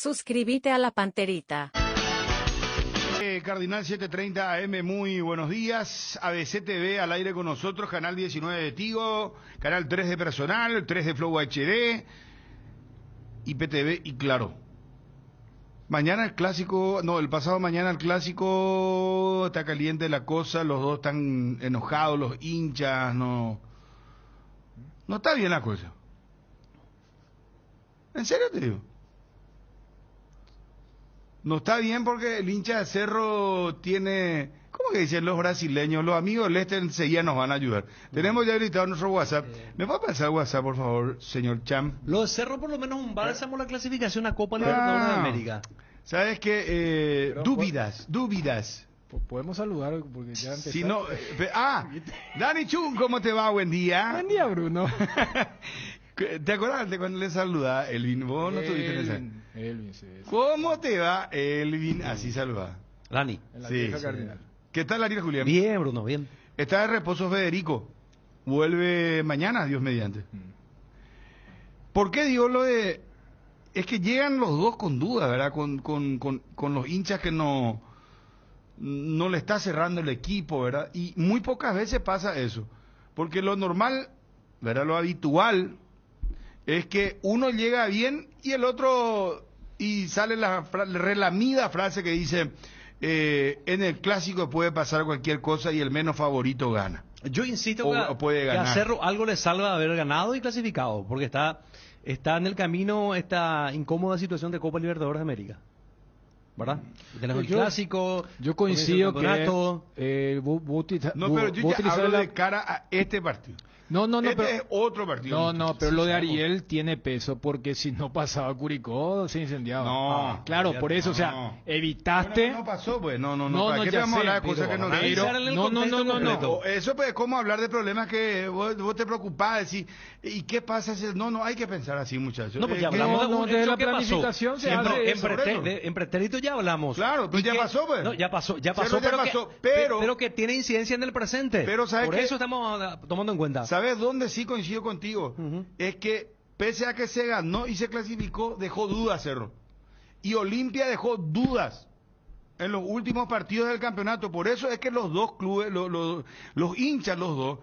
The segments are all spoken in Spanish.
Suscríbete a la Panterita. Cardinal 730 AM, muy buenos días. ABC TV al aire con nosotros, canal 19 de Tigo, canal 3 de Personal, 3 de Flow HD, IPTV y Claro. Mañana el clásico, no, el pasado mañana el clásico, está caliente la cosa, los dos están enojados, los hinchas, no está bien la cosa. ¿En serio te digo? No está bien porque el hincha de Cerro tiene, ¿cómo que dicen los brasileños? Los amigos del este enseguida nos van a ayudar. Tenemos ya habilitado nuestro WhatsApp. ¿Me puede pasar el WhatsApp, por favor, señor Cham? Lo de Cerro por lo menos un bálsamo la clasificación a Copa Libertadores de América. ¿Sabes qué? Dúvidas. Podemos saludar porque ya empezó. Si no, Dani Chun, ¿cómo te va? Buen día. Buen día, Bruno. ¿Te acuerdas de cuando le saluda Elvin? Vos no estuviste en esa. Elvin, sí. ¿Cómo te va, Elvin? Así saluda. Lani. En la Sí, vieja sí. Cardinal. ¿Qué tal, Ariel Julián? Bien, Bruno, bien. Está de reposo Federico. Vuelve mañana, Dios mediante. ¿Por qué digo lo de...? Es que llegan los dos con dudas, ¿verdad? Con los hinchas que no le está cerrando el equipo, ¿verdad? Y muy pocas veces pasa eso. Porque lo normal, ¿verdad? Lo habitual es que uno llega bien y el otro... Y sale la relamida frase que dice... en el clásico puede pasar cualquier cosa y el menos favorito gana. Yo insisto O puede que ganar. a Cerro algo le salva de haber ganado y clasificado, porque está en el camino esta incómoda situación de Copa Libertadores de América. ¿Verdad? Tenemos el clásico. Yo coincido comienza el campeonato. que No, pero yo ya hablo de cara a este partido. No, Este pero es otro partido. No, muchachos. pero Sí, lo de sabemos. Ariel tiene peso porque si no pasaba Curicó se incendiaba. No, claro, por eso, o sea, no. evitaste. Bueno, no pasó, pues. No. ¿Para No, qué ya vamos a sé, hablar de cosas pero que no analizar quiero? en el No, contexto completo. Eso pues, ¿cómo hablar de problemas que vos te preocupás? Decir, ¿y qué pasa? No, hay que pensar así, muchachos. No, pues ya que- hablamos no, de desde hecho, la ¿qué pasó? planificación se Siempre hace en eso. en pretérito ya hablamos. Claro, pues Y ya que- pasó, pues. No, ya pasó, Cierto, ya pasó, pero que tiene incidencia en el presente. Pero ¿sabes Por qué? eso estamos tomando en cuenta. ¿Sabes dónde sí coincido contigo? Ujú. Es que, pese a que se ganó y se clasificó, dejó dudas, Cerro. Y Olimpia dejó dudas en los últimos partidos del campeonato. Por eso es que los dos clubes, los hinchas, los dos,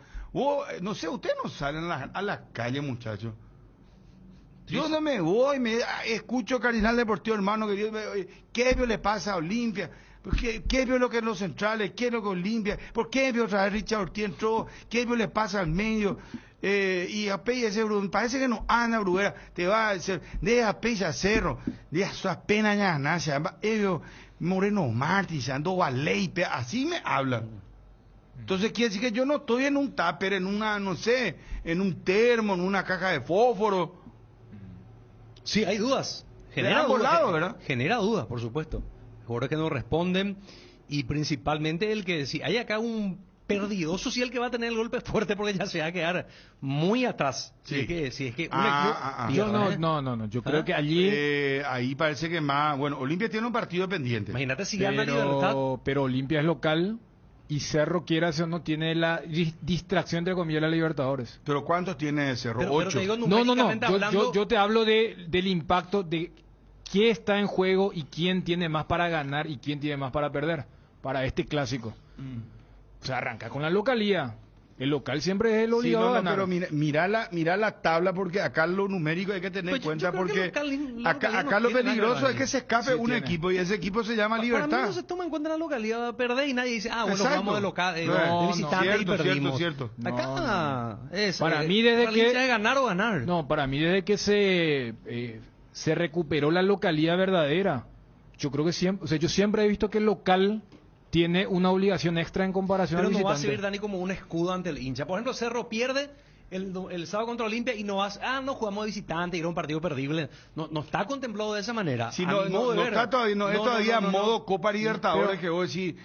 no sé, ustedes no salen a la calle, muchachos. Yo no me voy, escucho Cardinal Deportivo, hermano, ¿qué le pasa a Olimpia? ¿Qué vio lo que es los centrales? ¿Qué es lo que Olimpia? ¿Por qué vio otra vez Richard Ortiz entró? ¿Qué le pasa al medio? Y a ese Bruno, parece que no anda Bruguera, te va a decir, deja a Cerro, deja su pena ya nace, Moreno Martins, ando Valeipe, así me hablan. Entonces quiere decir que yo no estoy en un tupper, en una, no sé, en un termo, en una caja de fósforo. Sí, hay dudas. De ambos lados, ¿verdad? Genera dudas, por supuesto. Jugadores que no responden y principalmente el que si hay acá un perdidoso, sí el que va a tener el golpe fuerte porque ya se va a quedar muy atrás. Sí. Si es que Yo pierde, no. Yo creo que allí. Ahí parece que más, bueno, Olimpia tiene un partido pendiente. Imagínate si gana Libertad. Pero Olimpia es local y Cerro, quiera o no, tiene la distracción entre comillas de la Libertadores. Pero ¿cuántos tiene Cerro? Pero 8. te digo, No. numéricamente hablando, Yo te hablo del impacto de qué está en juego y quién tiene más para ganar y quién tiene más para perder para este clásico. O sea, arranca con la localía. El local siempre es el Sí, obligado a ganar. pero mira la tabla, porque acá lo numérico hay que tener en Pues cuenta, yo creo que porque local acá lo no tiene peligroso nada que es que se escape Sí, un tiene. equipo, y ese equipo se llama para mí Libertad. no se toma en cuenta la localidad, va a perder y nadie dice, bueno, Exacto. vamos de local, de No, visitante y cierto, perdimos. cierto. Acá es Para mí, desde la que- lucha de ganar o ganar. No, para mí desde que se recuperó la localidad verdadera, yo creo que siempre, o sea, yo siempre he visto que el local tiene una obligación extra en comparación Pero al no va a visitante. servir, Dani, como un escudo ante el hincha. Por ejemplo, Cerro pierde el sábado contra Olimpia y no vas, no jugamos de visitante y era un partido perdible. No está contemplado de esa manera. Si A no, mi no, modo de no ver. está todavía, no, es todavía no. modo Copa Libertadores, Pero- que vos decís,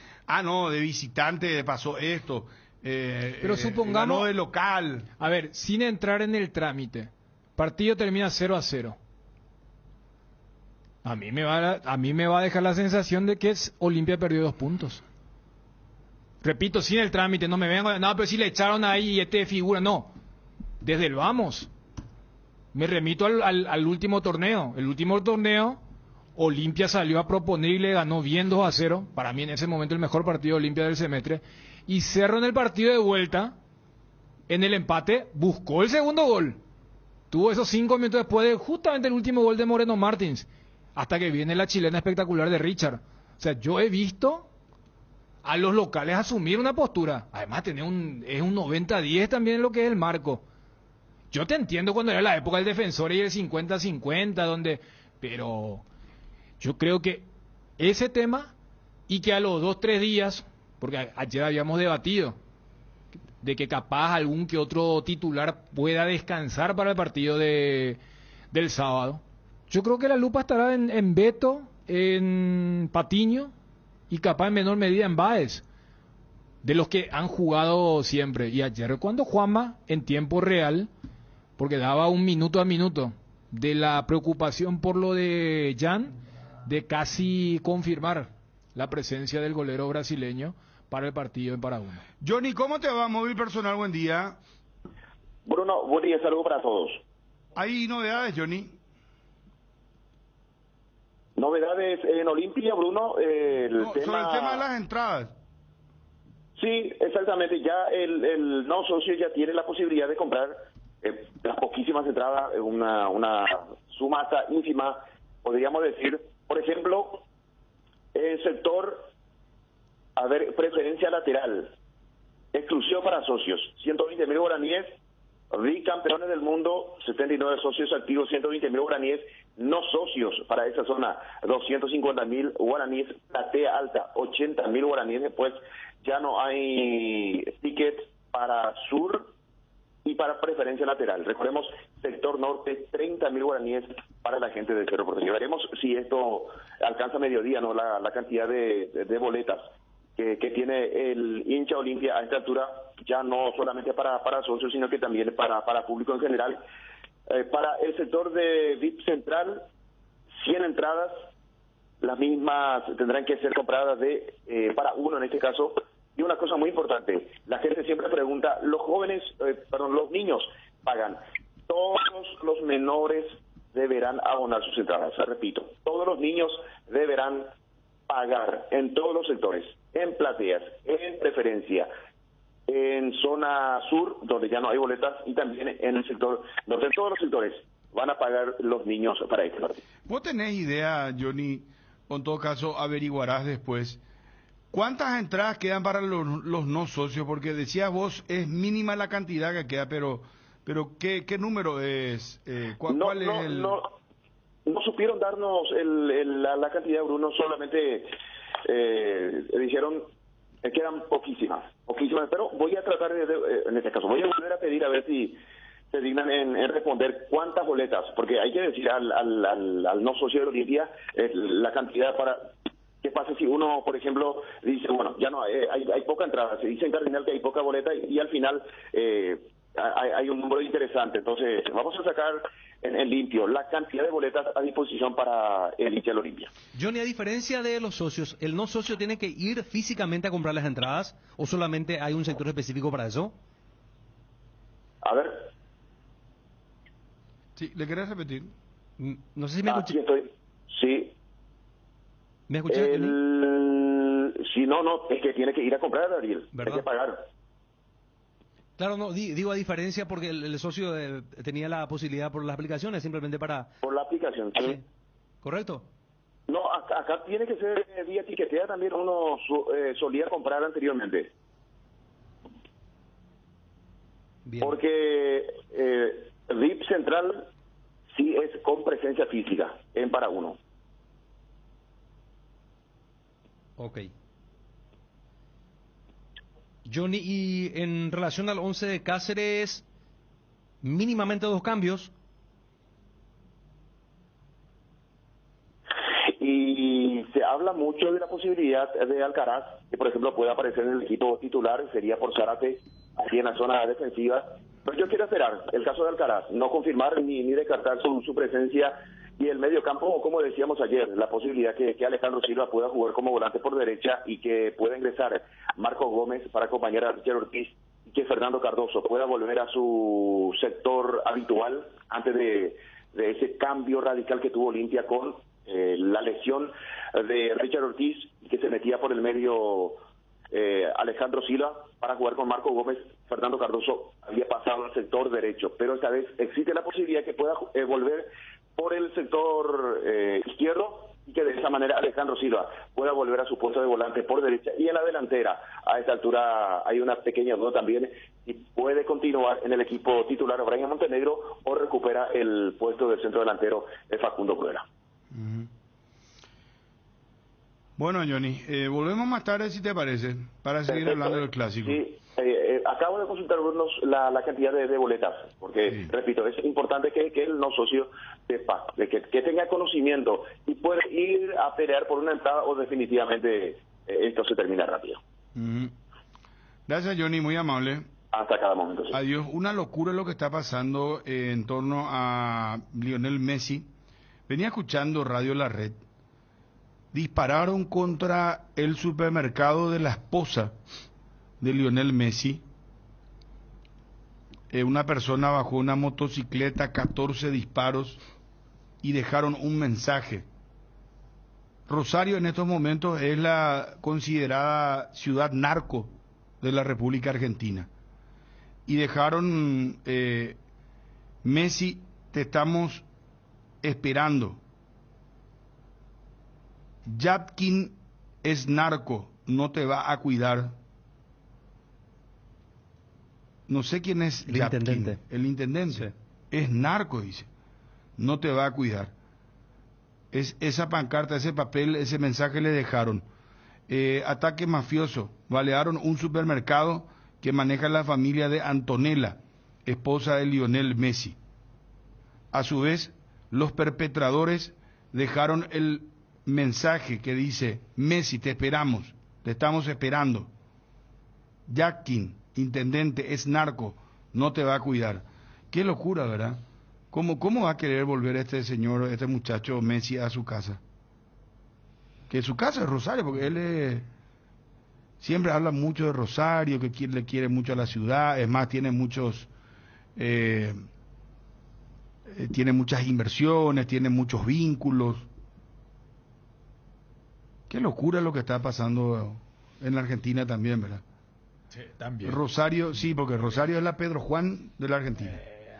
no, de visitante pasó esto. Pero supongamos- ganó de local. A ver, sin entrar en el trámite, partido termina 0-0. A mí me va a dejar la sensación de que Olimpia perdió 2 puntos. Repito, sin el trámite, no me vengan, no, pero si le echaron ahí y este figura, no. Desde el vamos. Me remito al último torneo. El último torneo, Olimpia salió a proponer y le ganó bien 2-0. Para mí en ese momento el mejor partido de Olimpia del semestre. Y Cerro en el partido de vuelta, en el empate, buscó el segundo gol. Tuvo esos 5 minutos después de justamente el último gol de Moreno Martins. Hasta que viene la chilena espectacular de Richard. O sea, yo he visto a los locales asumir una postura. Además, es un 90-10 también en lo que es el marco. Yo te entiendo cuando era la época del defensor y el 50-50, pero yo creo que ese tema, y que a los 2-3 días, porque ayer habíamos debatido, de que capaz algún que otro titular pueda descansar para el partido del sábado. Yo creo que la lupa estará en Beto, en Patiño y capaz en menor medida en Báez, de los que han jugado siempre. Y ayer cuando Juanma, en tiempo real, porque daba un minuto a minuto, de la preocupación por lo de Jan, de casi confirmar la presencia del golero brasileño para el partido en Paraguay. Johnny, ¿cómo te va? Móvil Personal, buen día. Bruno, buen día, saludos para todos. ¿Hay novedades, Johnny? Novedades en Olimpia, Bruno. Sobre el tema de las entradas. Sí, exactamente. Ya el no socio ya tiene la posibilidad de comprar las poquísimas entradas, una suma hasta ínfima, podríamos decir. Por ejemplo, el sector, preferencia lateral, exclusivo para socios, 120.000 guaraníes, bicampeones del mundo, 79 socios activos, 120.000 guaraníes, no socios para esa zona, 250.000 guaraníes, platea alta, 80.000 guaraníes. Después ya no hay tickets para sur y para preferencia lateral. Recordemos, sector norte, 30.000 guaraníes para la gente de Cerro Porteño. Veremos si esto alcanza mediodía, ¿no? La cantidad de boletas que tiene el hincha Olimpia a esta altura, ya no solamente para socios, sino que también para público en general. Para el sector de VIP Central, 100 entradas, las mismas tendrán que ser compradas para uno en este caso. Y una cosa muy importante, la gente siempre pregunta, los niños pagan. Todos los menores deberán abonar sus entradas, repito, todos los niños deberán pagar en todos los sectores, en plateas, en preferencia, en zona sur, donde ya no hay boletas, y también en el sector norte. En todos los sectores van a pagar los niños para este partido. ¿Vos tenés idea, Johnny, o en todo caso averiguarás después, cuántas entradas quedan para los no socios? Porque decías vos, es mínima la cantidad que queda, pero ¿qué número es? ¿Cuál es el...? No supieron darnos la cantidad, Bruno, solamente dijeron quedan poquísimas, pero voy a tratar en este caso, voy a volver a pedir a ver si se dignan en responder cuántas boletas, porque hay que decir al no socio de Olimpia la cantidad para... ¿Qué pasa si uno, por ejemplo, dice, bueno, ya no hay poca entrada, se dice en Cardinal que hay poca boleta y al final hay un número interesante? Entonces, vamos a sacar en limpio la cantidad de boletas a disposición para el hincha del Olimpia. Johnny, a diferencia de los socios, ¿el no socio tiene que ir físicamente a comprar las entradas o solamente hay un sector específico para eso? A ver. Sí, ¿le querés repetir? No sé si me escuché. Aquí estoy. Sí. ¿Me escuchaste? Sí, no, es que tiene que ir a comprar, Ariel. ¿Verdad? Hay que pagar. Claro, no, digo a diferencia porque el socio tenía la posibilidad por las aplicaciones, simplemente para... Por la aplicación, sí. ¿Correcto? No, acá tiene que ser vía tiquetea, también uno solía comprar anteriormente. Bien. Porque VIP Central sí es con presencia física en para uno. Ok. Johnny, y en relación al 11 de Cáceres, mínimamente 2 cambios. Y se habla mucho de la posibilidad de Alcaraz, que por ejemplo pueda aparecer en el equipo titular, sería por Zárate, aquí en la zona defensiva. Pero yo quiero esperar el caso de Alcaraz, no confirmar ni descartar su presencia. Y el medio campo, como decíamos ayer, la posibilidad que Alejandro Silva pueda jugar como volante por derecha y que pueda ingresar Marco Gómez para acompañar a Richard Ortiz, y que Fernando Cardoso pueda volver a su sector habitual antes de ese cambio radical que tuvo Olimpia con la lesión lesión de Richard Ortiz, que se metía por el medio Alejandro Silva para jugar con Marco Gómez. Fernando Cardoso había pasado al sector derecho, pero esta vez existe la posibilidad que pueda volver por el sector izquierdo, y que de esa manera Alejandro Silva pueda volver a su puesto de volante por derecha. Y en la delantera, a esta altura hay una pequeña duda también, si puede continuar en el equipo titular Brian Montenegro o recupera el puesto del centro delantero Facundo Pruera. Bueno, Johnny, volvemos más tarde si te parece, para seguir hablando del clásico. Sí, acabo de consultarnos la cantidad de boletas, porque, Sí. repito, es importante que el no socio sepa, de que tenga conocimiento y puede ir a pelear por una entrada, o definitivamente esto se termina rápido. Gracias, Johnny, muy amable. Hasta cada momento. Sí. Adiós. Una locura lo que está pasando en torno a Lionel Messi. Venía escuchando Radio La Red. Dispararon contra el supermercado de la esposa de Lionel Messi. Una persona bajó una motocicleta, 14 disparos, y dejaron un mensaje. Rosario en estos momentos es la considerada ciudad narco de la República Argentina. Y dejaron, Messi, te estamos esperando. Yatkin es narco, no te va a cuidar. No sé quién es El Yatkin. intendente. El intendente. Sí. Es narco, dice. No te va a cuidar. Es esa pancarta, ese papel, ese mensaje le dejaron. Ataque mafioso. Balearon un supermercado que maneja la familia de Antonella, esposa de Lionel Messi. A su vez, los perpetradores dejaron el mensaje que dice: Messi, te esperamos, te estamos esperando. Yatkin, intendente, es narco, no te va a cuidar. Qué locura, ¿verdad? ¿Cómo va a querer volver este señor, este muchacho Messi a su casa? Que su casa es Rosario, porque él siempre habla mucho de Rosario, que le quiere mucho a la ciudad, es más, tiene muchas inversiones, tiene muchos vínculos. Qué locura lo que está pasando en la Argentina también, ¿verdad? Sí, también. Rosario, sí, porque Rosario es la Pedro Juan de la Argentina.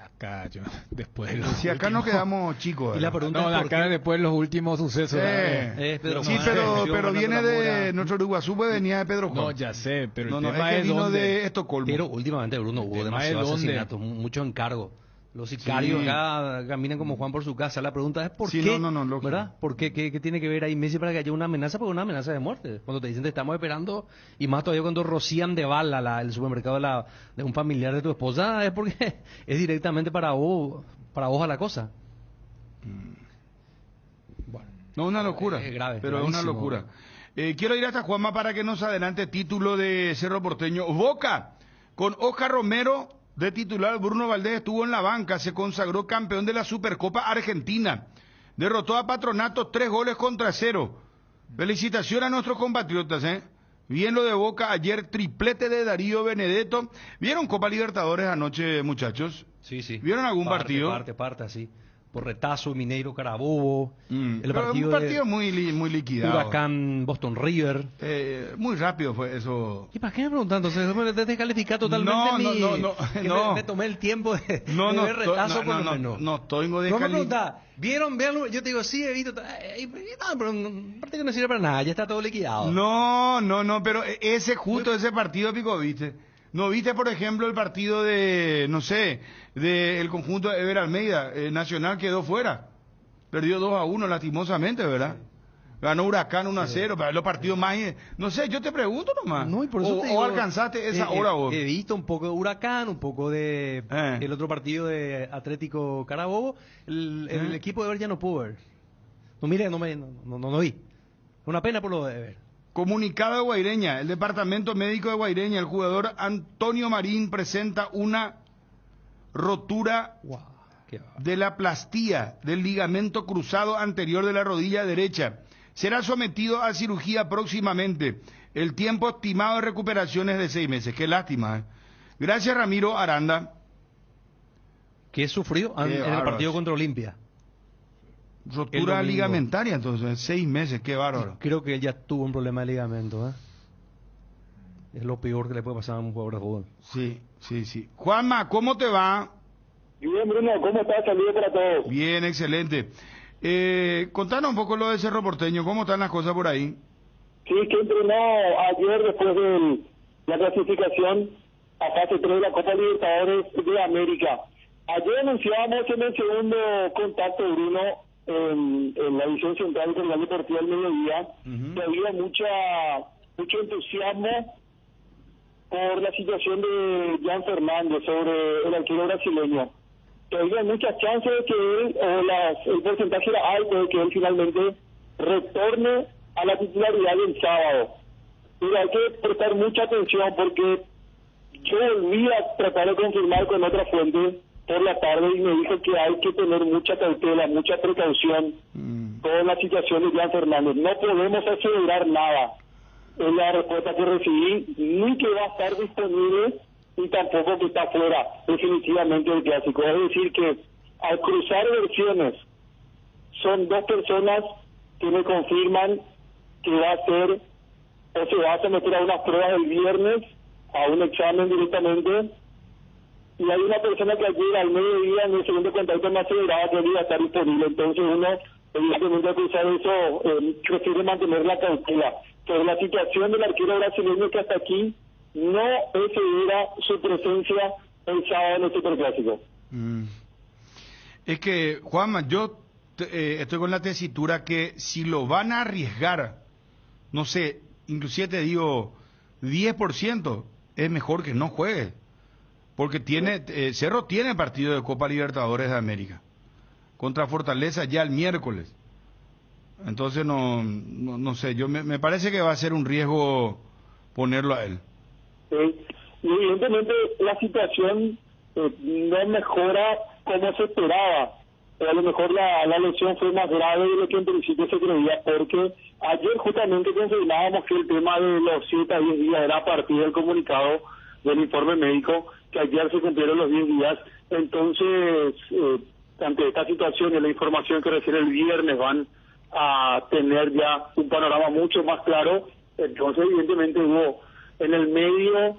Acá, después de los Si acá nos últimos- quedamos chicos, Y la ¿verdad? pregunta No, es por acá qué- después de los últimos sucesos. Pedro Sí, Juan, pero Fernando viene de Lamora. nuestro Uruguazú, pues venía de Pedro Juan. No, ya sé, pero No, el no, tema es que es vino dónde. de Estocolmo. Pero últimamente, Bruno, hubo tema demasiados es dónde. asesinatos, mucho encargo. Los sicarios Sí. acá caminan como Juan por su casa. La pregunta es por Sí, qué, no, lógico. ¿verdad? ¿Por qué? ¿Qué tiene que ver ahí Messi para que haya una amenaza? Porque una amenaza de muerte. Cuando te dicen te estamos esperando, y más todavía cuando rocían de bala el supermercado de un familiar de tu esposa, es porque es directamente para vos a la cosa. Bueno, No, una locura. Es grave, pero es una gravísimo. locura. Quiero ir hasta Juanma para que nos adelante título de Cerro Porteño. Boca, con Oscar Romero de titular, Bruno Valdés estuvo en la banca, se consagró campeón de la Supercopa Argentina. Derrotó a Patronato 3-0. Felicitaciones a nuestros compatriotas, ¿eh? Bien lo de Boca ayer, triplete de Darío Benedetto. ¿Vieron Copa Libertadores anoche, muchachos? sí. ¿Vieron algún partido? Parte, así. Por Retazo, Mineiro, Carabobo. El Pero partido un partido de muy liquidado. Huracán, Boston River. Muy rápido fue eso. ¿Y para qué me preguntan? Entonces, te descalificar totalmente que no. me tomé el tiempo de No, ver Retazo por lo menos. no estoy No me descalificando. pregunta, ¿vieron? Yo te digo, sí, he visto. No, pero un partido no sirve para nada, ya está todo liquidado. No, pero ese partido, Pico, ¿viste? ¿No viste, por ejemplo, el partido de, no sé, del conjunto de Ever Almeida? Nacional quedó fuera. Perdió 2-1 lastimosamente, ¿verdad? Ganó Huracán 1-0, pero los partidos más... No sé, yo te pregunto nomás. No, y por eso o, te digo, o alcanzaste esa hora vos. He visto un poco de Huracán, un poco de el otro partido de Atlético Carabobo. El equipo de Ever ya no pudo ver. No, mire, no vi. Una pena por lo de Ever. Comunicado de Guaireña, el departamento médico de Guaireña, el jugador Antonio Marín presenta una rotura Wow, qué va. de la plastía del ligamento cruzado anterior de la rodilla derecha. Será sometido a cirugía próximamente. El tiempo estimado de recuperación es de 6 meses. Qué lástima, ¿eh? Gracias, Ramiro Aranda. ¿Qué sufrió en el bárbaro. partido contra Olimpia? Rotura domingo. ligamentaria, entonces, 6 meses, qué bárbaro. Creo que él ya tuvo un problema de ligamento, ¿eh? Es lo peor que le puede pasar a un jugador de fútbol. Sí, sí, sí. Juanma, ¿cómo te va? Bien, Bruno, ¿cómo estás? Saludos para todos. Bien, excelente. Contanos un poco lo de Cerro Porteño, ¿cómo están las cosas por ahí? Sí, que entrenó ayer después de la clasificación a fase 3 de la Copa Libertadores de América. Ayer anunciábamos en el segundo contacto, Bruno, en la edición central del Real Deportivo al mediodía, que había mucho entusiasmo por la situación de Jan Fernández sobre el arquero brasileño. Que había muchas chances de que él, el porcentaje era alto de que él finalmente retorne a la titularidad del sábado. Pero hay que prestar mucha atención porque yo volví a tratar de confirmar con otra fuente por la tarde y me dijo que hay que tener mucha cautela, mucha precaución con la situación de Jan Fernández. No podemos asegurar nada. Es la respuesta que recibí, ni que va a estar disponible y tampoco que está fuera definitivamente del clásico. Es decir que al cruzar versiones son dos personas que me confirman que va a ser o se va a someter a unas pruebas el viernes, a un examen directamente, y hay una persona que ayer al mediodía en el segundo contacto me aseguraba que él iba a estar disponible. Entonces uno, evidentemente, al cruzar eso, prefiere mantener la cautela. Pero la situación del arquero brasileño que hasta aquí no es segura su presencia el sábado en el Superclásico. Es que, Juanma, yo estoy con la tesitura que si lo van a arriesgar, no sé, inclusive te digo 10%, es mejor que no juegue. Porque Cerro tiene partido de Copa Libertadores de América contra Fortaleza ya el miércoles. Entonces no sé, me parece que va a ser un riesgo ponerlo a él. Y evidentemente la situación no mejora como se esperaba. A lo mejor la lesión fue más grave de lo que en principio se creía, porque ayer justamente confirmábamos que el tema de los 7 a 10 días era a partir del comunicado del informe médico, que ayer se cumplieron los 10 días. Entonces, ante esta situación y la información que recién el viernes van a tener ya un panorama mucho más claro. Entonces, evidentemente, hubo en el medio,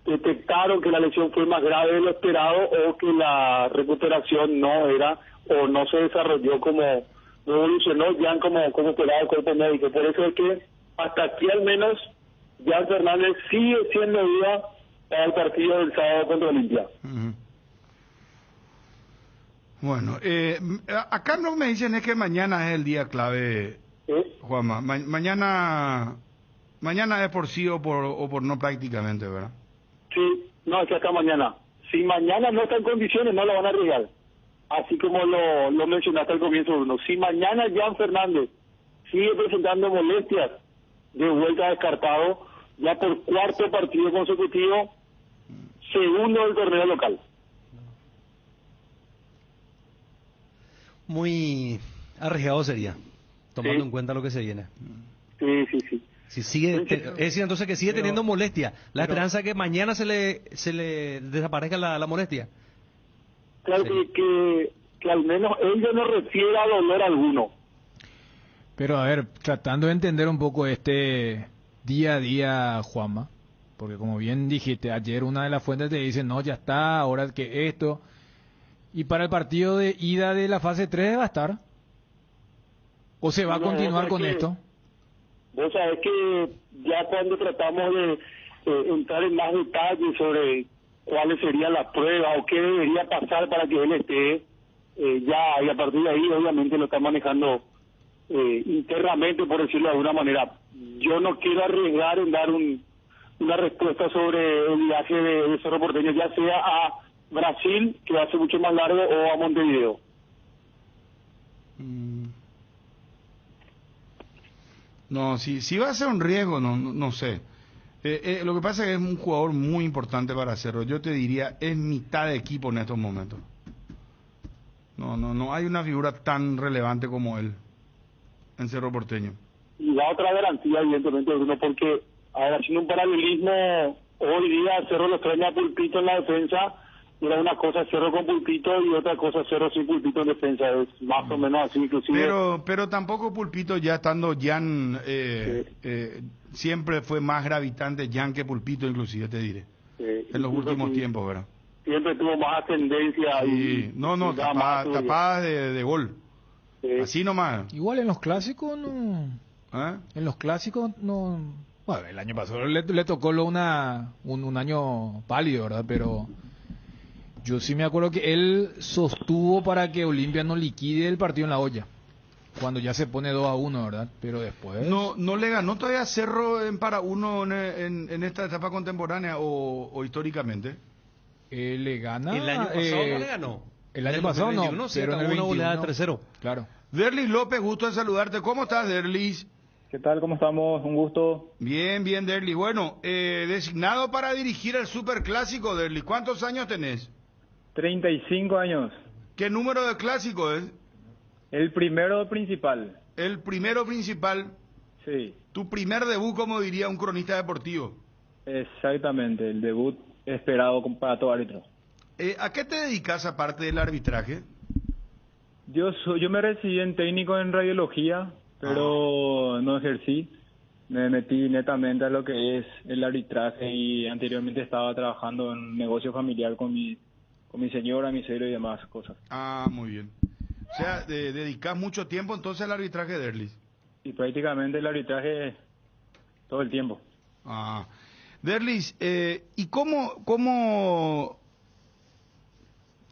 detectaron que la lesión fue más grave de lo esperado o que la recuperación no era o no se desarrolló como no evolucionó ya como esperaba el cuerpo médico. Por eso es que hasta aquí al menos Jan Fernández sigue siendo duda para el partido del sábado contra Olimpia. Bueno, acá no me dicen es que mañana es el día clave, Juanma. Mañana es por sí o por no prácticamente, ¿verdad? Sí, no, es que hasta mañana. Si mañana no está en condiciones, no lo van a arriesgar. Así como lo mencionaste al comienzo, Bruno. Si mañana Jan Fernández sigue presentando molestias, de vuelta descartado, ya por 4º partido consecutivo, segundo del torneo local. Muy arriesgado sería, tomando Sí. en cuenta lo que se viene. Sí. Si sigue, es decir, entonces que sigue teniendo molestia. La pero- esperanza que mañana se le desaparezca la molestia. Claro Sí. que al menos ella no refiere a dolor alguno. Pero a ver, tratando de entender un poco este día a día, Juanma, porque como bien dijiste, ayer una de las fuentes te dice, no, ya está, ahora que esto, y para el partido de ida de la fase 3 va a estar, o se va a No, continuar es con que- esto. Vos sabés que ya cuando tratamos de entrar en más detalles sobre cuáles serían las pruebas o qué debería pasar para que él esté, ya, y a partir de ahí obviamente lo está manejando internamente, por decirlo de alguna manera. Yo no quiero arriesgar en dar una respuesta sobre el viaje de Cerro Porteño, ya sea a Brasil, que va a ser mucho más largo, o a Montevideo. No, si va a ser un riesgo, no sé. Lo que pasa es que es un jugador muy importante para Cerro. Yo te diría, es mitad de equipo en estos momentos. No hay una figura tan relevante como él en Cerro Porteño. Y da otra garantía, evidentemente, Bruno, porque ahora haciendo un paralelismo, hoy día Cerro lo extraña a Pulpito en la defensa era una cosa Cerro con Pulpito y otra cosa Cerro sin Pulpito en defensa, es más o menos así, inclusive. Pero tampoco Pulpito, ya estando Jan, siempre fue más gravitante Jan que Pulpito, inclusive, te diré, en los últimos tiempos, ¿verdad? Siempre tuvo más ascendencia. Sí. No, tapadas de gol. Así nomás. Igual en los clásicos no. ¿Eh? En los clásicos no. Bueno, el año pasado le tocó un año pálido, ¿verdad? Pero yo sí me acuerdo que él sostuvo para que Olimpia no liquide el partido en la olla. Cuando ya se pone 2-1, ¿verdad? Pero después... No le ganó todavía Cerro en para uno en esta etapa contemporánea o históricamente. Le gana... El año pasado no le ganó. El año pasado no, pero en el 21, una goleada de 3-0. Claro. Derlis López, gusto en saludarte. ¿Cómo estás, Derlis? ¿Qué tal? ¿Cómo estamos? Un gusto. Bien, Derlis. Bueno, designado para dirigir el Superclásico, Derlis. ¿Cuántos años tenés? 35 años. ¿Qué número de clásico es? El primero principal. El primero principal. Sí. Tu primer debut, como diría un cronista deportivo. Exactamente, el debut esperado para todo árbitro. ¿A qué te dedicas aparte del arbitraje? Yo me recibí en técnico en radiología, pero no ejercí. Me metí netamente a lo que es el arbitraje y anteriormente estaba trabajando en un negocio familiar con mi señora, mi suegro y demás cosas. Ah, muy bien. O sea, dedicas mucho tiempo entonces al arbitraje, Derlis. Y prácticamente el arbitraje todo el tiempo. Ah, Derlis, ¿y cómo,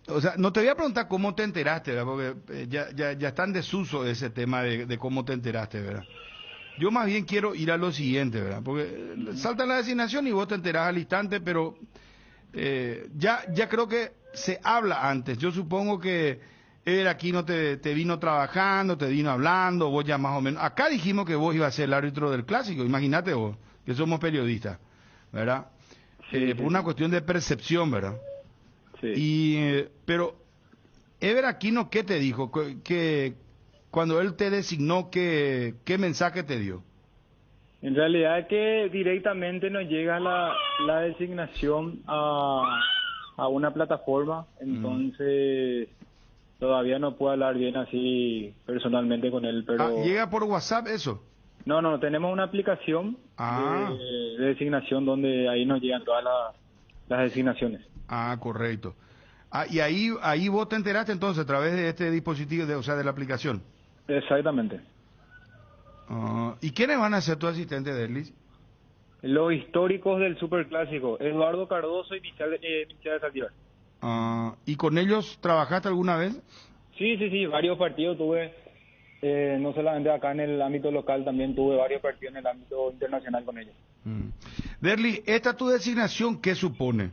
o sea, no te voy a preguntar cómo te enteraste, ¿verdad? Porque ya está en desuso ese tema de cómo te enteraste, ¿verdad? Yo más bien quiero ir a lo siguiente, ¿verdad? Porque salta la designación y vos te enterás al instante, pero ya creo que se habla antes. Yo supongo que él aquí no te vino trabajando, te vino hablando, vos ya más o menos. Acá dijimos que vos ibas a ser el árbitro del clásico, imagínate vos, que somos periodistas, ¿verdad? Por una cuestión de percepción, ¿verdad? Sí. Pero Ever Aquino, ¿qué te dijo? Que cuando él te designó, ¿qué mensaje te dio? En realidad que directamente nos llega la designación a una plataforma, entonces todavía no puedo hablar bien así personalmente con él, pero... ¿Llega por WhatsApp eso? No, tenemos una aplicación de designación donde ahí nos llegan todas las designaciones. Ah, correcto. Y ahí vos te enteraste entonces a través de este dispositivo, o sea, de la aplicación. Exactamente. ¿Y quiénes van a ser tu asistente, Derlis? Los históricos del Superclásico, Eduardo Cardoso y Michel de Saldívar. ¿Y con ellos trabajaste alguna vez? Sí, varios partidos tuve, no solamente acá en el ámbito local, también tuve varios partidos en el ámbito internacional con ellos. Derlis, ¿esta tu designación qué supone?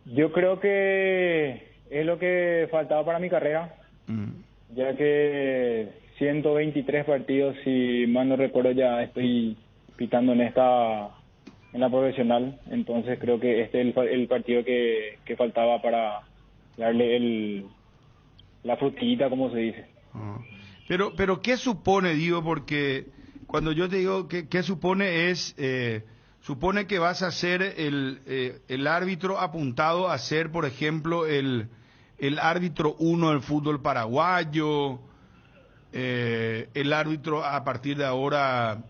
Yo creo que es lo que faltaba para mi carrera, ya que 123 partidos, si mal no recuerdo, ya estoy pitando en la profesional, entonces creo que este es el partido que faltaba para darle la frutillita, como se dice. Pero ¿qué supone, digo? Porque cuando yo te digo ¿qué supone es... supone que vas a ser el árbitro apuntado a ser, por ejemplo, el árbitro 1 del fútbol paraguayo, el árbitro a partir de ahora,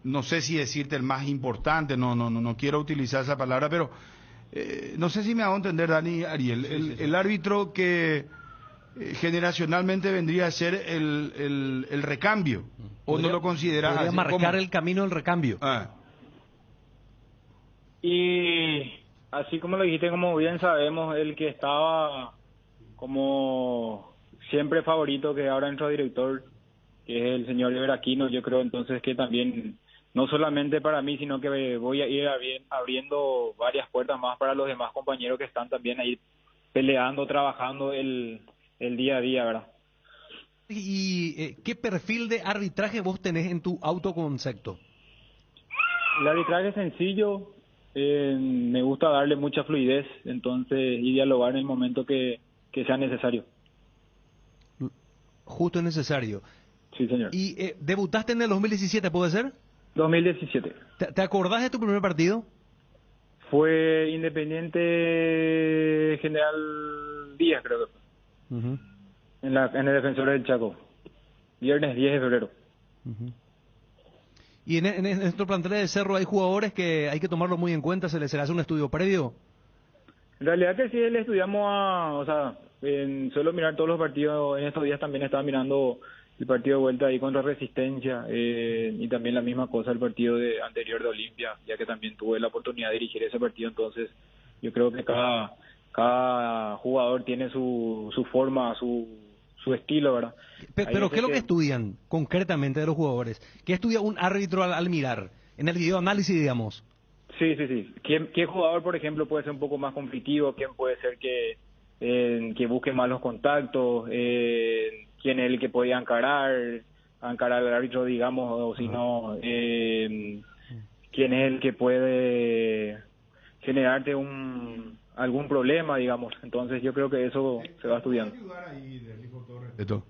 no sé si decirte el más importante, no quiero utilizar esa palabra, pero no sé si me hago entender, Dani, Ariel, el árbitro que generacionalmente vendría a ser el recambio, o no lo consideras así. Podría marcar el camino del recambio. Y así como lo dijiste, como bien sabemos, el que estaba como siempre favorito, que ahora entró director, que es el señor Ever Aquino, yo creo entonces que también, no solamente para mí, sino que voy a ir abriendo varias puertas más para los demás compañeros que están también ahí peleando, trabajando el día a día, ¿verdad? ¿Y qué perfil de arbitraje vos tenés en tu autoconcepto? El arbitraje es sencillo. Me gusta darle mucha fluidez, entonces, y dialogar en el momento que sea necesario. Justo es necesario. Sí, señor. ¿Y debutaste en el 2017, puede ser? 2017. ¿Te acordás de tu primer partido? Fue Independiente General Díaz, creo que fue. Ujú, En el Defensor del Chaco. Viernes 10 de febrero. ujú. Y en estos planteles de Cerro hay jugadores que hay que tomarlo muy en cuenta, se les hace un estudio previo. En realidad que sí le estudiamos suelo mirar todos los partidos. En estos días también estaba mirando el partido de vuelta ahí contra Resistencia, y también la misma cosa el partido anterior de Olimpia, ya que también tuve la oportunidad de dirigir ese partido. Entonces yo creo que cada jugador tiene su forma, su estilo, ¿verdad? Pero ¿qué es lo que estudian concretamente de los jugadores? ¿Qué estudia un árbitro al mirar? En el videoanálisis, digamos. Sí. ¿Qué jugador, por ejemplo, puede ser un poco más conflictivo? ¿Quién puede ser que busque más los contactos? ¿Quién es el que podía encarar al árbitro, digamos? O si no, ¿quién es el que puede generarte algún problema, digamos? Entonces yo creo que eso se va estudiando. Esto.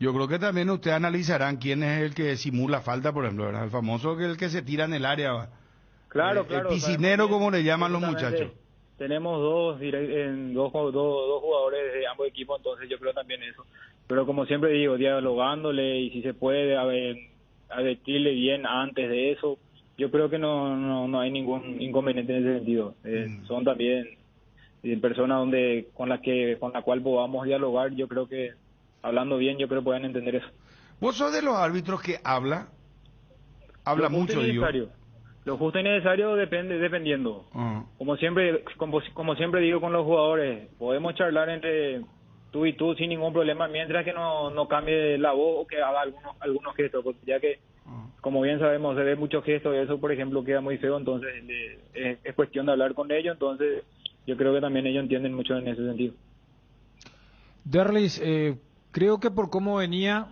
Yo creo que también ustedes analizarán quién es el que simula falta, por ejemplo, ¿verdad? El famoso que el que se tira en el área. Claro. El piscinero, como le llaman los muchachos. Tenemos dos jugadores de ambos equipos, entonces yo creo también eso. Pero como siempre digo, dialogándole y si se puede advertirle bien antes de eso, yo creo que no hay ningún inconveniente en ese sentido. Son también personas con la cual podamos dialogar. Yo creo que hablando bien, yo creo que pueden entender eso. ¿Vos sos de los árbitros que habla mucho, digo? Lo justo y necesario dependiendo. Uh-huh. Como siempre digo con los jugadores, podemos charlar entre tú y tú sin ningún problema, mientras que no cambie la voz o que haga algunos gestos, porque ya que, como bien sabemos, se ve muchos gestos y eso, por ejemplo, queda muy feo. Entonces es cuestión de hablar con ellos. Entonces yo creo que también ellos entienden mucho en ese sentido. Derlis, creo que por cómo venía,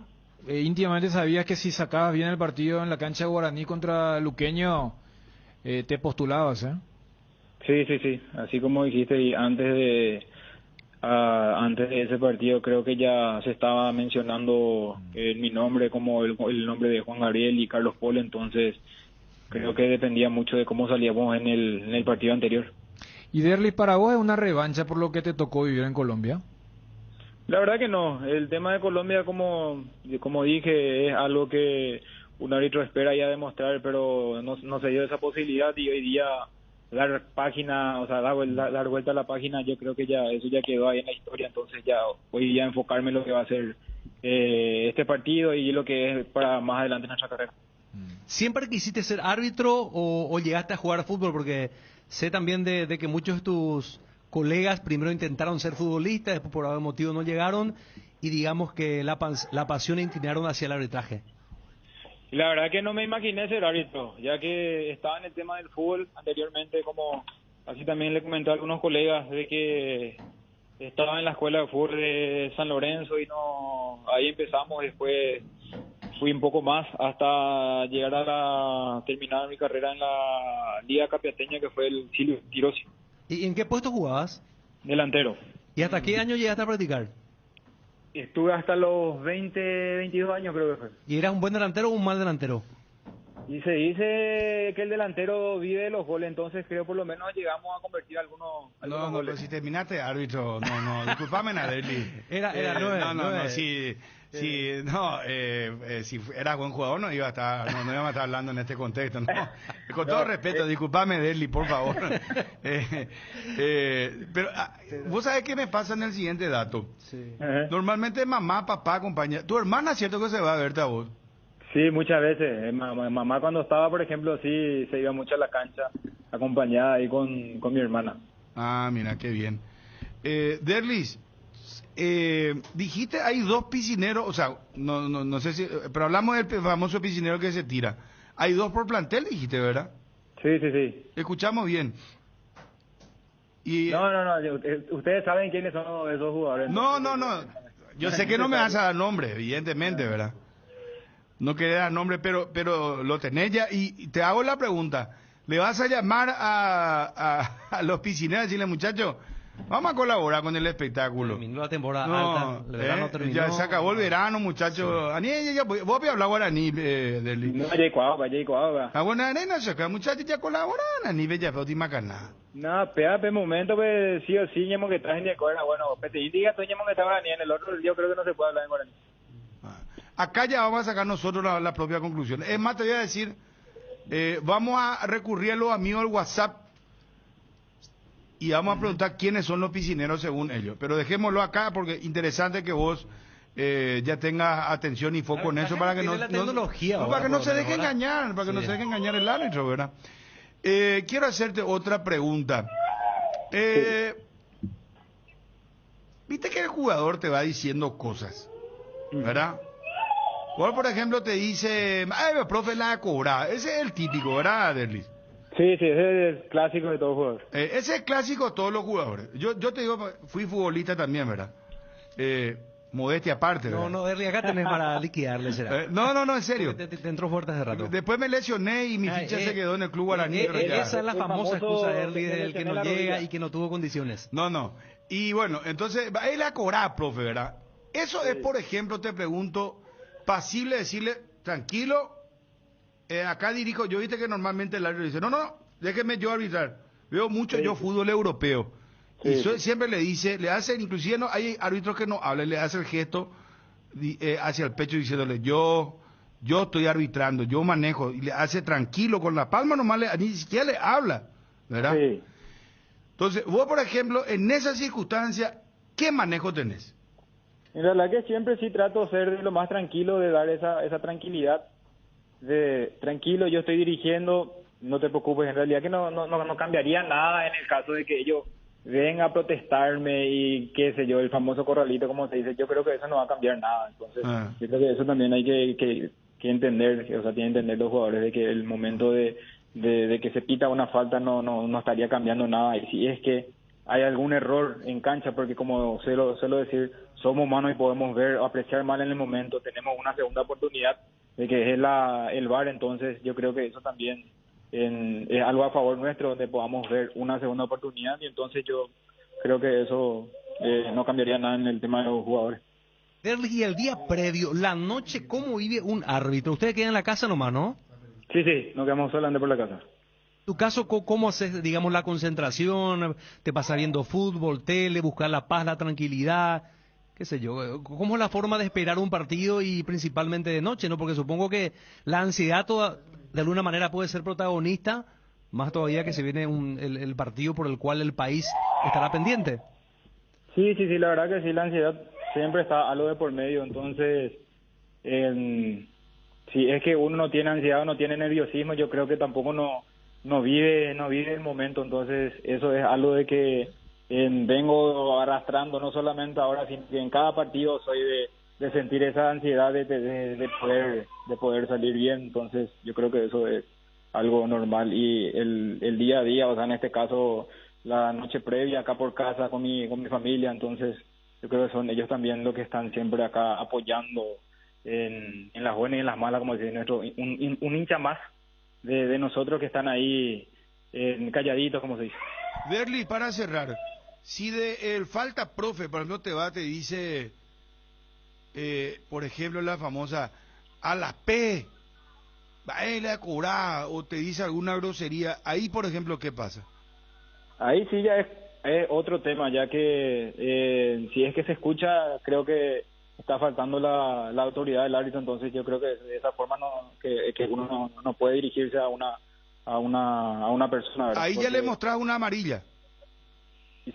íntimamente sabías que si sacabas bien el partido en la cancha de Guaraní contra Luqueño, te postulabas, ¿eh? Sí, así como dijiste, y antes de ese partido creo que ya se estaba mencionando mi nombre como el nombre de Juan Gabriel y Carlos Polo. Entonces creo que dependía mucho de cómo salíamos en el partido anterior. ¿Y Derlis, para vos es una revancha por lo que te tocó vivir en Colombia? La verdad que no. El tema de Colombia, como dije, es algo que un árbitro espera ya demostrar, pero no se dio esa posibilidad, y hoy día dar vuelta a la página, yo creo que eso ya quedó ahí en la historia. Entonces ya voy a enfocarme en lo que va a ser este partido y lo que es para más adelante en nuestra carrera. ¿Siempre quisiste ser árbitro o llegaste a jugar fútbol? Porque sé también de que muchos de tus colegas primero intentaron ser futbolistas, después por algún motivo no llegaron, y digamos que la pasión inclinaron hacia el arbitraje. Y la verdad que no me imaginé ser árbitro, ya que estaba en el tema del fútbol anteriormente, como así también le comenté a algunos colegas, de que estaba en la escuela de fútbol de San Lorenzo y ahí empezamos. Después fui un poco más hasta llegar a terminar mi carrera en la Liga Capiateña, que fue el Silvio Tirosi. ¿Y en qué puesto jugabas? Delantero. ¿Y hasta qué año llegaste a practicar? Estuve hasta los 22 años, creo que fue. ¿Y eras un buen delantero o un mal delantero? Y se dice que el delantero vive de los goles, entonces creo por lo menos llegamos a convertir algunos No, goles. pero si terminaste árbitro, disculpame, Naderli. Era 9. Si eras buen jugador no íbamos a estar hablando en este contexto, ¿no? Con todo respeto, disculpame, Derli, por favor. Pero vos sabés qué me pasa en el siguiente dato. Sí. Ajá. Normalmente mamá, papá, compañera. Tu hermana, ¿cierto que se va a verte a vos? Sí, muchas veces. Mamá cuando estaba, por ejemplo, sí se iba mucho a la cancha, acompañada ahí con mi hermana. Ah, mira, qué bien. Derlis, dijiste hay dos piscineros, o sea, no sé si, pero hablamos del famoso piscinero que se tira. Hay dos por plantel, dijiste, ¿verdad? Sí. Escuchamos bien. Y, No, ustedes saben quiénes son esos jugadores. no. Yo sé que no me vas a dar nombre, evidentemente, ¿verdad? No quería dar nombre, pero lo tenés ya. Y te hago la pregunta. ¿Le vas a llamar a los piscineros y decirle, muchachos, Vamos a colaborar con el espectáculo. Terminó la temporada No, alta, el verano terminó. ya se acabó el verano, muchachos. Vos voy a hablar guaraní, Derlis. No, ya igual. Ah, bueno, arena, saca, muchachos, ya colaboran, ni bella feo, macana. No, pe momento, pues sí o sí, ñemo que traen de acuerdo. Bueno, pues te diga tú, ñemo que está guaraní. En el otro yo creo que no se puede hablar en guaraní. Acá ya vamos a sacar nosotros la propia conclusión. Es más, te voy a decir, vamos a recurrir a los amigos del WhatsApp y vamos a preguntar quiénes son los piscineros según ellos. Pero dejémoslo acá porque es interesante que vos ya tengas atención y foco en eso para que no, la tecnología para que no se deje ahora. engañar, para que no Sí. se deje engañar el árbitro, ¿verdad? Quiero hacerte otra pregunta. Viste que el jugador te va diciendo cosas, ¿verdad? Vos, por ejemplo, te dice, ay, profe, la cobrada. Ese es el típico, ¿verdad, Derlis? Sí, ese es el clásico de todo jugador. Ese es el clásico de todos los jugadores. Yo te digo, fui futbolista también, ¿verdad? Modestia aparte, ¿verdad? No, Derli, acá tenés para liquidarle, será. No, en serio. Te entró fuerte hace rato. Después me lesioné y mi ficha se quedó en el club guaraní. pero ya. Esa es la El famosa famoso excusa de Derli del que no la llega rodilla. y que no tuvo condiciones. No. Y bueno, entonces, él la cobraba, profe, ¿verdad? Eso es, por ejemplo, te pregunto, pasible decirle, tranquilo, acá dirijo, yo viste que normalmente el árbitro dice, no, déjeme yo arbitrar. Veo mucho yo fútbol europeo. Y siempre le dice, le hacen, inclusive no, hay árbitros que no hablan, le hace el gesto hacia el pecho diciéndole, yo estoy arbitrando, yo manejo, y le hace tranquilo, con la palma nomás, ni siquiera le habla, ¿verdad? Sí. Entonces, vos, por ejemplo, en esa circunstancia, ¿qué manejo tenés? En realidad que siempre sí trato de ser de lo más tranquilo, de dar esa tranquilidad. De tranquilo, yo estoy dirigiendo, no te preocupes, en realidad que no cambiaría nada en el caso de que ellos vengan a protestarme y qué sé yo, el famoso corralito, como se dice, yo creo que eso no va a cambiar nada. Entonces, yo creo que eso también hay que entender, o sea, tienen que entender los jugadores de que el momento de que se pita una falta no estaría cambiando nada. Y si es que hay algún error en cancha, porque como suelo decir, somos humanos y podemos ver o apreciar mal en el momento, tenemos una segunda oportunidad de que es el VAR, entonces yo creo que eso también es algo a favor nuestro, donde podamos ver una segunda oportunidad, y entonces yo creo que eso no cambiaría nada en el tema de los jugadores. Derli, y el día previo, la noche, ¿cómo vive un árbitro? Ustedes quedan en la casa nomás, ¿no? Sí, nos quedamos solamente por la casa. ¿Tu caso cómo haces, digamos, la concentración? ¿Te pasa viendo fútbol, tele, buscar la paz, la tranquilidad? ¿Qué sé yo? ¿Cómo es la forma de esperar un partido y principalmente de noche, no? Porque supongo que la ansiedad de alguna manera puede ser protagonista, más todavía que se viene el partido por el cual el país estará pendiente. Sí, la verdad que sí, la ansiedad siempre está algo de por medio, entonces si es que uno no tiene ansiedad o no tiene nerviosismo, yo creo que tampoco no vive el momento, entonces eso es algo de que vengo arrastrando, no solamente ahora, sino que en cada partido soy de sentir esa ansiedad de poder salir bien, entonces yo creo que eso es algo normal, y el día a día, o sea, en este caso la noche previa acá por casa con mi familia, entonces yo creo que son ellos también los que están siempre acá apoyando en las buenas y en las malas, como dice un hincha más de nosotros que están ahí calladitos, como se dice. Derli, para cerrar, si de el falta profe, por ejemplo, te dice, por ejemplo, la famosa, a la P, la cobrada, o te dice alguna grosería, ahí, por ejemplo, ¿qué pasa? Ahí sí ya es otro tema, ya que si es que se escucha, creo que está faltando la autoridad del árbitro, entonces yo creo que de esa forma que uno no puede dirigirse a una persona, ¿verdad? Ahí porque ya le mostrás una amarilla.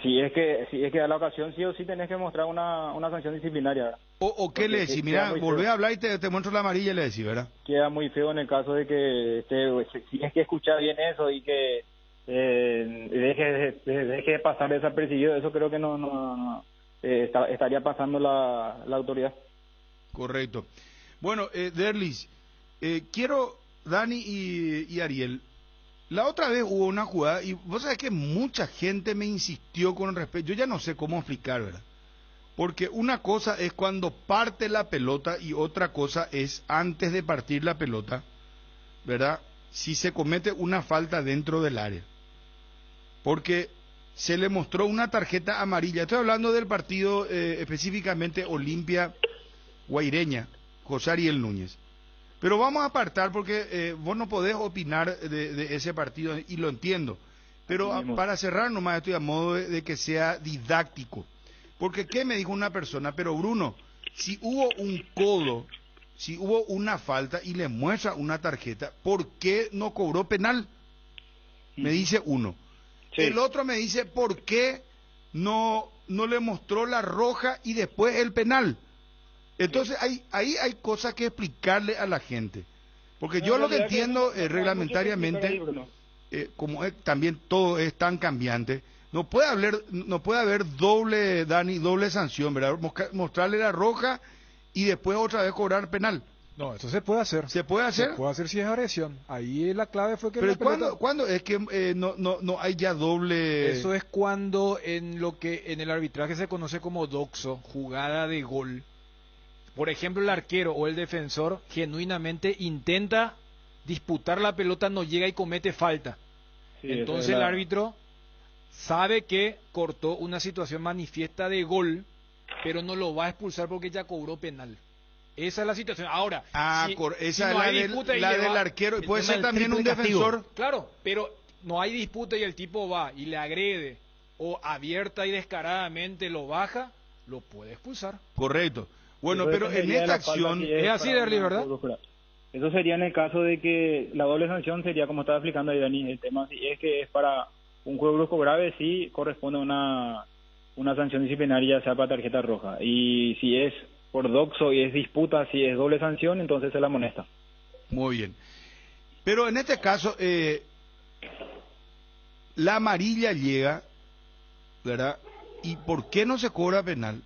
Si es que a la ocasión sí o sí tenés que mostrar una sanción disciplinaria, ¿verdad? ¿O qué le decís? Mira, volvé a hablar y te muestro la amarilla, le decís, ¿verdad? Queda muy feo en el caso de que si es que escucha bien eso y que deje de pasar desapercibido, eso creo que no estaría pasando la autoridad. Correcto. Bueno, Derlis, quiero, Dani y Ariel, la otra vez hubo una jugada y vos sabés que mucha gente me insistió con respecto, yo ya no sé cómo explicar, ¿verdad? Porque una cosa es cuando parte la pelota y otra cosa es antes de partir la pelota, ¿verdad? Si se comete una falta dentro del área. Porque se le mostró una tarjeta amarilla. Estoy hablando del partido específicamente Olimpia Guaireña, José Ariel Núñez. Pero vamos a apartar porque vos no podés opinar de ese partido y lo entiendo. Pero para cerrar nomás estoy a modo de que sea didáctico. Porque ¿qué me dijo una persona? Pero Bruno, si hubo un codo, si hubo una falta y le muestra una tarjeta, ¿por qué no cobró penal? Me dice uno. Sí. El otro me dice, ¿por qué no le mostró la roja y después el penal? Entonces ahí hay cosas que explicarle a la gente. Porque yo lo que entiendo reglamentariamente, también todo es tan cambiante, no puede haber doble sanción, ¿verdad? Mostrarle la roja y después otra vez cobrar penal. No, eso se puede hacer. ¿Se puede hacer? Se puede hacer si es agresión. Ahí la clave fue que... Pero ¿cuándo es que no hay ya doble...? Eso es cuando en lo que en el arbitraje se conoce como doxo, jugada de gol. Por ejemplo, el arquero o el defensor genuinamente intenta disputar la pelota, no llega y comete falta. Sí, entonces el árbitro sabe que cortó una situación manifiesta de gol, pero no lo va a expulsar porque ya cobró penal. Esa es la situación. Ahora, esa es la del arquero. Puede ser también un defensor. Claro, pero no hay disputa y el tipo va y le agrede o abierta y descaradamente lo baja, lo puede expulsar. Correcto. Bueno, pero en esta acción... Es así, Derli, ¿verdad? Eso sería en el caso de que la doble sanción sería, como estaba explicando ahí Dani, el tema si es que es para un juego brusco grave, sí corresponde a una sanción disciplinaria, ya sea para tarjeta roja. Y si es por doxo y es disputa, si es doble sanción, entonces se la amonesta. Muy bien. Pero en este caso, la amarilla llega, ¿verdad? ¿Y por qué no se cobra penal?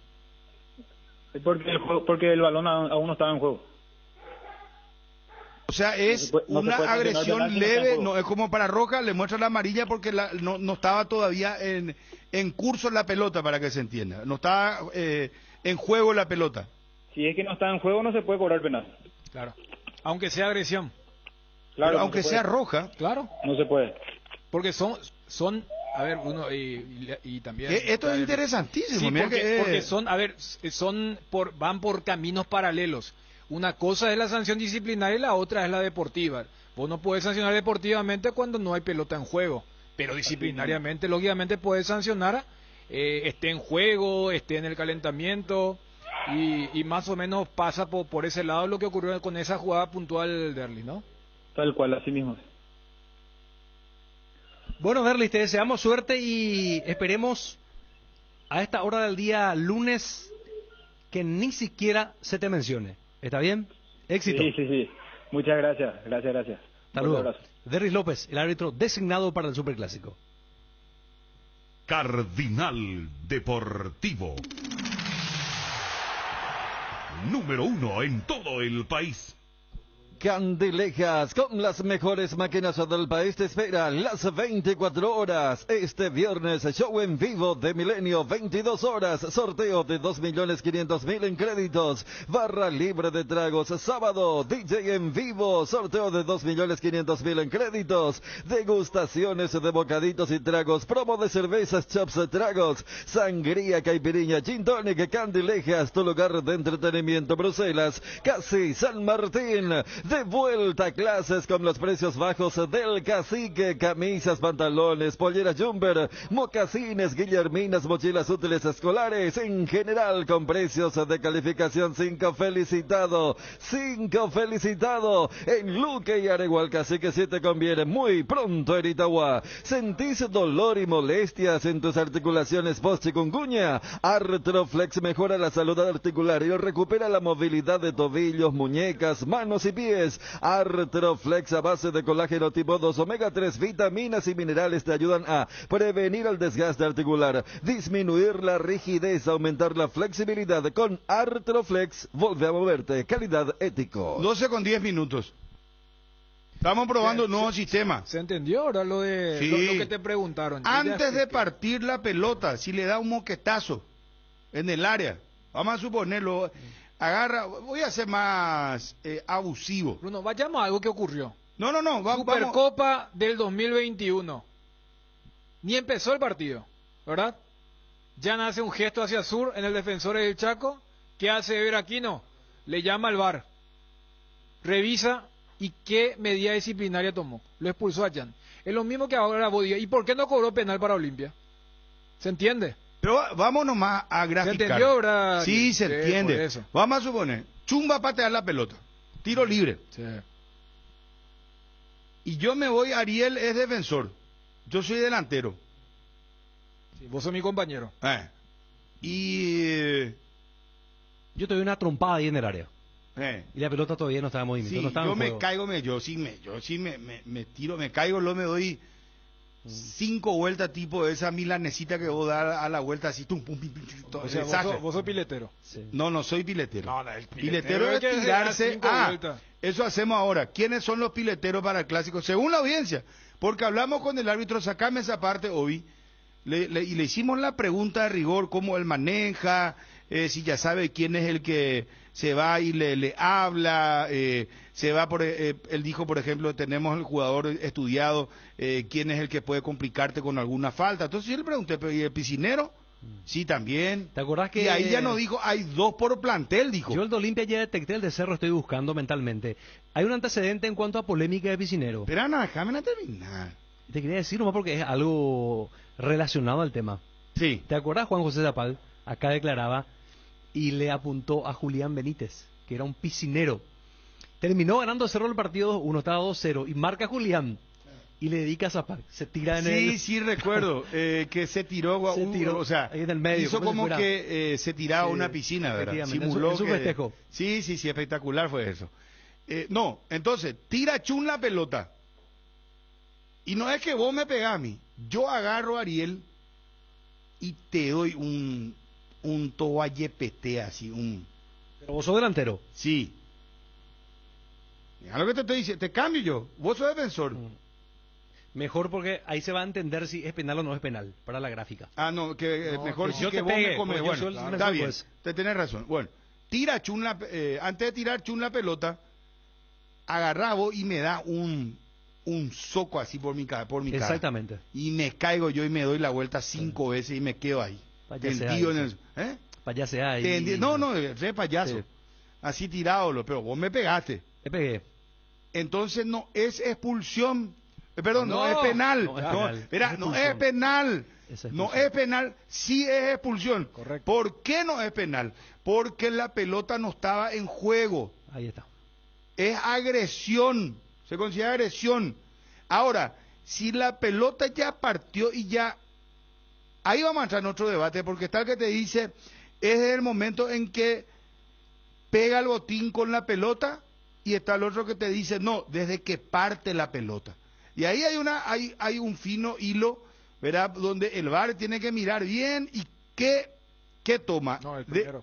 Porque el balón aún no estaba en juego. O sea, es una agresión leve, no es como para roja, le muestra la amarilla porque no estaba todavía en curso la pelota, para que se entienda. No estaba en juego la pelota. Si es que no está en juego, no se puede cobrar penal. Claro. Aunque sea agresión. Claro, pero aunque sea roja. Claro. No se puede. Porque son a ver, uno y también esto es interesantísimo. Sí, porque van por caminos paralelos. Una cosa es la sanción disciplinaria y la otra es la deportiva. Vos no podés sancionar deportivamente cuando no hay pelota en juego, pero disciplinariamente, lógicamente, podés sancionar, esté en juego, esté en el calentamiento, y más o menos pasa por ese lado lo que ocurrió con esa jugada puntual de Derli, ¿no? Tal cual, así mismo. Bueno, Derli, te deseamos suerte y esperemos a esta hora del día lunes que ni siquiera se te mencione. ¿Está bien? Éxito. Sí. Muchas gracias. Saludos. Derlis López, el árbitro designado para el Superclásico. Cardinal Deportivo. Número 1 en todo el país. Candilejas, con las mejores máquinas del país, te esperan las 24 horas. Este viernes, show en vivo de Milenio, 22 horas, sorteo de 2.500.000 en créditos, barra libre de tragos. Sábado, DJ en vivo, sorteo de 2.500.000 en créditos, degustaciones de bocaditos y tragos, promo de cervezas, chops, tragos, sangría, caipiriña, gin tonic, Candilejas, tu lugar de entretenimiento. Bruselas, casi San Martín. De vuelta a clases con los precios bajos del Cacique, camisas, pantalones, polleras Jumper, mocasines, guillerminas, mochilas útiles escolares, en general con precios de calificación 5 felicitado, en Luque y Aregual, Cacique, si te conviene, muy pronto en Itagua. ¿Sentís dolor y molestias en tus articulaciones post-chikungunya? Artroflex mejora la salud articular y recupera la movilidad de tobillos, muñecas, manos y pies. Artroflex a base de colágeno tipo 2, omega 3, vitaminas y minerales te ayudan a prevenir el desgaste articular, disminuir la rigidez, aumentar la flexibilidad. Con Artroflex, vuelve a moverte. Calidad ético. 12:10. Estamos probando un nuevo sistema. ¿Se entendió ahora lo de lo que te preguntaron? Antes de partir la pelota, si le da un moquetazo en el área, vamos a suponerlo, agarra, voy a ser más abusivo. Bruno, vayamos a algo que ocurrió. No, Supercopa del 2021. Ni empezó el partido. ¿verdad? Jan hace un gesto hacia Sur en el defensor del Chaco. ¿Qué hace Veraquino? Le llama al VAR. Revisa y qué medida disciplinaria tomó. Lo expulsó a Jan. Es lo mismo que ahora Bodía. ¿Y por qué no cobró penal para Olimpia? ¿Se entiende? Pero vamos nomás a graficar. ¿Se entendió, verdad? Sí, se Sí, entiende. por eso. Vamos a suponer, Chumba a patear la pelota, tiro libre. Sí. Y yo me voy, Ariel es defensor, yo soy delantero. Sí, vos sos mi compañero. Y... Yo te doy una trompada ahí en el área. eh, Y la pelota todavía no estaba en movimiento, sí, no estaba yo en me juego. caigo, yo sí me tiro, me caigo, luego me doy 5 vueltas tipo esa milanesita que vos das a la vuelta así, tum, pum, pim, pim, todo, O sea, desastre. vos sos piletero. Sí. No soy piletero. No, el Piletero es que da tirarse. 5 vueltas. Eso hacemos ahora. ¿Quiénes son los pileteros para el clásico? Según la audiencia. Porque hablamos con el árbitro, sacame esa parte hoy. Y le hicimos la pregunta de rigor, cómo él maneja, si ya sabe quién es el que se va y le habla, se va él dijo, por ejemplo, tenemos el jugador estudiado, quién es el que puede complicarte con alguna falta. Entonces yo le pregunté, ¿pero y el piscinero? Sí, también. ¿Te acordás que...? Y ahí ya nos dijo, hay 2 por plantel, dijo. Yo el de Olimpia ya detecté, el de Cerro estoy buscando mentalmente. Hay un antecedente en cuanto a polémica de piscinero. Pero Ana, déjame terminar. Te quería decir nomás porque es algo relacionado al tema. Sí. ¿Te acuerdas Juan José Zapal? Acá declaraba y le apuntó a Julián Benítez, que era un piscinero. Terminó ganando Cerro el partido 2-1, estaba 2-0 y marca Julián y le dedica a Zapal. Se tira en el... Sí, recuerdo que se tiró, o sea, ahí en el medio, hizo como si fuera... que se tiraba a Sí, una piscina, ¿verdad? efectivamente, Simuló en su que... festejo. Sí, espectacular fue eso. No, entonces, tira Chun la pelota. Y no es que vos me pegás a mí. Yo agarro a Ariel y te doy un toallepete así, Pero vos sos delantero. Sí. Mira lo que te estoy diciendo, te cambio yo. Vos sos defensor. Mejor porque ahí se va a entender si es penal o no es penal, para la gráfica. Ah, no, que No, mejor que sí yo que te vos pegue, me comes. porque yo Bueno, soy el está mejor, bien, pues. te tenés razón. Bueno, tira Chun antes de tirar Chun la pelota, agarrá vos y me da un soco así por mi cara. Exactamente. Y me caigo yo y me doy la vuelta 5 veces y me quedo ahí. Tendido en el... ¿Eh? Payasea ahí. No, re payaso. Sí. Así tirado, pero vos me pegaste. Te pegué. Entonces no es expulsión. Perdón, no es penal. No es penal. Espera, Es no expulsión. es penal. Es No expulsión. es penal, sí es expulsión. Correcto. ¿Por qué no es penal? Porque la pelota no estaba en juego. Ahí está. Es agresión. Se considera agresión. Ahora, si la pelota ya partió y ya... Ahí vamos a entrar en otro debate, porque está el que te dice, es el momento en que pega el botín con la pelota, y está el otro que te dice, no, desde que parte la pelota. Y ahí hay un fino hilo, ¿verdad? Donde el VAR tiene que mirar bien y qué toma. No, el primero.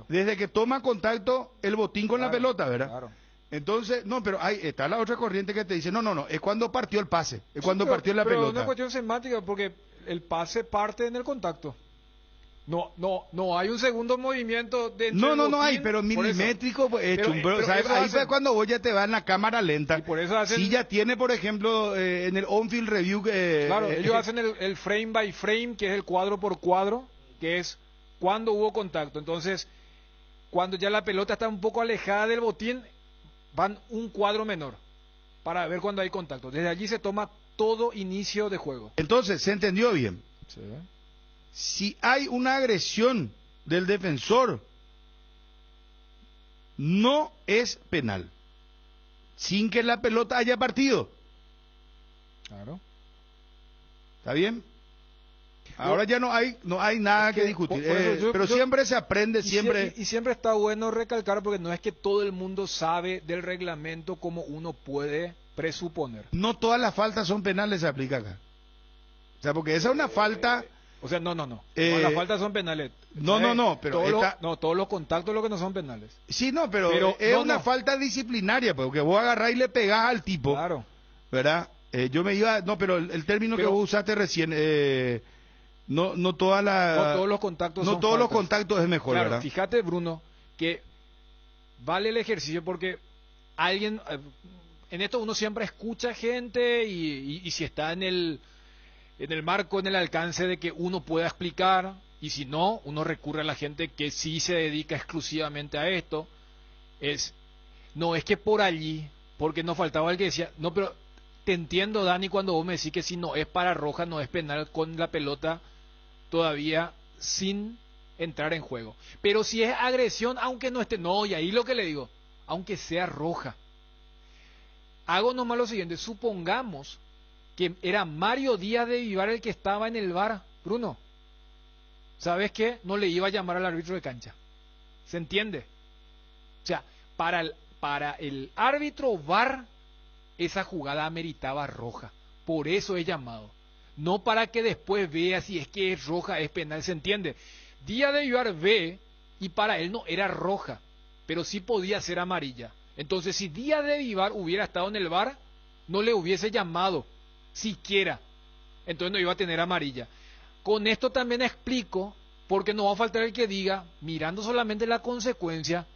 Desde que toma contacto el botín con la Claro, pelota, ¿verdad? Claro. Entonces, no, pero ahí está la otra corriente que te dice, no, es cuando partió el pase, es cuando Sí, partió la pero es pelota. una cuestión semántica porque el pase parte en el contacto. No hay un segundo movimiento de entre el No hay, botín, pero por eso. milimétrico pues, hecho. Pero ¿Sabes? eso Ahí hacen. fue cuando vos ya te vas en la cámara lenta. Y por eso hacen- Si ya tiene, por ejemplo, en el on-field review... Claro, ellos hacen el frame by frame, que es el cuadro por cuadro, que es cuando hubo contacto. Entonces, cuando ya la pelota está un poco alejada del botín, van un cuadro menor para ver cuando hay contacto. Desde allí se toma todo inicio de juego. Entonces, ¿se entendió bien? Si hay una agresión del defensor, no es penal. Sin que la pelota haya partido. Claro. ¿Está bien? Ahora ya no hay nada Es que que, discutir. por eso Pero yo- siempre se aprende, siempre... Y siempre está bueno recalcar porque no es que todo el mundo sabe del reglamento como uno puede presuponer. No todas las faltas son penales, se aplica acá. O sea, porque esa es una falta... O sea, no. Eh, Todas las faltas son penales. no, pero esta- todos los contactos lo que no son penales. Sí, no, pero Pero es no, una no. falta disciplinaria, porque vos agarrás y le pegás al tipo, Claro. ¿verdad? Yo me iba... No, pero el término Pero- que vos usaste recién... no todas las... No todos los contactos No son todos los faltas. contactos es mejor, Claro, ¿verdad? fíjate, Bruno, que vale el ejercicio porque alguien... En esto uno siempre escucha gente y si está en en el marco, en el alcance de que uno pueda explicar, y si no, uno recurre a la gente que sí se dedica exclusivamente a esto. No es que por allí, porque nos faltaba el que decía, no, pero te entiendo, Dani, cuando vos me decís que si no es para roja, no es penal con la pelota todavía sin entrar en juego. Pero si es agresión, aunque no esté, no, y ahí lo que le digo, aunque sea roja. Hago nomás lo siguiente, supongamos que era Mario Díaz de Vivar el que estaba en el VAR, Bruno. ¿Sabes qué? No le iba a llamar al árbitro de cancha. ¿Se entiende? O sea, para el árbitro VAR, esa jugada ameritaba roja. Por eso es llamado. No para que después vea si es que es roja, es penal, ¿se entiende? Díaz de Vivar ve, y para él no era roja, pero sí podía ser amarilla. Entonces, si Díaz de Vivar hubiera estado en el VAR, no le hubiese llamado, siquiera. Entonces no iba a tener amarilla. Con esto también explico, porque no va a faltar el que diga, mirando solamente la consecuencia,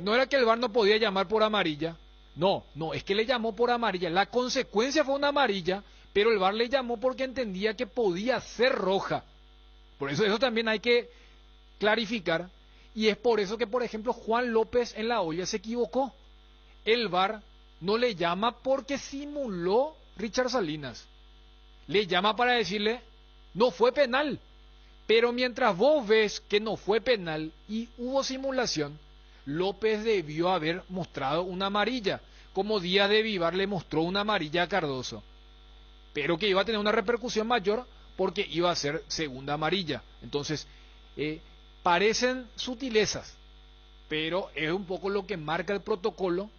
no era que el VAR no podía llamar por amarilla. No, es que le llamó por amarilla. La consecuencia fue una amarilla, pero el VAR le llamó porque entendía que podía ser roja. Por eso también hay que clarificar. Y es por eso que, por ejemplo, Juan López en la olla se equivocó. El VAR no le llama porque simuló Richard Salinas. Le llama para decirle, no fue penal. Pero mientras vos ves que no fue penal y hubo simulación, López debió haber mostrado una amarilla, como Díaz de Vivar le mostró una amarilla a Cardoso. Pero que iba a tener una repercusión mayor porque iba a ser segunda amarilla. Entonces, parecen sutilezas, pero es un poco lo que marca el protocolo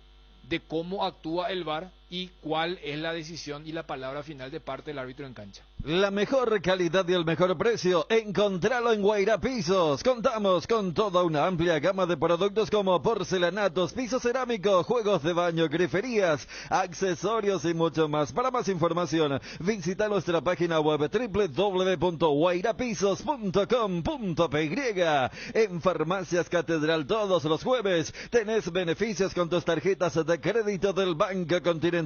de cómo actúa el VAR y cuál es la decisión y la palabra final de parte del árbitro en cancha. La mejor calidad y el mejor precio, encontralo en Guaira Pisos. Contamos con toda una amplia gama de productos como porcelanatos, pisos cerámicos, juegos de baño, griferías, accesorios y mucho más. Para más información, visita nuestra página web www.guairapisos.com.py. En Farmacias Catedral todos los jueves tenés beneficios con tus tarjetas de crédito del Banco Continental.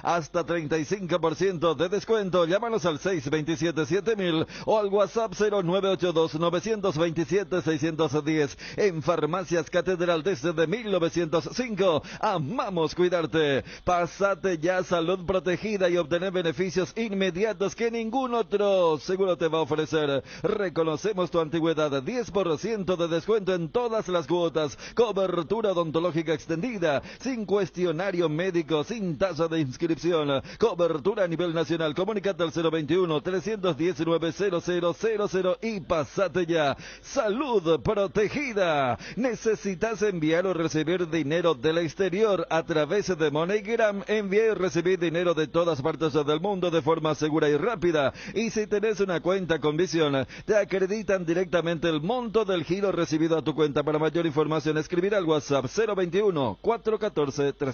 Hasta 35% de descuento. Llámanos al 627-7000 o al WhatsApp 0982-927-610. En Farmacias Catedral desde 1905. Amamos cuidarte. Pásate ya Salud Protegida y obtener beneficios inmediatos que ningún otro seguro te va a ofrecer. Reconocemos tu antigüedad. 10% de descuento en todas las cuotas. Cobertura odontológica extendida. Sin cuestionario médico. Sin tasa de inscripción. Cobertura a nivel nacional. Comunicate al 021-319-0000 y pasate ya. Salud Protegida. ¿Necesitas enviar o recibir dinero del exterior a través de MoneyGram? Envía y recibir dinero de todas partes del mundo de forma segura y rápida. Y si tenés una cuenta con Visión, te acreditan directamente el monto del giro recibido a tu cuenta. Para mayor información, escribir al WhatsApp 021-414-3000.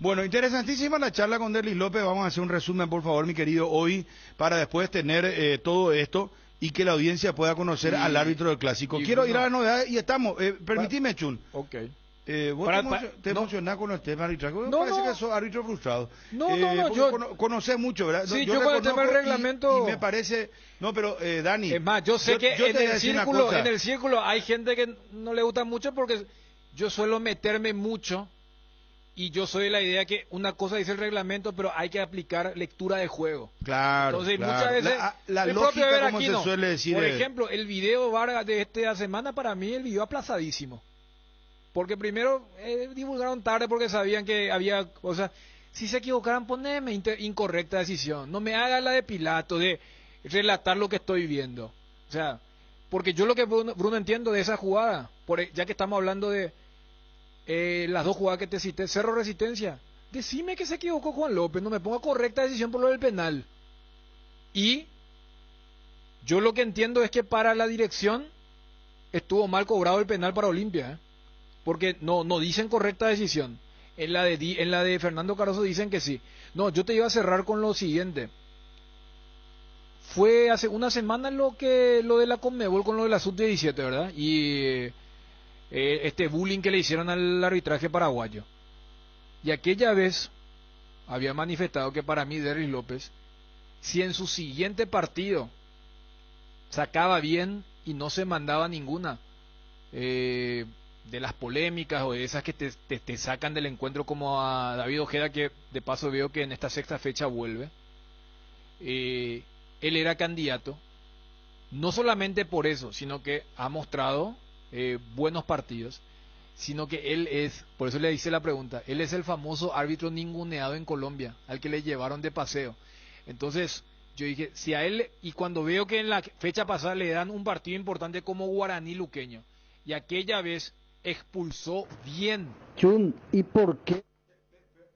Bueno, interesantísima la charla con Derlis López. Vamos a hacer un resumen, por favor, mi querido, hoy, para después tener todo esto y que la audiencia pueda conocer al árbitro del clásico. Quiero ir a la novedad y estamos. Permitime, Chun. Ok. ¿Vos te emocionás con el tema arbitraje? No, parece que sos árbitro frustrado. No, yo conocés mucho, ¿verdad? Sí, yo con el tema del reglamento. Y me parece. No, pero Dani. Es más, yo sé que en el círculo hay gente que no le gusta mucho porque yo suelo meterme mucho. Y yo soy de la idea que una cosa dice el reglamento, pero hay que aplicar lectura de juego. Claro. Entonces, muchas veces. La lógica, como se suele decir. Por ejemplo, el video Vargas de esta semana, para mí, el video aplazadísimo. Porque primero divulgaron tarde porque sabían que había. O sea, si se equivocaran, poneme incorrecta decisión. No me haga la de Pilato, de relatar lo que estoy viendo. O sea, porque yo lo que Bruno entiendo de esa jugada, ya que estamos hablando de. Las dos jugadas que te cité, Cerro Resistencia, decime que se equivocó Juan López, no me ponga correcta decisión por lo del penal. Y yo lo que entiendo es que para la dirección estuvo mal cobrado el penal para Olimpia, porque no dicen correcta decisión. En la de Fernando Cardoso dicen que sí. No, yo te iba a cerrar con lo siguiente. Fue hace una semana lo de la Conmebol con lo de la Sub-17, ¿verdad? Y este bullying que le hicieron al arbitraje paraguayo. Y aquella vez había manifestado que para mí Derlis López, si en su siguiente partido sacaba bien y no se mandaba ninguna de las polémicas o de esas que te sacan del encuentro, como a David Ojeda, que de paso veo que en esta sexta fecha vuelve, él era candidato, no solamente por eso, sino que ha mostrado buenos partidos, sino que él es, por eso le hice la pregunta, él es el famoso árbitro ninguneado en Colombia, al que le llevaron de paseo. Entonces yo dije, si a él, y cuando veo que en la fecha pasada le dan un partido importante como Guaraní Luqueño, y aquella vez expulsó bien. Chun, ¿y por qué?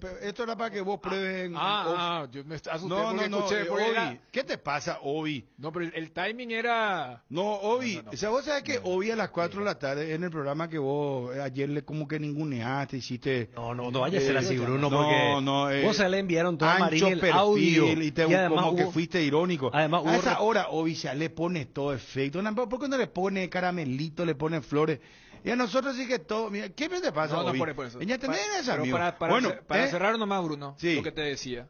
Pero esto era para que vos prueben. Yo me asusté no, porque no, escuché. no, Porque Obi, era... ¿qué te pasa, Obi? No, pero el timing era... No, Obi, No. o sea, vos sabés que Obi a las 4 de la tarde, en el programa que vos ayer le como que ninguneaste, hiciste... No vaya a ser así, Bruno, porque vos se le enviaron todo a Marín el perfil, audio. y además como que fuiste irónico. Además a esa hora, Obi, ya le pone todo efecto. ¿Por qué no le pone caramelito, le pone flores? Y a nosotros sí que todo... Mira, ¿qué te pasa, No, Obi? por eso. Ya tenés esa, Pero amigo. para cerrar nomás, Bruno, Sí. lo que te decía.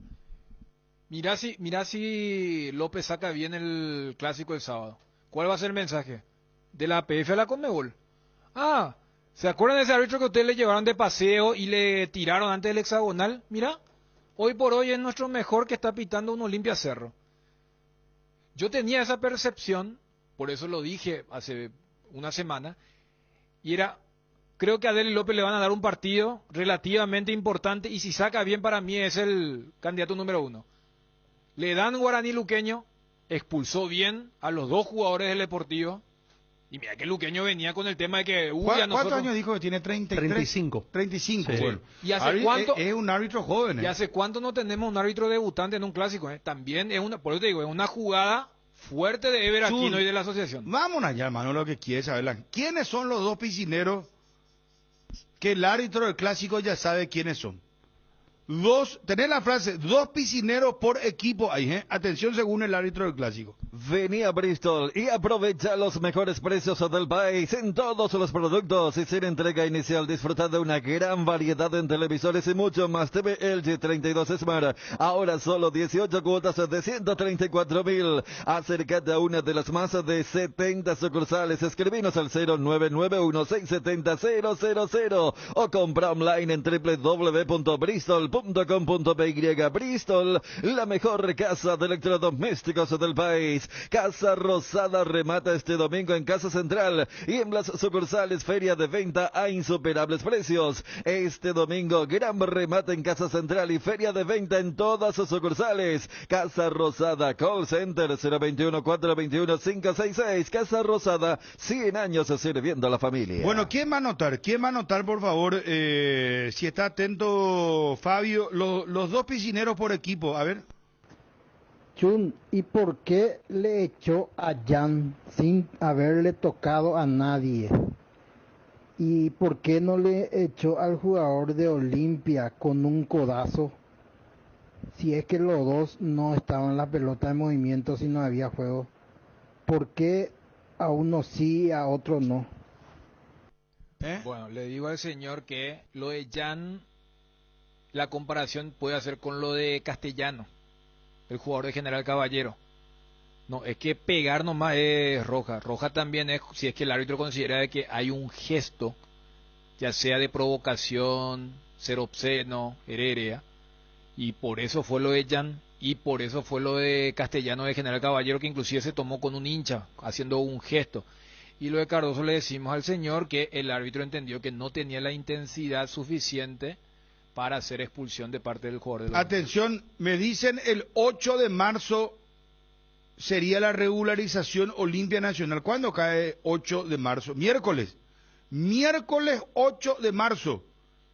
Mirá si López saca bien el clásico del sábado. ¿Cuál va a ser el mensaje? De la APF a la Conmebol. ¿Se acuerdan de ese árbitro que ustedes le llevaron de paseo y le tiraron antes del hexagonal? Mira, hoy por hoy es nuestro mejor que está pitando un Olimpia Cerro. Yo tenía esa percepción, por eso lo dije hace una semana, y era, creo que a Deli López le van a dar un partido relativamente importante, y si saca bien, para mí es el candidato número 1. Le dan Guaraní Luqueño, expulsó bien a los 2 jugadores del Deportivo, y mira que Luqueño venía con el tema de que... ¿Cuántos años dijo que tiene? 35. 35, Sí. bueno. ¿Y hace cuánto? Es un árbitro joven. ¿Y hace cuánto no tenemos un árbitro debutante en un clásico? También es por eso te digo, es una jugada fuerte de Ever Aquino y de la asociación. Vámonos allá, hermano, lo que quiere saber. ¿Quiénes son los 2 piscineros que el árbitro del clásico ya sabe quiénes son? Tenés la frase, 2 piscineros por equipo. Ahí, atención, según el árbitro del clásico. Vení a Bristol y aprovecha los mejores precios del país en todos los productos y sin entrega inicial. Disfruta de una gran variedad en televisores y mucho más. TV LG 32 Smart, ahora solo 18 cuotas de 134.000. Acércate a una de las más de 70 sucursales. Escribinos al 0991-670-000 o compra online en www.bristol.com.py. Bristol, la mejor casa de electrodomésticos del país. Casa Rosada remata este domingo en Casa Central y en las sucursales. Feria de venta a insuperables precios. Este domingo, gran remate en Casa Central y feria de venta en todas sus sucursales. Casa Rosada, call center 021-421-566. Casa Rosada, 100 años sirviendo a la familia. Bueno, ¿quién va a anotar? ¿Quién va a anotar, por favor? Si está atento, Fabio, los 2 piscineros por equipo. A ver. Chun, ¿y por qué le echó a Jan sin haberle tocado a nadie? ¿Y por qué no le echó al jugador de Olimpia con un codazo? Si es que los dos no estaban la pelota en movimiento, si no había juego. ¿Por qué a uno sí y a otro no? Bueno, le digo al señor que lo de Jan, la comparación puede hacer con lo de Castellano, el jugador de General Caballero. No, es que pegar nomás es roja. Roja también es si es que el árbitro considera de que hay un gesto, ya sea de provocación, ser obsceno, hererea, y por eso fue lo de Jan, y por eso fue lo de Castellano de General Caballero, que inclusive se tomó con un hincha, haciendo un gesto. Y lo de Cardoso le decimos al señor que el árbitro entendió que no tenía la intensidad suficiente para hacer expulsión de parte del jugador. Atención, me dicen el 8 de marzo sería la regularización Olimpia Nacional. ¿Cuándo cae 8 de marzo? Miércoles 8 de marzo.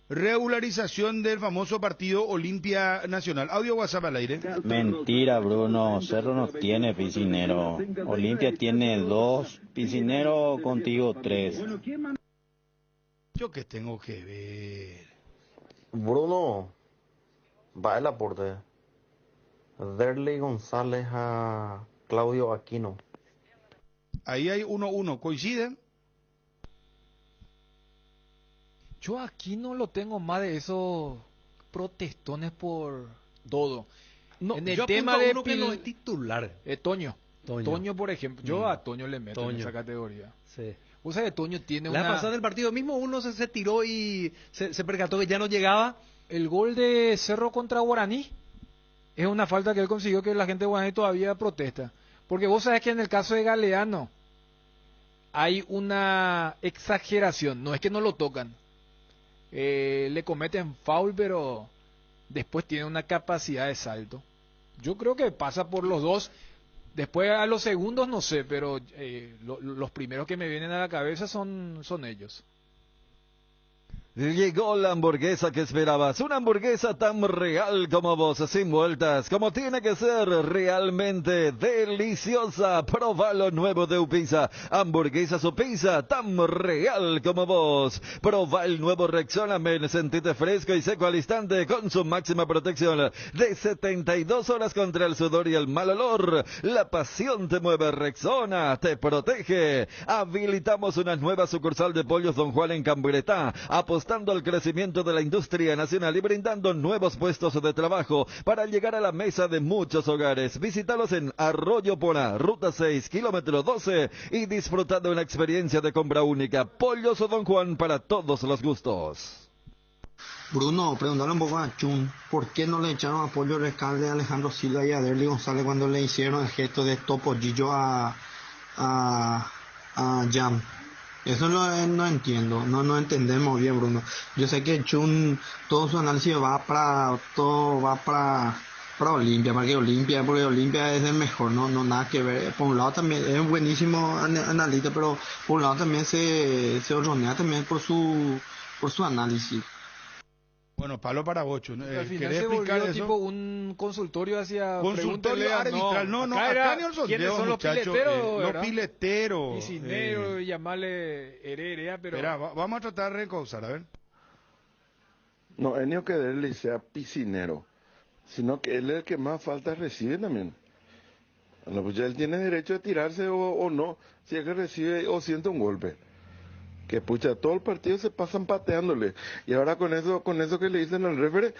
Regularización del famoso partido Olimpia Nacional. Audio WhatsApp al aire. Mentira, Bruno. Cerro no tiene piscinero. Olimpia tiene 2 piscineros, contigo 3. ¿Yo qué tengo que ver? Bruno, va el aporte. Derley González a Claudio Aquino. Ahí hay 1-1. ¿Coinciden? Yo aquí no lo tengo más de esos protestones por todo. No, en el yo tema apunto a de uno que no es titular. Toño. Toño, por ejemplo. Yo a Toño le meto en Toño. esa categoría. Sí. O sea, que Toño tiene La una... pasada del partido mismo uno se tiró y se percató que ya no llegaba. El gol de Cerro contra Guaraní es una falta que él consiguió que la gente de Guaraní todavía protesta. Porque vos sabés que en el caso de Galeano hay una exageración. No es que no lo tocan. Le cometen foul, pero después tiene una capacidad de salto. Yo creo que pasa por los dos. Después a los segundos no sé, pero los primeros que me vienen a la cabeza son ellos. Llegó la hamburguesa que esperabas, una hamburguesa tan real como vos, sin vueltas, como tiene que ser, realmente deliciosa. Proba lo nuevo de Upisa, hamburguesa o pizza tan real como vos. Proba el nuevo Rexona Men, sentite fresco y seco al instante con su máxima protección de 72 horas contra el sudor y el mal olor. La pasión te mueve, Rexona te protege. Habilitamos una nueva sucursal de Pollos Don Juan en Cambretá, apostando al crecimiento de la industria nacional y brindando nuevos puestos de trabajo para llegar a la mesa de muchos hogares. Visítalos en Arroyo Pona, Ruta 6, kilómetro 12 y disfruta de una experiencia de compra única. Pollos Don Juan para todos los gustos. Bruno, preguntarle un poco a Chun, ¿por qué no le echaron apoyo rescate a Alejandro Silva y a Derly González cuando le hicieron el gesto de topollillo a Jam? Eso no entiendo, no entendemos bien, Bruno. Yo sé que Chun, todo su análisis va para Olimpia, porque Olimpia es el mejor, no nada que ver. Por un lado también es un buenísimo analista, pero por un lado también se horronea también por su análisis. Bueno, palo para bocho. Al final ¿Querés se explicar volvió eso? tipo un consultorio hacia... Consultorio arbitral. No, acá era acá ni el sondeo, ¿quiénes son los muchacho, pileteros? los ¿verdad? pileteros. Piscineros, llamarle hererea, pero... Espera, vamos a tratar de recausar, a ver. No, es ni que Derly sea piscinero, sino que él es el que más faltas recibe también. Bueno, pues ya él tiene derecho de tirarse o no, si es que recibe o siente un golpe. Que pucha, todo el partido se pasan pateándole. Y ahora con eso que le dicen al referee,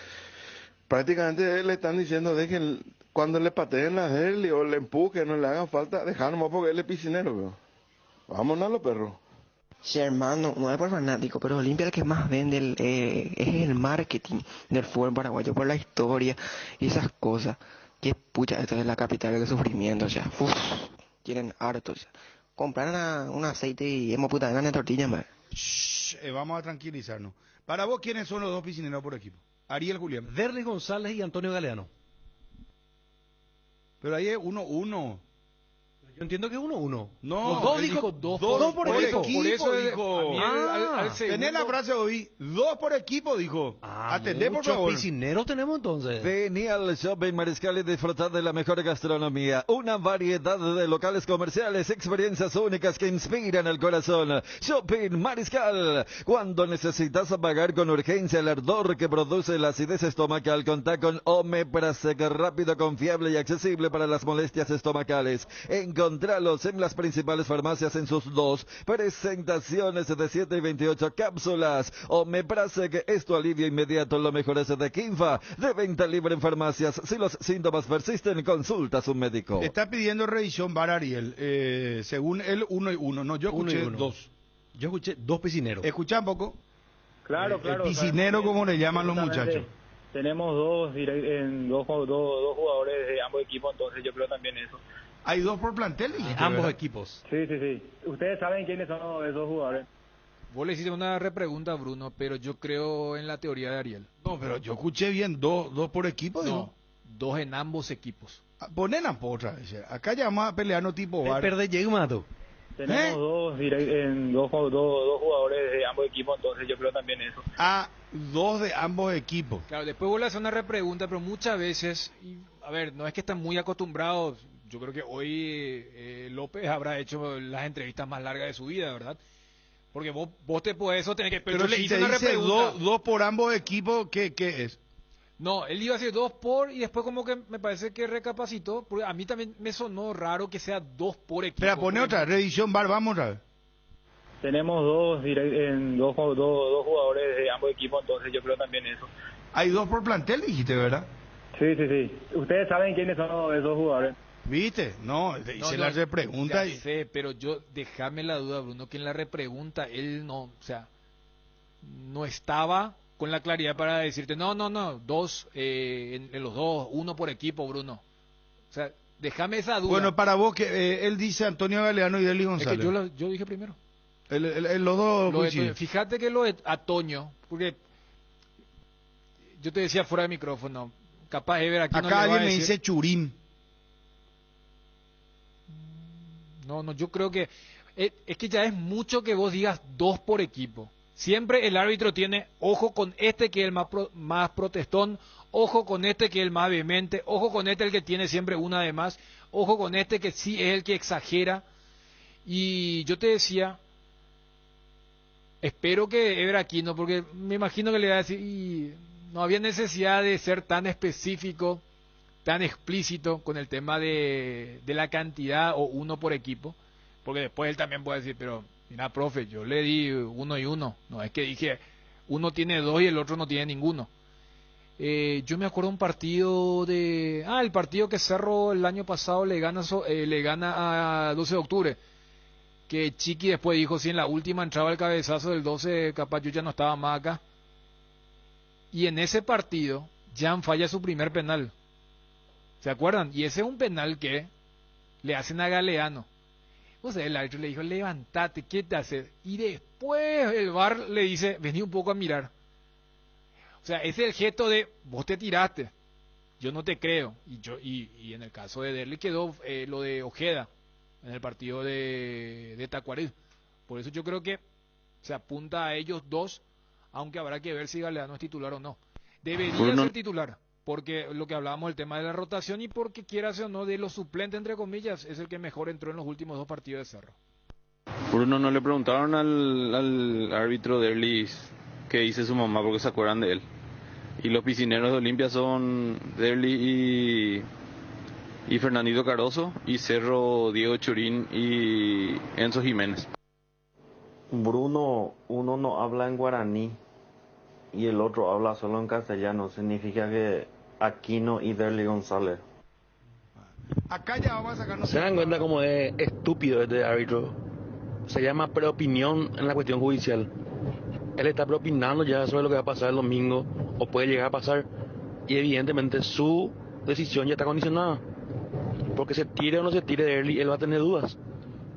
prácticamente le están diciendo, dejen, cuando le pateen la Derly o le empujen, no le hagan falta, dejar nomás porque él es piscinero, bro. Vámonos a los perros. Sí, hermano, no es por fanático, pero Olimpia el que más vende es el marketing del fútbol paraguayo, por la historia y esas cosas. Que pucha, esto es la capital del sufrimiento, o sea, tienen harto, o sea. Comprar un aceite y hemos puta de tortilla, man. Vamos a tranquilizarnos. Para vos, ¿quiénes son los dos piscineros por equipo? Ariel Julián. Derly González y Antonio Galeano. Pero ahí es 1-1. Yo entiendo que es 1-1. No, los dos él dijo dos por equipo. Por eso dijo. al segundo... Tenés la frase hoy, 2 por equipo, dijo. Atendé, por favor. Piscineros tenemos entonces. Vení al Shopping Mariscal y disfrutar de la mejor gastronomía. Una variedad de locales comerciales, experiencias únicas que inspiran el corazón. Shopping Mariscal. Cuando necesitas apagar con urgencia el ardor que produce la acidez estomacal, contá con Omeprazole, rápido, confiable y accesible para las molestias estomacales. Encontralos en las principales farmacias en sus 2 presentaciones de 7 y 28 cápsulas. Omeprazole, esto alivia inmediato, lo mejor es de Kinfa, de venta libre en farmacias. Si los síntomas persisten, consulta a su médico. Está pidiendo revisión VAR Ariel. Según él, 1-1. No, yo escuché 2. Yo escuché 2 piscineros. Escucha un poco. Claro. El piscinero, como le llaman los muchachos. Tenemos dos jugadores de ambos equipos, entonces yo creo también eso. Hay 2 por plantel, dijiste, ambos ¿verdad? equipos. Sí. Ustedes saben quiénes son esos jugadores. Vos le hiciste una repregunta, Bruno, pero yo creo en la teoría de Ariel. No, pero yo escuché bien, 2 por equipo. No, 2 en ambos equipos. Ponen a otra vez. Acá llamamos a pelearnos tipo VAR. Perde Mato. Tenemos dos jugadores de ambos equipos, entonces yo creo también eso. 2 de ambos equipos. Claro, después vos le haces una repregunta, pero muchas veces, a ver, no es que están muy acostumbrados. Yo creo que hoy López habrá hecho las entrevistas más largas de su vida, ¿verdad? Porque vos te podés eso, tenés que... Pero si te dice 2 por ambos equipos, ¿qué es? No, él iba a decir 2 por y después como que me parece que recapacitó, porque a mí también me sonó raro que sea 2 por equipo. Espera, pone otra, revisión VAR, vamos a ver. Tenemos dos jugadores de ambos equipos, entonces yo creo también eso. Hay 2 por plantel, dijiste, ¿verdad? Sí. Ustedes saben quiénes son esos jugadores. ¿Viste? No, hice la repregunta ya y... sé, pero déjame la duda, Bruno, que en la repregunta él no, o sea, no estaba con la claridad para decirte, no, dos, en los dos, uno por equipo, Bruno. O sea, déjame esa duda. Bueno, para vos, que él dice Antonio Galeano y Derlis González. Es que yo dije primero. Los dos coinciden. Fíjate que lo de Atoño, porque yo te decía fuera de micrófono, capaz Ever aquí acá alguien me dice Churín. No, yo creo que es que ya es mucho que vos digas dos por equipo. Siempre el árbitro tiene ojo con este que es el más protestón, ojo con este que es el más vehemente, ojo con este el que tiene siempre una de más, ojo con este que sí es el que exagera. Y yo te decía, espero que Ever Aquino, porque me imagino que le va a decir, y no había necesidad de ser tan específico, tan explícito con el tema de la cantidad o uno por equipo, porque después él también puede decir, pero mira, profe, yo le di 1 y 1, no es que dije uno tiene 2 y el otro no tiene ninguno. Yo me acuerdo un partido el partido que Cerro el año pasado le gana a 12 de octubre, que Chiqui después dijo, si en la última entraba el cabezazo del 12, capaz yo ya no estaba más acá. Y en ese partido, Jan falla su primer penal. ¿Se acuerdan? Y ese es un penal que le hacen a Galeano. O sea, el árbitro le dijo, levántate, ¿qué te haces? Y después el VAR le dice, vení un poco a mirar. O sea, ese es el gesto de, vos te tiraste, yo no te creo. Y en el caso de Derli quedó lo de Ojeda, en el partido de Tacuarí. Por eso yo creo que se apunta a ellos dos, aunque habrá que ver si Galeano es titular o no. Debería ser titular, porque lo que hablábamos del tema de la rotación y porque quieras o no de los suplentes, entre comillas, es el que mejor entró en los últimos 2 partidos de Cerro. Bruno, ¿no le preguntaron al árbitro Derlis qué dice su mamá porque se acuerdan de él? Y los piscineros de Olimpia son Derlis y Fernandito Caroso, y Cerro Diego Churín y Enzo Jiménez. Bruno, uno no habla en guaraní y el otro habla solo en castellano. Significa que Aquino y Derlis González. Acá ya vamos a sacarnos... ¿Se dan cuenta cómo es estúpido este árbitro? Se llama preopinión en la cuestión judicial. Él está preopinando ya sobre lo que va a pasar el domingo, o puede llegar a pasar, y evidentemente su decisión ya está condicionada. Porque se tire o no se tire de Derlis, él va a tener dudas.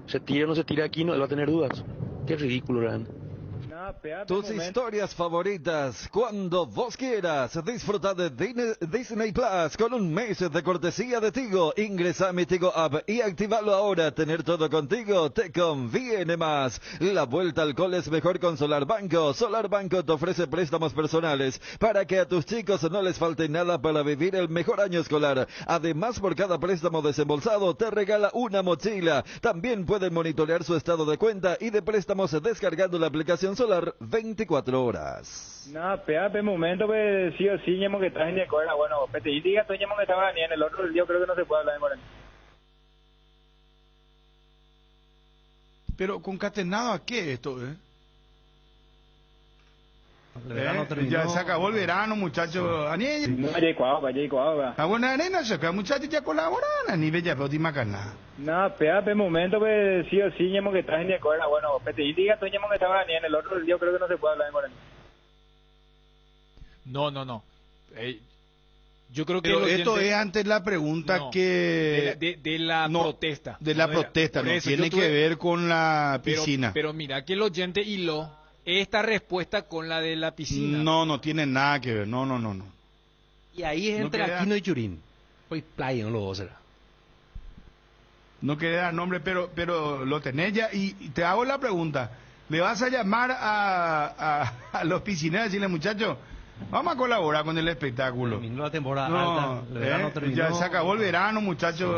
Se tire o no se tire Aquino, él va a tener dudas. Qué ridículo, ¿verdad? Tus historias favoritas, cuando vos quieras. Disfruta de Disney Plus con un mes de cortesía de Tigo. Ingresa a mi Tigo App y activalo ahora. Tener todo contigo te conviene más. La vuelta al cole es mejor con Solar Banco. Solar Banco te ofrece préstamos personales para que a tus chicos no les falte nada para vivir el mejor año escolar. Además, por cada préstamo desembolsado te regala una mochila. También pueden monitorear su estado de cuenta y de préstamos descargando la aplicación Solar 24 horas. No, espérate un momento, pues sí o sí, ñemo que estás en Nicola. Bueno, pete, y diga tú, ñemo que estaba ni en el otro, yo creo que no se puede hablar de Moreno. Pero concatenado a qué esto, El verano terminó. Ya se acabó el verano, muchachos. No, ya igual. La buena arena se acabó, muchachos, ya colaboran. Ni bella, pero macana. No, espérate un momento, pues sí o sí, ñemo que estás en Nicola. Bueno, pete, y diga tú, ñemo que estaba ni en el otro, yo creo que no se puede hablar de Moreno. No. Yo creo que pero esto es antes la pregunta de la protesta. De la protesta, no tiene que ver con la piscina. Pero mira que el oyente hiló esta respuesta con la de la piscina. No tiene nada que ver, no. Y ahí es entre Aquino y Churín. Pues playa, no lo dos será. No quería dar nombre, pero lo tenés ya. Y te hago la pregunta. ¿Le vas a llamar a los piscineros y decirle, muchachos, vamos a colaborar con el espectáculo? Terminó la temporada alta, el verano terminó. Ya se acabó el verano, muchachos.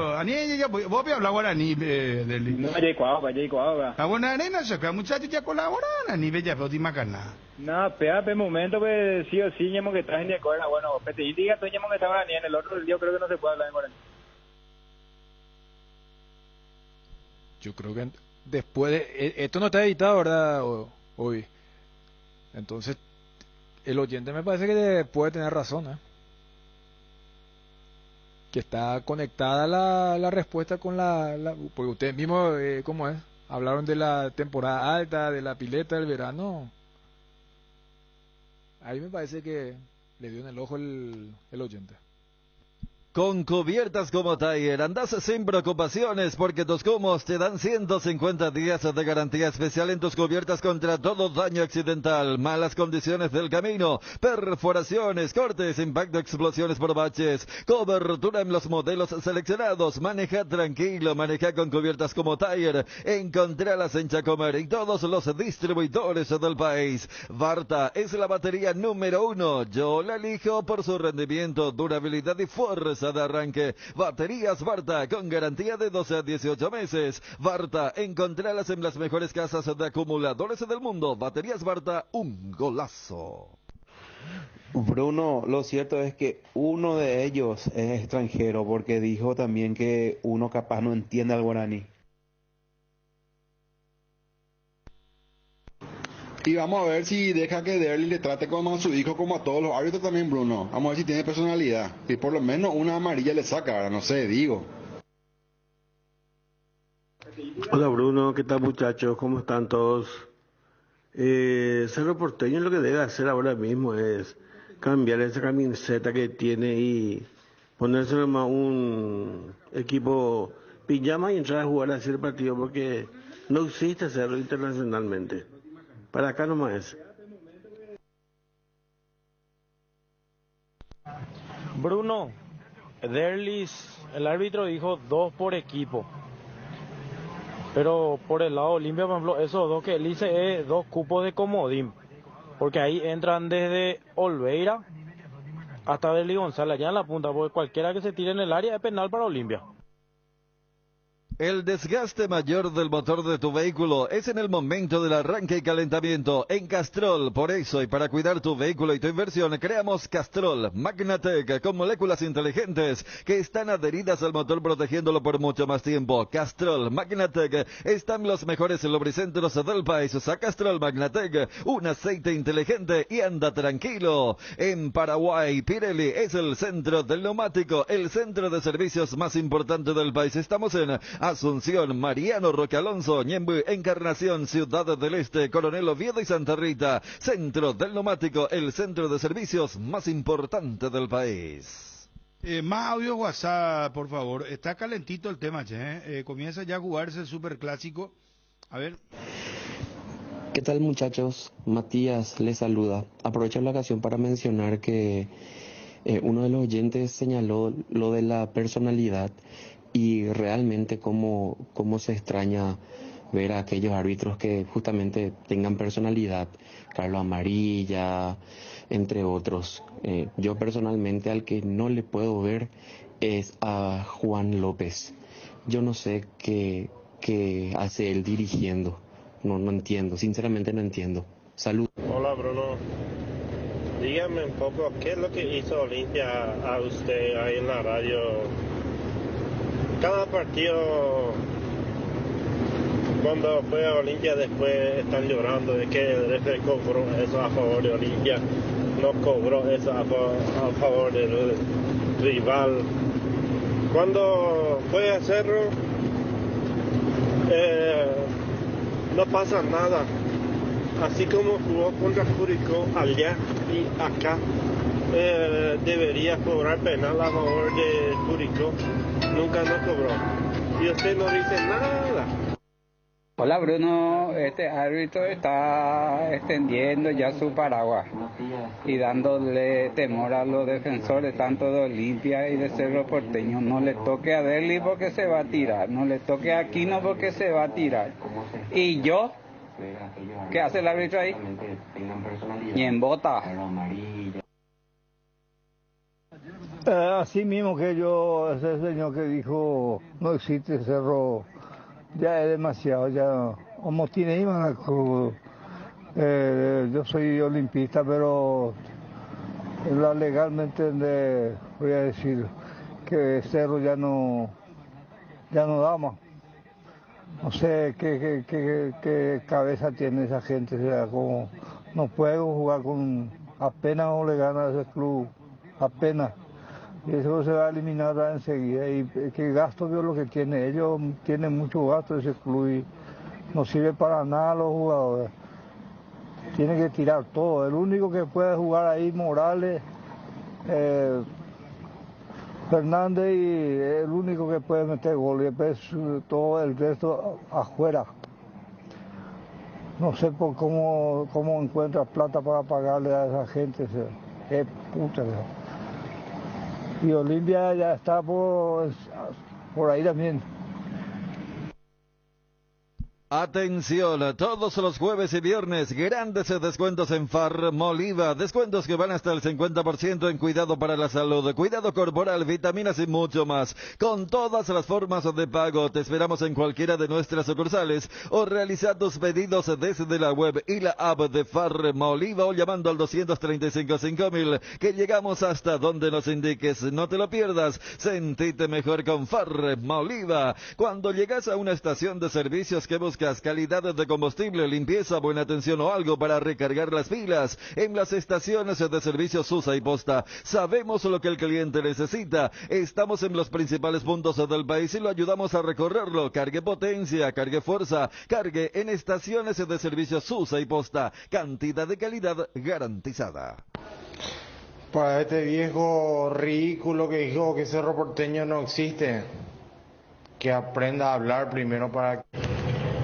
Vos voy a hablar guaraní, Derlis. No, ya igual. La buena arena se acabó, muchachos, ya colaboran. Ni bella, pero macana. No, espérate un momento, pues sí o sí, ñemo que estás en Nicola. Bueno, pete, y diga tú, ñemo que estaba ni en el otro, yo creo que no se puede hablar de Moreno. Yo creo que después de... Esto no está editado, ¿verdad? Hoy. Entonces, el oyente me parece que puede tener razón, que está conectada la respuesta con porque ustedes mismos, ¿cómo es? Hablaron de la temporada alta, de la pileta del verano. Ahí me parece que le dio en el ojo el oyente. Con cubiertas como Tiger, andás sin preocupaciones porque tus cumos te dan 150 días de garantía especial en tus cubiertas contra todo daño accidental, malas condiciones del camino, perforaciones, cortes, impacto, explosiones por baches, cobertura en los modelos seleccionados. Maneja tranquilo, maneja con cubiertas como Tiger. Encontralas en Chacomer y todos los distribuidores del país. Varta es la batería número 1. Yo la elijo por su rendimiento, durabilidad y fuerza de arranque. Baterías Varta con garantía de 12 a 18 meses. Varta, encontralas en las mejores casas de acumuladores del mundo. Baterías Varta, un golazo. Bruno, lo cierto es que uno de ellos es extranjero porque dijo también que uno capaz no entiende al guaraní. Y vamos a ver si deja que Derli le trate como a su hijo, como a todos los árbitros también, Bruno. Vamos a ver si tiene personalidad. Y por lo menos una amarilla le saca, no sé, digo. Hola Bruno, ¿qué tal muchachos? ¿Cómo están todos? Cerro Porteño lo que debe hacer ahora mismo es cambiar esa camiseta que tiene y ponerse nomás un equipo pijama y entrar a jugar así el partido porque no existe Cerro internacionalmente. Para acá nomás es. Bruno, Derlis, el árbitro dijo 2 por equipo. Pero por el lado Olimpia, por ejemplo, esos 2 que él dice es 2 cupos de comodín. Porque ahí entran desde Olveira hasta Derlis González, allá en la punta, porque cualquiera que se tire en el área es penal para Olimpia. El desgaste mayor del motor de tu vehículo es en el momento del arranque y calentamiento. En Castrol, por eso y para cuidar tu vehículo y tu inversión, creamos Castrol Magnatec con moléculas inteligentes que están adheridas al motor protegiéndolo por mucho más tiempo. Castrol Magnatec están los mejores lubricentros del país. Usa Castrol Magnatec, un aceite inteligente y anda tranquilo. En Paraguay, Pirelli es el centro del neumático, el centro de servicios más importante del país. Estamos en Asunción, Mariano Roque Alonso, Ñemby, Encarnación, Ciudad del Este, Coronel Oviedo y Santa Rita. Centro del Neumático, el centro de servicios más importante del país. Más audio WhatsApp, por favor. Está calentito el tema, che. Comienza ya a jugarse el superclásico. A ver. ¿Qué tal muchachos? Matías les saluda. Aprovecho la ocasión para mencionar que uno de los oyentes señaló lo de la personalidad. Y realmente cómo se extraña ver a aquellos árbitros que justamente tengan personalidad, Carlos Amarilla, entre otros. Yo personalmente al que no le puedo ver es a Juan López. Yo no sé qué hace él dirigiendo, no entiendo, sinceramente no entiendo. Salud. Hola Bruno, dígame un poco, ¿qué es lo que hizo Olimpia a usted ahí en la radio? Cada partido, cuando fue a Olimpia, después están llorando de que el referee cobró eso a favor de Olimpia, no cobró eso a favor del rival. Cuando fue a Cerro, no pasa nada. Así como jugó contra Curicó allá y acá, debería cobrar penal a favor de Curicó. Nunca nos cobró. Y usted no dice nada. Hola Bruno, este árbitro está extendiendo ya su paraguas y dándole temor a los defensores tanto de Olimpia y de Cerro Porteño. No le toque a Derli porque se va a tirar, no le toque a Aquino porque se va a tirar. Y yo, ¿qué hace el árbitro ahí? Y en bota. Así mismo que ese señor que dijo no existe Cerro, ya es demasiado, ya como tiene iban al club. Yo soy olimpista, pero legalmente voy a decir que Cerro ya no da más. No sé qué cabeza tiene esa gente, o sea, como no puedo jugar con apenas o le gana a ese club, apenas. Y eso se va a eliminar enseguida. Y que gasto veo lo que tiene. Ellos tienen mucho gasto ese club y no sirve para nada a los jugadores. Tienen que tirar todo. El único que puede jugar ahí, Morales, Fernández, y el único que puede meter gol. Y después todo el resto afuera. No sé por cómo encuentra plata para pagarle a esa gente. Qué puta. Y Olimpia ya está por ahí también. Atención, todos los jueves y viernes, grandes descuentos en Farmoliva, descuentos que van hasta el 50% en cuidado para la salud, cuidado corporal, vitaminas y mucho más. Con todas las formas de pago, te esperamos en cualquiera de nuestras sucursales o realiza tus pedidos desde la web y la app de Farmoliva o llamando al 235-5000, que llegamos hasta donde nos indiques. No te lo pierdas, sentite mejor con Farmoliva. Cuando llegas a una estación de servicios que buscas calidad de combustible, limpieza, buena atención o algo para recargar las pilas, en las estaciones de servicio Susa y Posta sabemos lo que el cliente necesita. Estamos en los principales puntos del país y lo ayudamos a recorrerlo. Cargue potencia, cargue fuerza, cargue en estaciones de servicio Susa y Posta. Cantidad de calidad garantizada. Para este viejo ridículo que dijo que Cerro Porteño no existe, que aprenda a hablar primero para...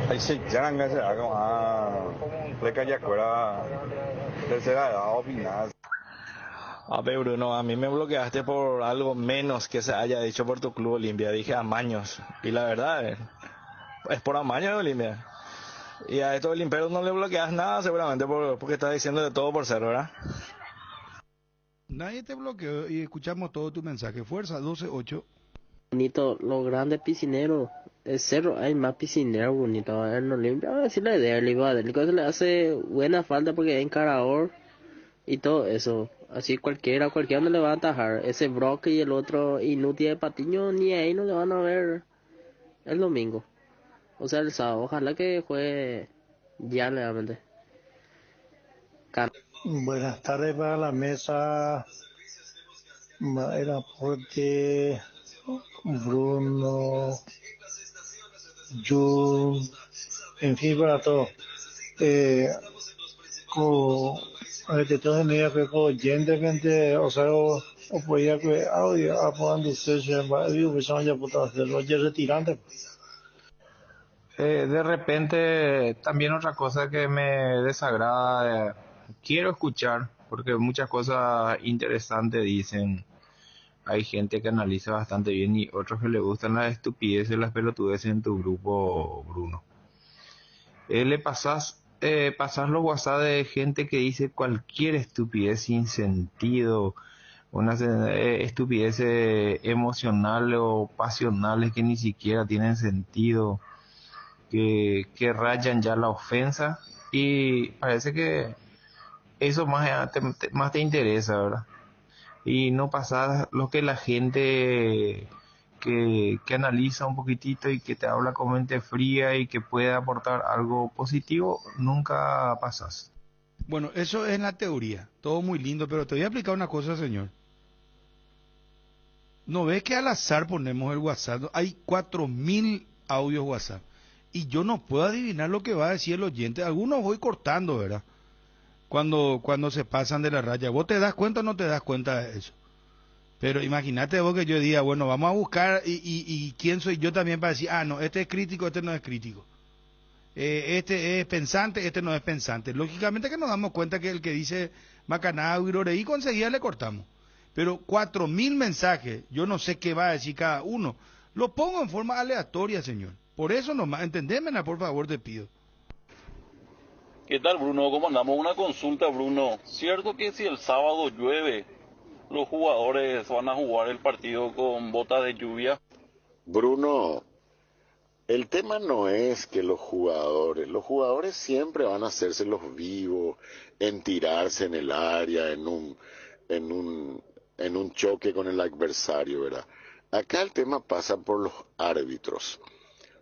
Ahí se llanga, se haga le cae afuera, tercera edad, opinar. A ver, Bruno, a mí me bloqueaste por algo menos que se haya dicho por tu club Olimpia. Dije amaños. Y la verdad es por amaños de Olimpia. Y a estos olimperos no le bloqueas nada seguramente porque estás diciendo de todo por ser, ¿verdad? Nadie te bloqueó y escuchamos todo tu mensaje. Fuerza 12-8. Bonito, los grandes piscineros. El Cerro hay más piscineros bonitos. En Olimpia, a decirle de él, se le hace buena falta porque es encarador y todo eso. Así cualquiera no le va a atajar. Ese Brock y el otro inútil de Patiño ni ahí no le van a ver el domingo. O sea, el sábado. Ojalá que juegue ya realmente. Buenas tardes para la mesa. El aporte, Bruno, Jun, en fin, para todo. Entonces me dijo que oyente, o sea, o podía que audio, apagando ustedes, digo, pues ya puta hacerlo, ya retirante. De repente, también otra cosa que me desagrada, quiero escuchar, porque muchas cosas interesantes dicen. Hay gente que analiza bastante bien y otros que le gustan las estupideces y las pelotudeces en tu grupo, Bruno. Le pasas los WhatsApp de gente que dice cualquier estupidez sin sentido, unas estupideces emocionales o pasionales que ni siquiera tienen sentido, que rayan ya la ofensa, y parece que eso más te interesa, ¿verdad? Y no pasar lo que la gente que analiza un poquitito y que te habla con mente fría y que puede aportar algo positivo, nunca pasas. Bueno, eso es la teoría, todo muy lindo, pero te voy a explicar una cosa, señor. ¿No ves que al azar ponemos el WhatsApp? Hay 4000 audios WhatsApp y yo no puedo adivinar lo que va a decir el oyente. Algunos voy cortando, ¿verdad? Cuando se pasan de la raya. ¿Vos te das cuenta o no te das cuenta de eso? Pero imagínate vos que yo diga, bueno, vamos a buscar y quién soy yo también para decir, no, este es crítico, este no es crítico. Este es pensante, este no es pensante. Lógicamente que nos damos cuenta que el que dice Macaná, Uiroreí, conseguía le cortamos. Pero 4000 mensajes, yo no sé qué va a decir cada uno. Lo pongo en forma aleatoria, señor. Por eso nomás, entendémela, por favor, te pido. ¿Qué tal, Bruno? ¿Cómo andamos? Una consulta, Bruno. ¿Cierto que si el sábado llueve, los jugadores van a jugar el partido con botas de lluvia? Bruno, el tema no es que los jugadores siempre van a hacerse los vivos, en tirarse en el área, en un choque con el adversario, ¿verdad? Acá el tema pasa por los árbitros.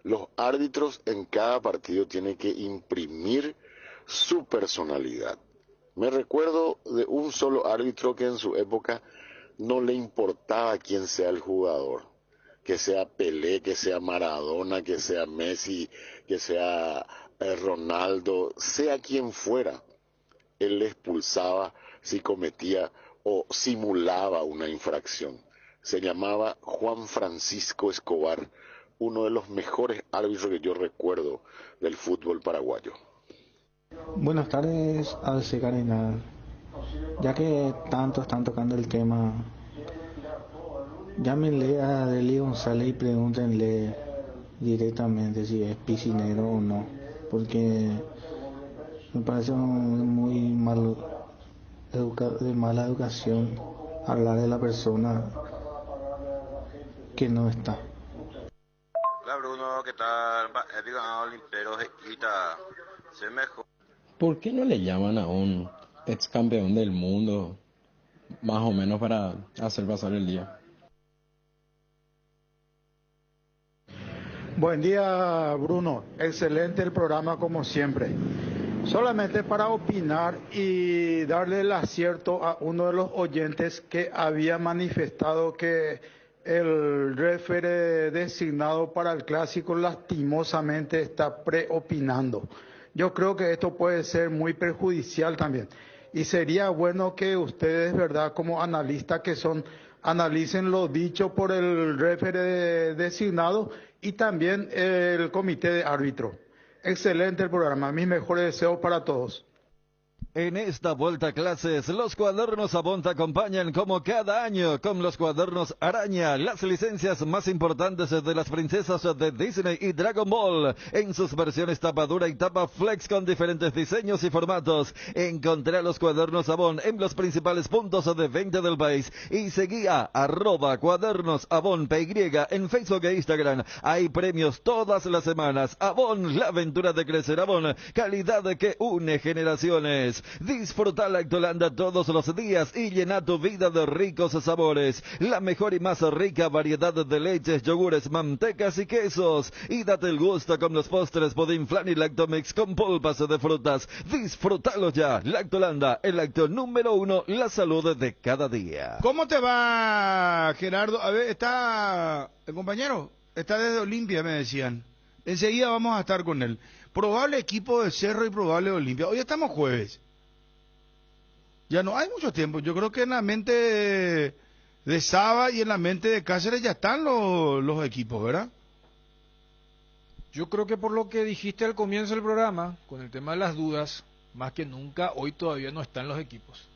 Los árbitros en cada partido tienen que imprimir su personalidad. Me recuerdo de un solo árbitro que en su época no le importaba quién sea el jugador, que sea Pelé, que sea Maradona, que sea Messi, que sea Ronaldo, sea quien fuera, él le expulsaba si cometía o simulaba una infracción. Se llamaba Juan Francisco Escobar, uno de los mejores árbitros que yo recuerdo del fútbol paraguayo. Buenas tardes, Alce Cardenal. Ya que tanto están tocando el tema, llámenle a Derly González y pregúntenle directamente si es piscinero o no, porque me parece muy mal de mala educación hablar de la persona que no está. Hola Bruno, ¿qué tal? Se mejor. ¿Por qué no le llaman a un ex campeón del mundo, más o menos para hacer pasar el día? Buen día, Bruno. Excelente el programa como siempre. Solamente para opinar y darle el acierto a uno de los oyentes que había manifestado que el referee designado para el clásico lastimosamente está preopinando. Yo creo que esto puede ser muy perjudicial también. Y sería bueno que ustedes, ¿verdad?, como analistas que son, analicen lo dicho por el referee designado y también el comité de árbitro. Excelente el programa, mis mejores deseos para todos. En esta vuelta a clases, los cuadernos Avon te acompañan como cada año con los cuadernos Araña, las licencias más importantes de las princesas de Disney y Dragon Ball, en sus versiones tapa dura y tapa flex con diferentes diseños y formatos. Encontrá los cuadernos Avon en los principales puntos de venta del país y seguí a @cuadernosavon.py en Facebook e Instagram. Hay premios todas las semanas. Avon, la aventura de crecer. Avon, calidad que une generaciones. Disfruta Lactolanda todos los días y llena tu vida de ricos sabores. La mejor y más rica variedad de leches, yogures, mantecas y quesos. Y date el gusto con los postres Pudding Flan y Lactomix con pulpas de frutas. Disfrútalo ya. Lactolanda, el lácteo número 1, la salud de cada día. ¿Cómo te va, Gerardo? A ver, está el compañero, está desde Olimpia, me decían. Enseguida vamos a estar con él. Probable equipo de Cerro y probable Olimpia. Hoy estamos jueves. Ya no hay mucho tiempo. Yo creo que en la mente de Saba y en la mente de Cáceres ya están los equipos, ¿verdad? Yo creo que por lo que dijiste al comienzo del programa, con el tema de las dudas, más que nunca, hoy todavía no están los equipos.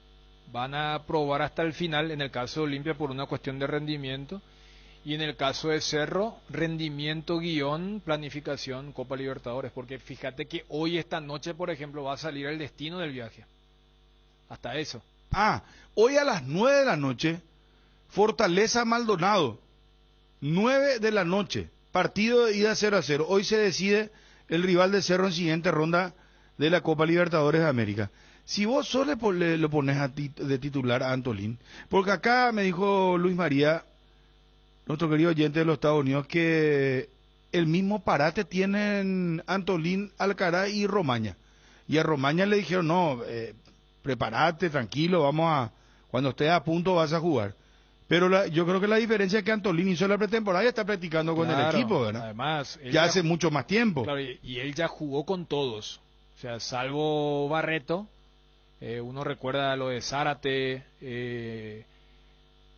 Van a probar hasta el final, en el caso de Olimpia por una cuestión de rendimiento, y en el caso de Cerro, rendimiento guión, planificación, Copa Libertadores, porque fíjate que hoy, esta noche, por ejemplo, va a salir el destino del viaje. Hasta eso. Hoy a las 9 de la noche, Fortaleza Maldonado, 9 de la noche, partido de ida 0-0. Hoy se decide el rival de Cerro en siguiente ronda de la Copa Libertadores de América. Si vos solo lo pones de titular a Antolín, porque acá me dijo Luis María, nuestro querido oyente de los Estados Unidos, que el mismo parate tienen Antolín, Alcaraz y Romaña. Y a Romaña le dijeron, no, prepárate, tranquilo, cuando estés a punto vas a jugar. Pero yo creo que la diferencia es que Antolín hizo la pretemporada y está practicando con el equipo, ¿verdad? Además, ya hace mucho más tiempo. Claro, y él ya jugó con todos. O sea, salvo Barreto, uno recuerda lo de Zárate,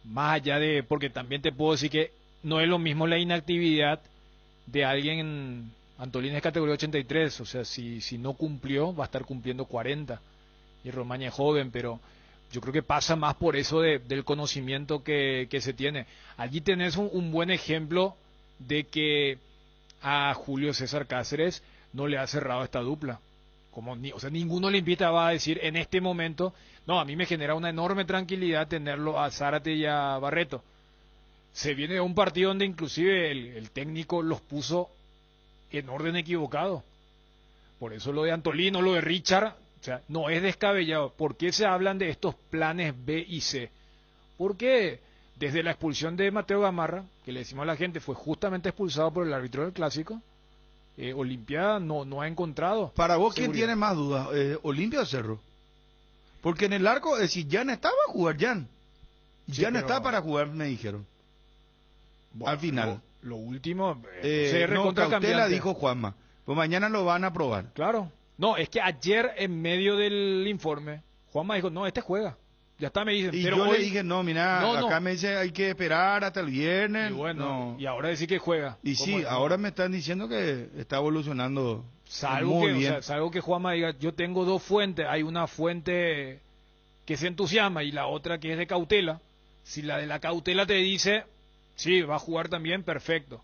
más allá de, porque también te puedo decir que no es lo mismo la inactividad de alguien. Antolín es categoría 83, o sea, si no cumplió, va a estar cumpliendo 40. Y Romaña es joven, pero yo creo que pasa más por eso del conocimiento que se tiene. Allí tenés un buen ejemplo de que a Julio César Cáceres no le ha cerrado esta dupla. O sea, ninguno olimpista va a decir en este momento, no, a mí me genera una enorme tranquilidad tenerlo a Zárate y a Barreto. Se viene de un partido donde inclusive el técnico los puso en orden equivocado. Por eso lo de Antolín o lo de Richard, o sea, no es descabellado. ¿Por qué se hablan de estos planes B y C? Porque desde la expulsión de Mateo Gamarra, que le decimos a la gente, fue justamente expulsado por el árbitro del Clásico, Olimpia no ha encontrado. Para vos, ¿quién seguridad. tiene más dudas? ¿Olimpia o Cerro? Porque en el arco, si Jan estaba a jugar Jan. Ya no está para jugar, me dijeron. Bueno, al final. Lo último, no, Cautela dijo Juanma. Pues mañana lo van a probar. Claro. No, es que ayer en medio del informe, Juanma dijo, no, este juega. Ya está, me dicen. Y pero yo hoy... le dije, no, mira, acá me dice hay que esperar hasta el viernes. Y bueno, no. y ahora decir que juega. Y sí, ahora me están diciendo que está evolucionando salvo muy que, bien. O sea, salvo que Juanma diga, yo tengo dos fuentes, hay una fuente que se entusiasma y la otra que es de cautela. Si la de la cautela te dice, sí, va a jugar también, perfecto.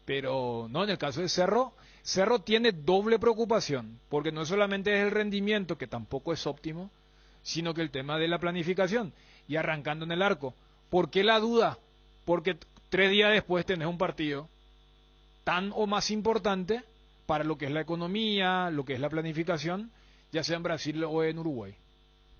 Pero no, en el caso de Cerro tiene doble preocupación, porque no solamente es el rendimiento, que tampoco es óptimo, sino que el tema de la planificación. Y arrancando en el arco. ¿Por qué la duda? Porque 3 días después tenés un partido tan o más importante para lo que es la economía, lo que es la planificación, ya sea en Brasil o en Uruguay.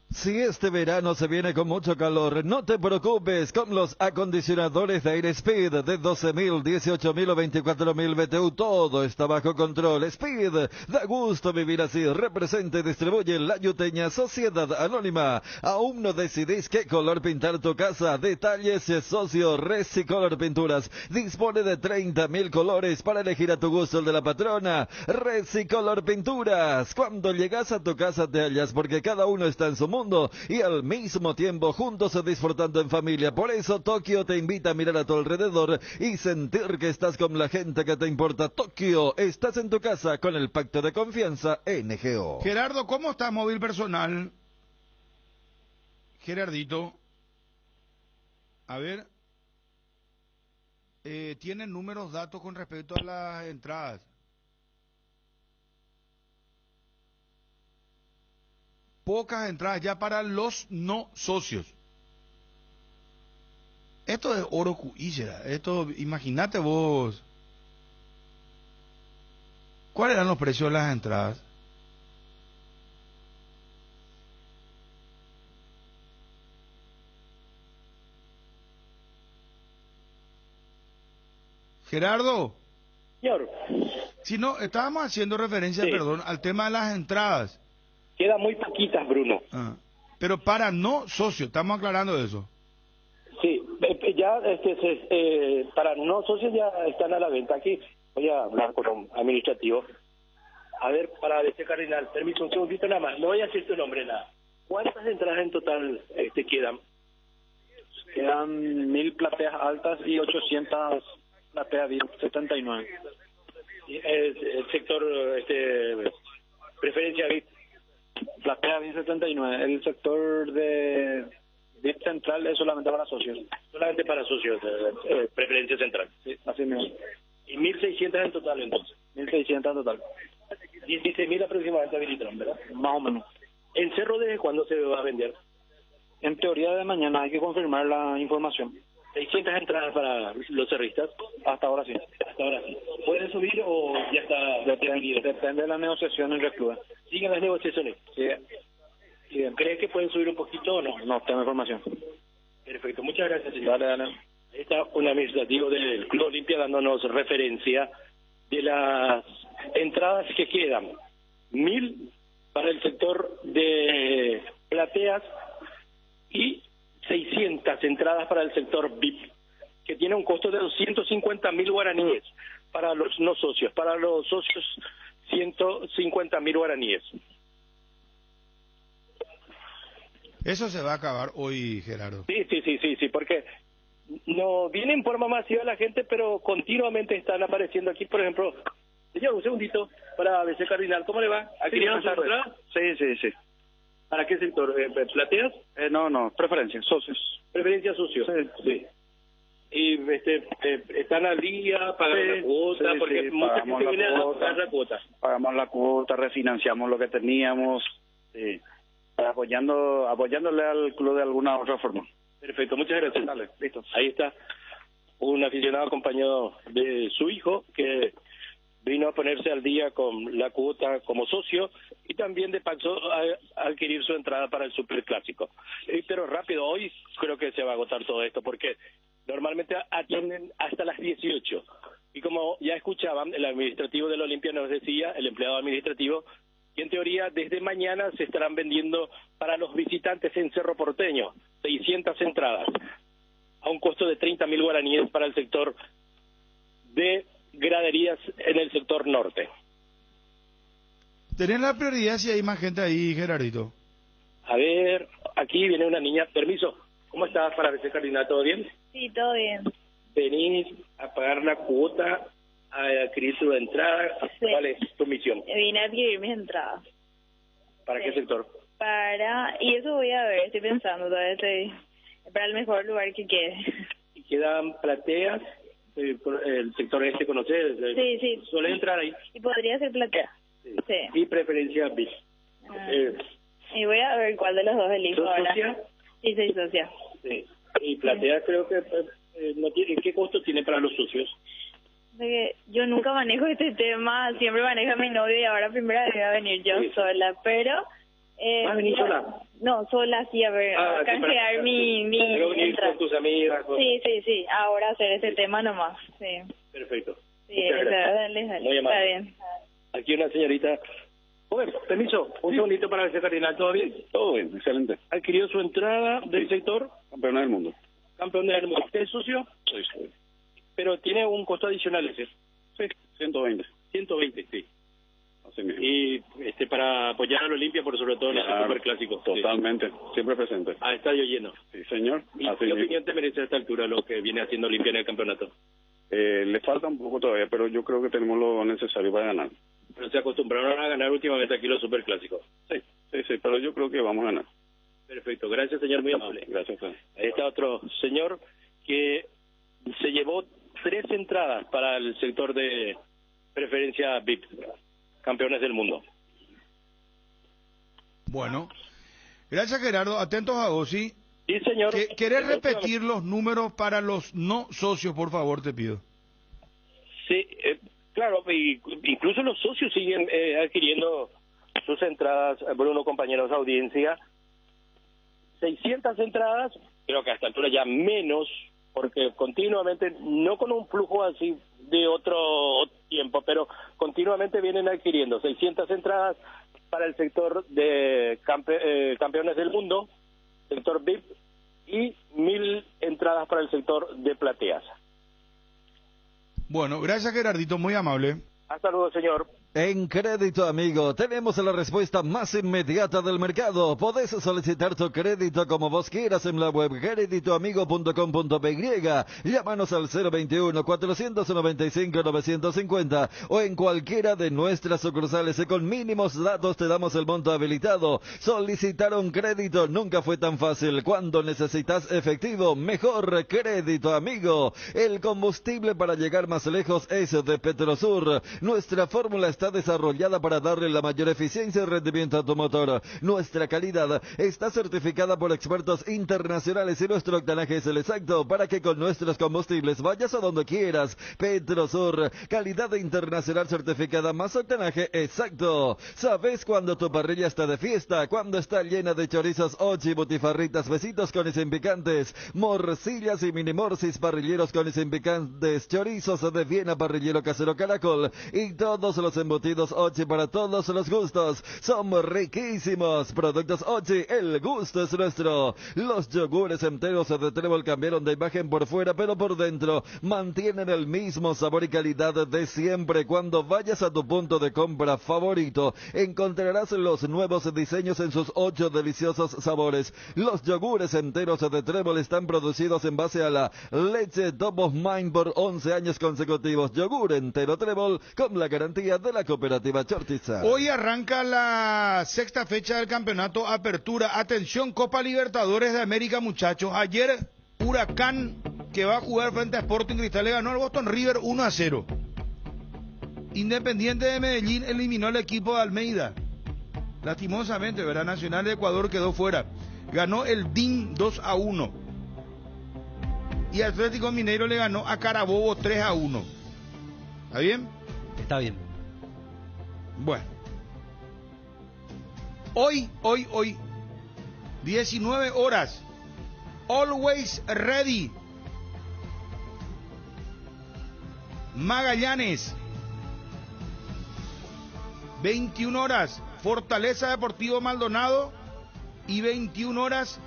Si este verano se viene con mucho calor, no te preocupes, con los acondicionadores de Air Speed de 12.000, 18.000 o 24.000 BTU, todo está bajo control. Speed, da gusto vivir así. Representa y distribuye la Yuteña Sociedad Anónima. ¿Aún no decidís qué color pintar tu casa? Detalles, socio Resicolor Pinturas. Dispone de 30.000 colores para elegir a tu gusto el de la patrona. Resicolor Pinturas. Cuando llegas a tu casa te hallas porque cada uno está en su mundo y al mismo tiempo juntos disfrutando en familia. Por eso Tokio te invita a mirar a tu alrededor y sentir que estás con la gente que te importa. Tokio, estás en tu casa con el pacto de confianza NGO. Gerardo, ¿cómo está móvil personal? Gerardito. A ver. ¿Tienen números, datos con respecto a las entradas? Pocas entradas ya para los no socios. Esto es oro cuígera. Esto, imagínate vos. ¿Cuáles eran los precios de las entradas? Gerardo. Señor. Si no, estábamos haciendo referencia, Sí. perdón, al tema de las entradas. Quedan muy poquitas, Bruno. Pero para no socios, estamos aclarando eso. Sí, ya para no socios ya están a la venta. Aquí voy a hablar con un administrativo. A ver, para este Cardinal, permiso un segundito nada más. No voy a decir tu nombre nada. ¿Cuántas entradas en total quedan? Quedan 1.000 plateas altas y 800 plateas VIP 79. El sector preferencia VIP. Platea VIP 79. El sector de VIP central es solamente para socios. Solamente para socios, preferencia central. Sí, así mismo. Y 1.600 en total entonces. 1.600 en total. 16.000 aproximadamente habilitaron, ¿verdad? Más o menos. ¿En Cerro desde cuándo se va a vender? En teoría de mañana, hay que confirmar la información. 600 entradas para los cerristas. Hasta ahora sí. Hasta ahora sí. ¿Puede subir o ya está definido? Depende de la negociación en el club. ¿Siguen las negociaciones? Sí. ¿Crees que pueden subir un poquito o no? No, tengo información. Perfecto, muchas gracias, señor. Dale. Ahí está un administrativo del Club Olimpia dándonos referencia de las entradas que quedan. 1.000 para el sector de plateas y 600 entradas para el sector VIP, que tiene un costo de 250.000 guaraníes para los no socios. Para los socios, 150.000 guaraníes. Eso se va a acabar hoy, Gerardo. Sí, porque no viene en forma masiva la gente, pero continuamente están apareciendo aquí, por ejemplo. Señor, un segundito, para ABC Cardinal, ¿cómo le va? ¿Aquí Sí, su entrada? Sí. ¿Para qué sector? ¿Plateas? No, preferencia, socios. Preferencia socios. Sí. Y están al día, pagan la cuota, porque mucha gente viene a pagar la cuota. Pagamos la cuota, refinanciamos lo que teníamos, apoyándole al club de alguna otra forma. Perfecto, muchas gracias. Dale, listo. Ahí está un aficionado acompañado de su hijo que vino a ponerse al día con la cuota como socio y también de paso a adquirir su entrada para el Superclásico. Pero rápido, hoy creo que se va a agotar todo esto porque normalmente atienden hasta las 18. Y como ya escuchaban, el administrativo del Olimpia nos decía, el empleado administrativo, que en teoría desde mañana se estarán vendiendo para los visitantes en Cerro Porteño. 600 entradas a un costo de 30.000 guaraníes para el sector de graderías en el sector norte. ¿Tenés la prioridad si hay más gente ahí, Gerardito? A ver, aquí viene una niña. Permiso, ¿cómo estás para ver, Carolina? ¿Todo bien? Sí, todo bien. Venís a pagar la cuota, a adquirir tu entrada. Sí. ¿Cuál es tu misión? Vine a adquirir mis entradas. ¿Para qué sector? Y eso voy a ver, estoy pensando, todavía para el mejor lugar que quede. ¿Y quedan plateas? El sector este, ¿conoces? Sí. ¿Suele entrar ahí? Y podría ser platea. Sí. Y preferencia VIP. Y voy a ver cuál de los dos elijo ¿Sos ahora. socia? Sí, soy socia. Sí. Y platea creo que no tiene. ¿Qué costo tiene para los socios? Porque yo nunca manejo este tema, siempre maneja mi novio y ahora primera vez voy a venir yo sola, pero... ¿Vas a venir sola? No, sola sí, a ver, canjear mi Pero venir entrada. con tus amigas. Sí, ahora hacer ese tema nomás, sí. Perfecto. Sí, dale. Muy amable. Está bien. Aquí una señorita. Joven, permiso, un segundito para ver si Cardinal, ¿todo bien? Todo bien, excelente. ¿Adquirió su entrada del sector? Campeona del mundo. Campeón del mundo. ¿Usted es socio? Soy socio. Pero tiene un costo adicional ese. Sí, 120. 120, sí. Así mismo. Y para apoyar a la Olimpia, por sobre todo en este superclásico. Totalmente, siempre presente. A estadio lleno. Sí, señor. ¿Y qué opinión te merece a esta altura lo que viene haciendo Olimpia en el campeonato? Le falta un poco todavía, pero yo creo que tenemos lo necesario para ganar. Pero se acostumbraron a ganar últimamente aquí los superclásicos. Sí, pero yo creo que vamos a ganar. Perfecto, gracias señor, muy amable. Gracias. Ahí está otro señor que se llevó 3 entradas para el sector de preferencia VIP, campeones del mundo. Bueno, gracias Gerardo, atentos a Osi. Sí, señor. ¿Querés repetir los números para los no socios, por favor, te pido? Sí, claro, incluso los socios siguen adquiriendo sus entradas, Bruno, compañeros de audiencia. 600 entradas, creo que a esta altura ya menos, porque continuamente, no con un flujo así de otro tiempo, pero continuamente vienen adquiriendo 600 entradas para el sector de campeones del mundo, sector VIP, y 1.000 entradas para el sector de plateas. Bueno, gracias Gerardito, muy amable. Hasta luego, señor. En Crédito Amigo tenemos la respuesta más inmediata del mercado. Podés solicitar tu crédito como vos quieras en la web creditoamigo.com.py. Llámanos al 021-495-950 o en cualquiera de nuestras sucursales y con mínimos datos te damos el monto habilitado. Solicitar un crédito nunca fue tan fácil. Cuando necesitas efectivo, mejor Crédito Amigo. El combustible para llegar más lejos es de Petrosur. Nuestra fórmula está desarrollada para darle la mayor eficiencia y rendimiento a tu motor. Nuestra calidad está certificada por expertos internacionales y nuestro octanaje es el exacto para que con nuestros combustibles vayas a donde quieras. Petrosur, calidad internacional certificada más octanaje exacto. ¿Sabes cuando tu parrilla está de fiesta? Cuando está llena de chorizos, ochi, butifarritas, besitos con y sin picantes, morcillas y mini morcis, parrilleros con y sin picantes, chorizos de Viena, parrillero casero Caracol y todos los embutidos Ochi para todos los gustos. Somos riquísimos. Productos Ochi, el gusto es nuestro. Los yogures enteros de Trébol cambiaron de imagen por fuera, pero por dentro mantienen el mismo sabor y calidad de siempre. Cuando vayas a tu punto de compra favorito, encontrarás los nuevos diseños en sus 8 deliciosos sabores. Los yogures enteros de Trébol están producidos en base a la leche Top of Mind por 11 años consecutivos. Yogur entero Trébol con la garantía de la cooperativa Chortiza. Hoy arranca la 6ª fecha del campeonato Apertura. Atención, Copa Libertadores de América, muchachos. Ayer Huracán, que va a jugar frente a Sporting Cristal, le ganó al Boston River 1-0. Independiente de Medellín eliminó al equipo de Almeida. Lastimosamente, ¿verdad? Nacional de Ecuador quedó fuera. Ganó el DIN 2-1. Y Atlético Mineiro le ganó a Carabobo 3-1. ¿Está bien? Está bien. Bueno. Hoy, 19 horas. Always Ready. Magallanes. 21 horas. Fortaleza Deportivo Maldonado. Y 21 horas.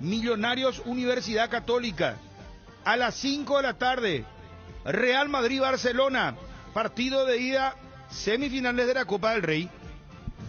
Millonarios Universidad Católica. A las 5 de la tarde, Real Madrid-Barcelona. Partido de ida, semifinales de la Copa del Rey.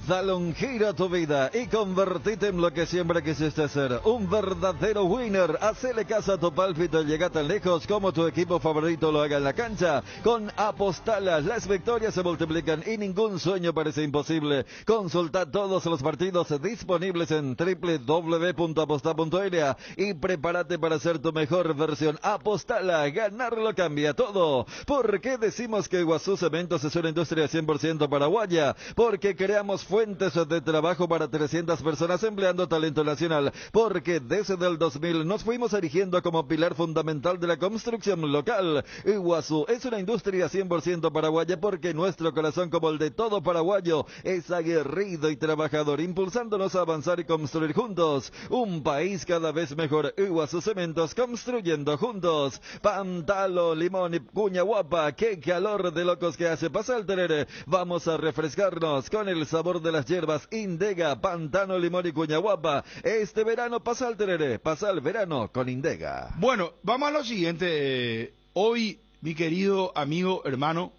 Dale un giro a tu vida y convertite en lo que siempre quisiste ser, un verdadero winner. Hacele caso a tu pálpito y llega tan lejos como tu equipo favorito lo haga en la cancha. Con Apostala, las victorias se multiplican y ningún sueño parece imposible. Consulta todos los partidos disponibles en www.aposta.area y prepárate para ser tu mejor versión. Apostala, ganarlo cambia todo. ¿Por qué decimos que Iguazú Cementos es una industria 100% paraguaya? Porque creamos fuentes de trabajo para 300 personas empleando talento nacional, porque desde el 2000 nos fuimos erigiendo como pilar fundamental de la construcción local. Iguazú es una industria 100% paraguaya porque nuestro corazón, como el de todo paraguayo, es aguerrido y trabajador, impulsándonos a avanzar y construir juntos un país cada vez mejor. Iguazú Cementos, construyendo juntos. Pantalo, limón y cuña guapa, qué calor de locos que hace. Pasa el terere, vamos a refrescarnos con el sabor de las hierbas Indega, Pantano, limón y cuña guapa. Este verano pasa al tereré, pasa el verano con Indega. Bueno, vamos a lo siguiente. Hoy, mi querido amigo, hermano,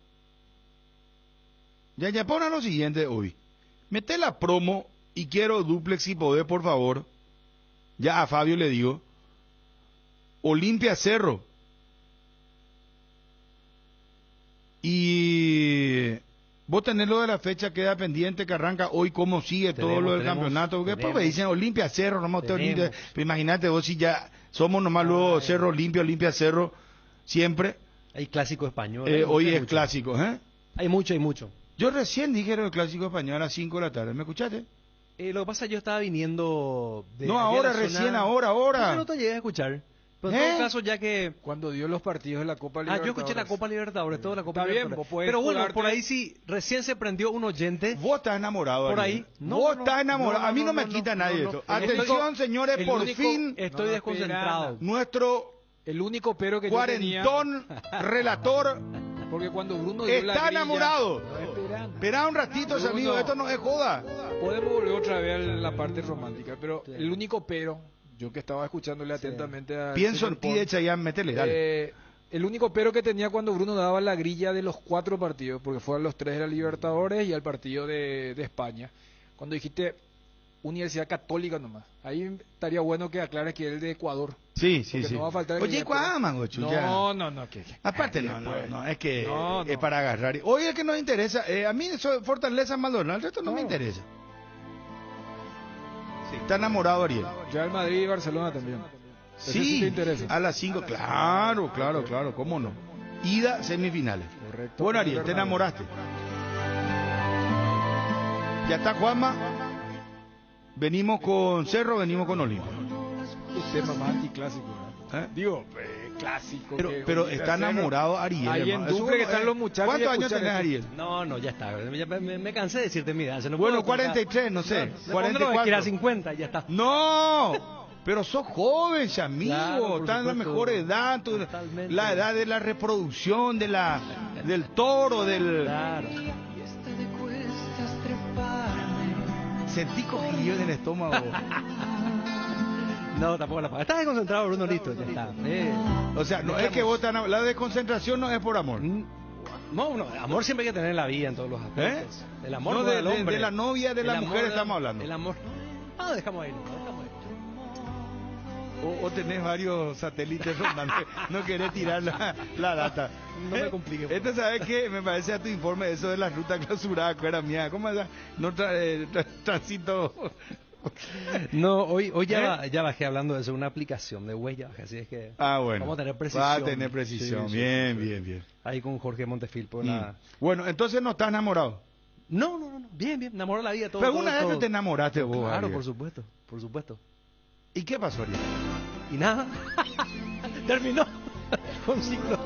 ya pon a lo siguiente hoy. Mete la promo y quiero duplex si podés, por favor. Ya a Fabio le digo. Olimpia Cerro. Y vos tenés lo de la fecha, queda pendiente, que arranca hoy, cómo sigue todo lo del campeonato. Porque después me dicen Olimpia Cerro, nomás usted Olimpia. Pero imagínate vos si ya somos nomás luego Cerro Olimpia Cerro, siempre. Hay clásico español. Hoy es clásico, ¿eh? Hay mucho. Yo recién dije el clásico español a las 5 de la tarde, ¿me escuchaste? Lo que pasa es que yo estaba viniendo de... No, ahora, recién, ahora. No te llegué a escuchar. Pero en todo caso, ya que... Cuando dio los partidos de la Copa Libertadores. Yo escuché la Copa Libertadores, toda la Copa Está Libertadores. Bien, pero bueno, por ahí sí, recién se prendió un oyente. Vos estás enamorado. Por Ariel. ahí. Vos estás enamorado. A mí no me quita nadie esto. Atención, señores, por fin. Estoy desconcentrado. Nuestro... El único pero que cuarentón relator... Porque cuando Bruno dio la está grilla, enamorado. Espera un ratito, Bruno, amigo, esto no es joda. Podemos volver otra vez a la parte romántica, pero el único pero, yo que estaba escuchándole atentamente a... Pienso en ti, de Chayanne, métele, dale. El único pero que tenía cuando Bruno daba la grilla de los 4 partidos, porque fueron los 3 de la Libertadores y al partido de España. Cuando dijiste Universidad Católica nomás, ahí estaría bueno que aclares que es el de Ecuador. Sí. No va a faltar. Oye, ¿cuándo, chucha? No. Aparte, no, es que es para agarrar. Oye, es que nos interesa. A mí eso, Fortaleza Maldonado, el resto no me interesa. Sí, está enamorado Ariel. Ya el Madrid y Barcelona también. Sí, te interesa. A las 5, claro, cómo no. Ida, semifinales. Correcto. Bueno, Ariel, te enamoraste. Ya está Juanma. Venimos con Cerro, venimos con Olimpia. Un tema más anticlásico, ¿eh? Digo, clásico. Pero está enamorado Ariel. Ahí en Duque que están los muchachos. ¿Cuántos años tenés, Ariel? No, ya está. Me cansé de decirte mi edad. Bueno, 43, no sé. 44. Que era 50, ya está. No, pero sos joven, amigo. Claro, estás en la mejor edad. La edad de la reproducción, del toro, del... Claro. Sentí cosquilleo en el estómago. No, tampoco la paga. Estás desconcentrado, Bruno, listo, ya está. O sea, no es que vos la desconcentración no es por amor. No, amor siempre hay que tener en la vida en todos los aspectos. El amor no, del hombre. De la novia, de la mujer estamos hablando. El amor. Dejamos ahí. O tenés varios satélites rondando. No querés tirar la data. No me complique. Esto, ¿sabes qué? Me parece a tu informe eso de la ruta clausurada, que era mía. ¿Cómo es? No transito... No, hoy ya bajé hablando de eso, una aplicación de huella, así es que bueno, vamos a tener precisión. Va a tener precisión, Sí. Bien. Ahí con Jorge Montefilpo. Bueno, entonces no estás enamorado. No, bien, enamoró la vida todo. Pero alguna vez te enamoraste vos, Claro, Ariel. por supuesto. ¿Y qué pasó, Ariel? Y nada, terminó con ciclo.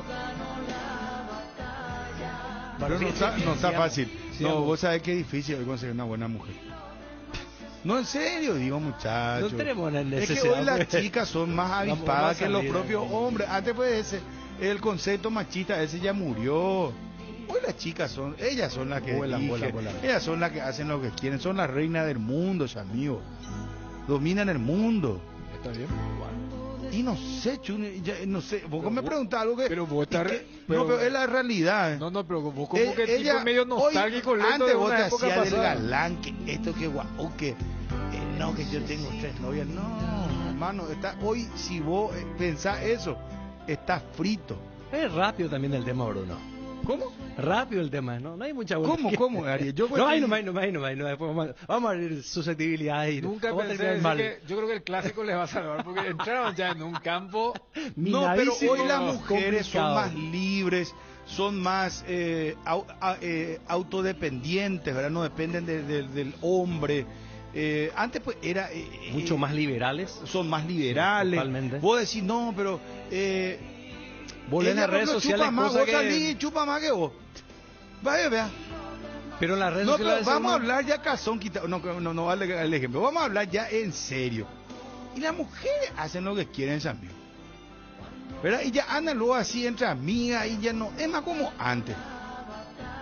Pero no está fácil. No, vos sabés que es difícil conseguir una buena mujer. No, en serio, digo, muchachos. No tenemos necesidad. Es que hoy las chicas son más avispadas que los propios hombres. Antes pues el concepto machista ese ya murió. Hoy las chicas ellas son las que eligen, ellas son las que hacen lo que quieren, son las reinas del mundo, amigos. Dominan el mundo. Está bien. Y no sé, Chuni, no sé, vos me preguntás algo que... Pero vos estás... no, pero es la realidad. No, pero vos como que ella, tipo medio nostálgico. Hoy, antes vos te hacías del pasada. galán, que esto que guau, que... no, que yo tengo 3 novias. No, hermano, hoy si vos pensás eso, estás frito. Es rápido también el tema, Bruno. ¿Cómo? Rápido el tema, ¿no? No hay mucha vuelta. ¿Cómo, Ariel? Yo no hay. Después vamos a abrir susceptibilidades y nunca pensé mal. Que yo creo que el clásico les va a salvar porque entraron ya en un campo. No, pero hoy las mujeres son más libres, son más autodependientes, ¿verdad? No dependen del hombre. Antes pues era mucho más liberales. Son más liberales. Totalmente. Vos decís, no, pero vos en las redes sociales vos salís y chupa más que vos. Vaya. Pero en las redes sociales pero vamos a hablar ya calzón quitado. No vale el ejemplo. Vamos a hablar ya en serio. Y las mujeres hacen lo que quieren también, ¿verdad? Y ya andan luego así entre amigas y ya no es más como antes,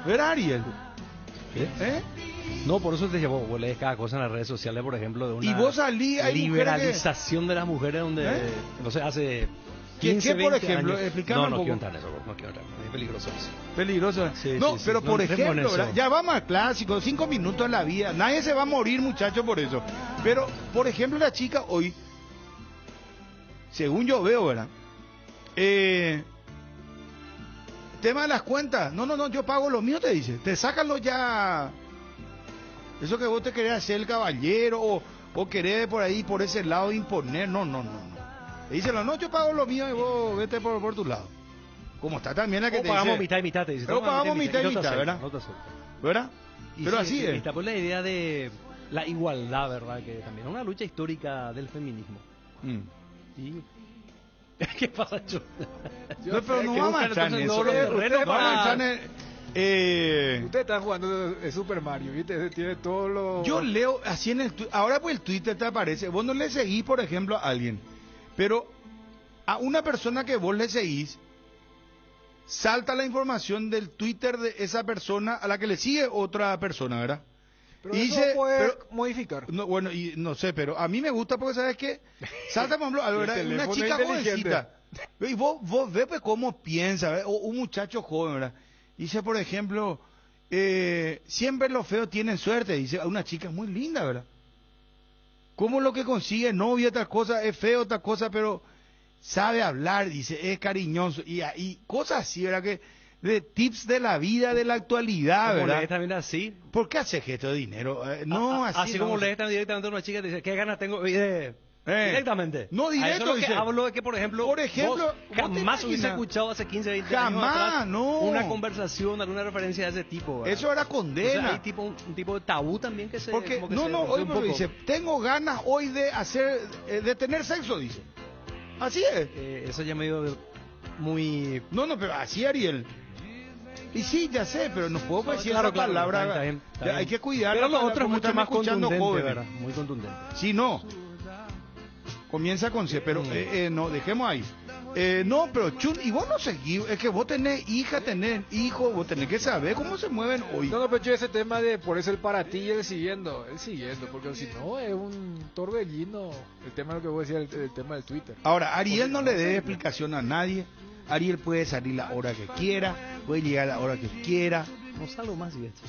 ¿verdad, Ariel? No, por eso te llevo, vos lees cada cosa en las redes sociales, por ejemplo, de una y vos salí, hay liberalización de las mujeres donde, no sé, hace 15, ¿Qué por ejemplo? Años. Explícame un poco. No quiero entrar en eso, no quiero entrar, es peligroso eso. Peligroso. Sí, no, sí, pero sí. por No ejemplo, ¿verdad? Ya vamos al clásico, 5 minutos en la vida, nadie se va a morir, muchachos, por eso. Pero, por ejemplo, la chica hoy, según yo veo, ¿verdad? Tema de las cuentas, no, yo pago lo mío, te dice, te sácalo ya. Eso que vos te querés hacer el caballero o querés por ahí, por ese lado imponer, no. Le dice, no, yo pago lo mío y vos vete por tu lado. Como está también la que te dice. Pagamos mitad y mitad, te dice. Pero pagamos mitad y mitad, ¿verdad? No te acepto. ¿Verdad? Pero sí, así es. Está por la idea de la igualdad, ¿verdad? Que también es una lucha histórica del feminismo. Y... ¿Qué pasa, Chu? No, pero no vamos a entrar en eso. Usted está jugando de Super Mario, ¿viste? Tiene todo lo... Yo leo así en el ahora pues el Twitter te aparece. Vos no le seguís, por ejemplo, a alguien, pero a una persona que vos le seguís, salta la información del Twitter de esa persona a la que le sigue otra persona, ¿verdad? Pero y eso puede modificar. No, bueno, y no sé, pero a mí me gusta porque, ¿sabes qué? Salta, por ejemplo, ¿verdad? Una chica jovencita. Y vos ves pues cómo piensa, ¿verdad? O un muchacho joven, ¿verdad? Dice, por ejemplo, siempre los feos tienen suerte. Dice, una chica muy linda, ¿verdad? ¿Cómo lo que consigue novia, otra cosa, es feo, otra cosa, pero sabe hablar, dice, es cariñoso. Y cosas así, ¿verdad? Que de tips de la vida, de la actualidad, como ¿verdad? Lees también así. ¿Por qué hace gesto de dinero? No, así como lees también directamente a una chica, te dice, ¿qué ganas tengo hoy de...? Directamente. No, directo. Eso es lo que hablo de que, por ejemplo vos jamás hubiese escuchado hace 15, 20 años atrás una conversación, alguna referencia de ese tipo, ¿verdad? Eso era condena. O sea, hay un tipo de tabú también que se... Porque, hoy me dice, tengo ganas hoy de tener sexo, dice. Así es. Eso ya me dio muy... No, pero así, Ariel. Y sí, ya sé, pero no puedo decir esa palabra. Está bien. Hay que cuidar. Pero lo otro es mucho más contundente, ¿verdad? Muy contundente. Sí, no. Comienza con C, pero no, dejemos ahí. No, pero Chun, y vos no seguís, es que vos tenés hija, tenés hijo, vos tenés que saber cómo se mueven hoy. No, pero yo ese tema de por eso el para ti y el siguiendo, porque si no es un torbellino, el tema de lo que vos decías, el tema del Twitter. Ahora, Ariel no le dé explicación a nadie, Ariel puede salir la hora que quiera, puede llegar a la hora que quiera. No salgo más y esto.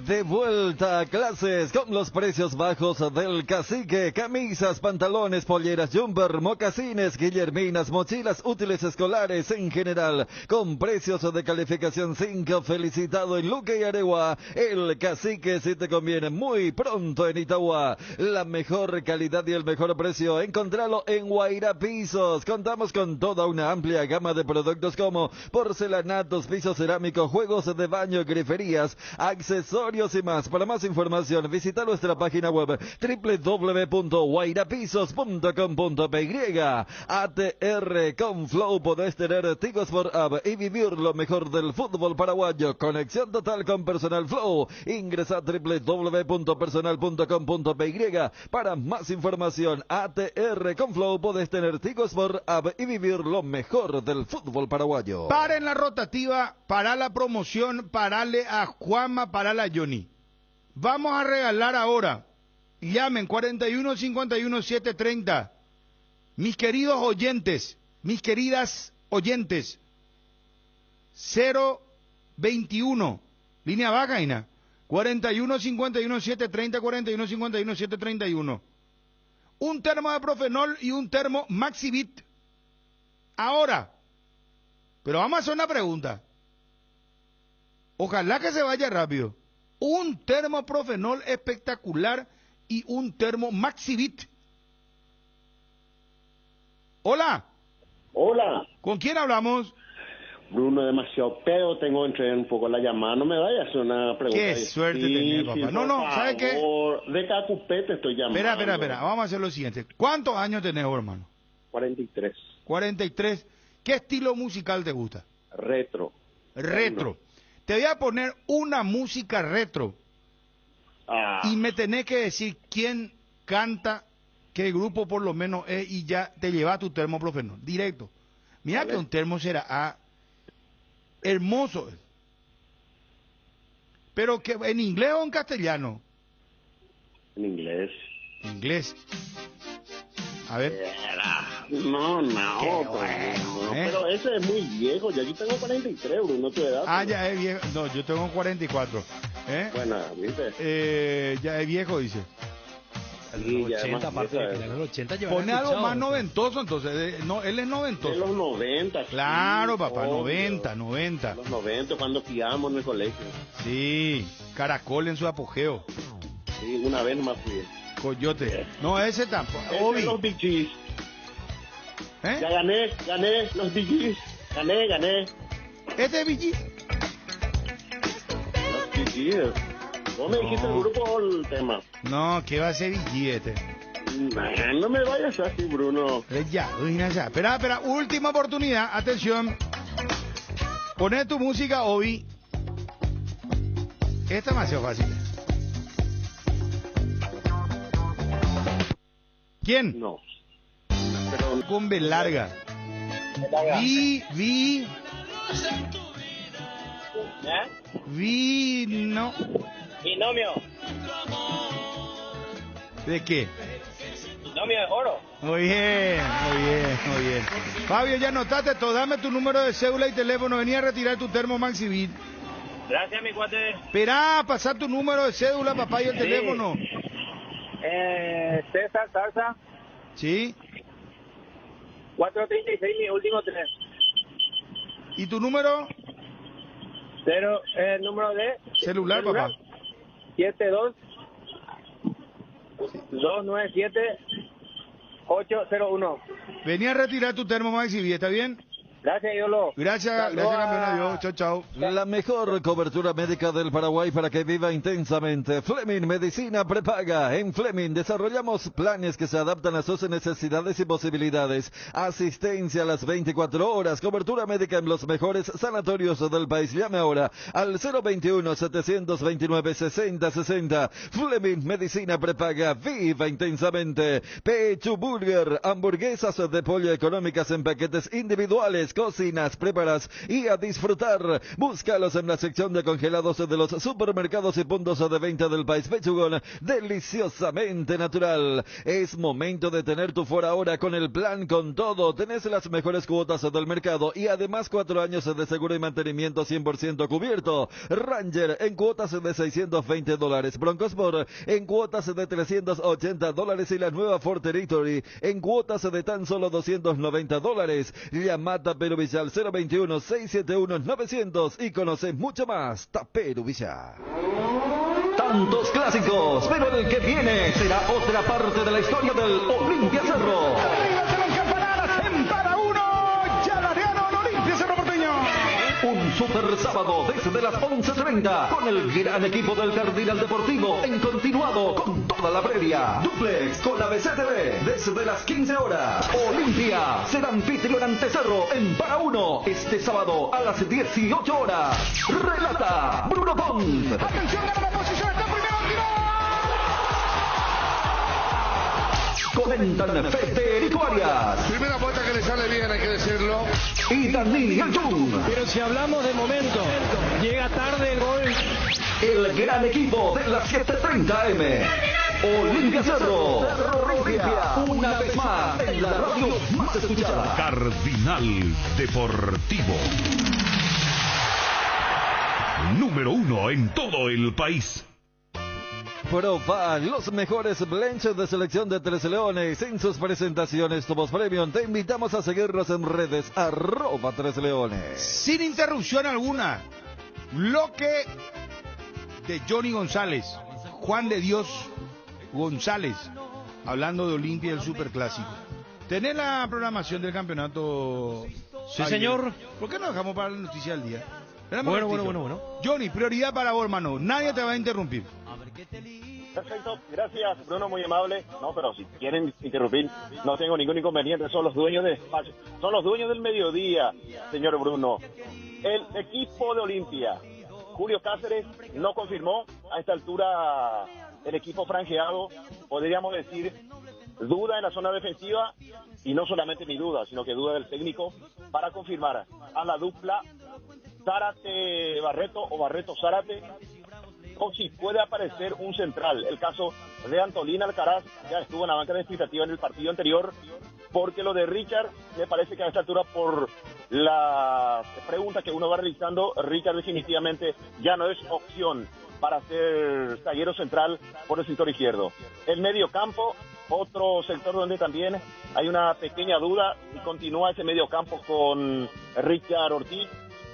De vuelta a clases con los precios bajos del Cacique. Camisas, pantalones, polleras, jumper, mocasines, guillerminas, mochilas, útiles escolares en general. Con precios de calificación 5. Felicitado en Luque y Aregua. El Cacique, si te conviene, muy pronto en Itagua. La mejor calidad y el mejor precio, encontralo en Guaira Pisos. Contamos con toda una amplia gama de productos como porcelanatos, pisos cerámicos, juegos de baño, griferías, accesorios y más. Para más información, visita nuestra página web www.guairapisos.com.py. ATR con Flow, podés tener Tigos por App y vivir lo mejor del fútbol paraguayo. Conexión total con Personal Flow. Ingresa a www.personal.com.py. Para más información, ATR con Flow, podés tener Tigos por App y vivir lo mejor del fútbol paraguayo. Paren la rotativa, para la promoción, parale a Juanma, parale a Johnny. Vamos a regalar ahora Llamen 41-51-730. Mis queridos oyentes, mis queridas oyentes, 021, línea baja, Ina, 41-51-730, 41-51-731. Un termo de Profenol y un termo Maxivit. Ahora, pero vamos a hacer una pregunta. Ojalá que se vaya rápido. Un termo Profenol espectacular y un termo Maxivit. Hola. Hola. ¿Con quién hablamos? Bruno, demasiado pedo tengo entre un poco la llamada. No me vayas a hacer una pregunta. Qué suerte tenés, papá. No, ¿sabes qué? De Cacupete estoy llamando. Espera. Vamos a hacer lo siguiente. ¿Cuántos años tenés, hermano? 43. 43. ¿Qué estilo musical te gusta? Retro. Retro. Te voy a poner una música retro. Y me tenés que decir quién canta, qué grupo por lo menos es, y ya te lleva tu termo Profenol. Directo. Mira que un termo será hermoso. Pero que en inglés o en castellano. En inglés. Inglés. A ver. No, pero ese es muy viejo. Yo aquí tengo 43, Bruno, tu edad. Ya es viejo. No, yo tengo 44. Bueno, ¿viste? Ya es viejo, dice. Sí, los 80, aparte de los 80 pone algo más noventoso, entonces. No, él es noventoso. De los 90. Claro, sí, papá, obvio. 90. Los 90, cuando pillamos en el colegio. Sí, Caracol en su apogeo. Sí, una vez nomás fui. Coyote. No, ese tampoco. Ese los Bee Gees. Ya gané, los Bee Gees. Gané. ¿Este es Bee Gees? Los Bee Gees. ¿Vos me dijiste el grupo o el tema? No, ¿qué va a ser Bee Gees este? No me vayas así, Bruno. Ya. Espera, última oportunidad, atención. Poné tu música, Obi. Esta es demasiado fácil. ¿Quién? No. Pero con B larga. Vino. Binomio. ¿De qué? Binomio de oro. Muy bien. Fabio, ya anotaste todo. Dame tu número de cédula y teléfono. Venía a retirar tu termo Maxivit. Gracias, mi cuate. Esperá, pasar tu número de cédula, papá, y el teléfono. César Zarza. Sí. 436, mi último 3. ¿Y tu número? El número de... Celular, papá. 72 297 801. Venía a retirar tu termo Maxivit, ¿está bien? Gracias, Yolo. Gracias, campeón. Adiós. Chao. La mejor cobertura médica del Paraguay para que viva intensamente. Fleming Medicina Prepaga. En Fleming desarrollamos planes que se adaptan a sus necesidades y posibilidades. Asistencia a las 24 horas. Cobertura médica en los mejores sanatorios del país. Llame ahora al 021-729-6060. Fleming Medicina Prepaga. Viva intensamente. Pechu Burger. Hamburguesas de pollo económicas en paquetes individuales. Cocinas, preparas y a disfrutar. Búscalos en la sección de congelados de los supermercados y puntos de venta del país. Pechugón, deliciosamente natural. Es momento de tener tu fuera ahora con el plan con todo. Tenés las mejores cuotas del mercado y además 4 años de seguro y mantenimiento 100% cubierto. Ranger en cuotas de $620. Broncosport en cuotas de $380 y la nueva Ford Territory en cuotas de tan solo $290. Llamata Tapero Villal 021-671-900 y conoces mucho más. Tapero Villal. Tantos clásicos, pero el que viene será otra parte de la historia del Olimpia Cerro. Un super sábado desde las 11:30 con el gran equipo del Cardinal Deportivo en continuado con toda la previa. Duplex con la BCTV desde las 15 horas. Olimpia será anfitrión ante Cerro en Para Uno este sábado a las 18 horas. Relata Bruno Pont. Atención a la posición, está primero al tiro. Comentan Federico Arias. Primera vuelta que le sale bien, hay que decirlo. Y Daniel Jung. Pero si hablamos de momento, llega tarde el gol. El gran equipo de las 7:30 AM. Olimpia Cerro. Olimpia, una vez más, en la radio más escuchada. Cardinal Deportivo. Número 1 en todo el país. Proba los mejores blends de selección de Tres Leones. En sus presentaciones Tomos Premium. Te invitamos a seguirnos en redes @Tres Leones. Sin interrupción alguna, bloque de Johnny González, Juan de Dios González, hablando de Olimpia y el Superclásico. ¿Tenés la programación del campeonato? Sí, señor. ¿Por qué no dejamos para la noticia del día? Bueno. Johnny, prioridad para vos, hermano. Nadie te va a interrumpir. Perfecto, gracias, Bruno, muy amable. No, pero si quieren interrumpir, no tengo ningún inconveniente. Son los dueños de espacio, son los dueños del mediodía, señor Bruno. El equipo de Olimpia, Julio Cáceres, no confirmó a esta altura el equipo franjeado. Podríamos decir duda en la zona defensiva, y no solamente mi duda, sino que duda del técnico para confirmar a la dupla Zárate-Barreto o Barreto-Zárate, o si puede aparecer un central. El caso de Antolín Alcaraz ya estuvo en la banca de expectativa en el partido anterior, porque lo de Richard, me parece que a esta altura, por las preguntas que uno va realizando, Richard definitivamente ya no es opción para ser zaguero central por el sector izquierdo. El medio campo, otro sector donde también hay una pequeña duda, y continúa ese medio campo con Richard Ortiz,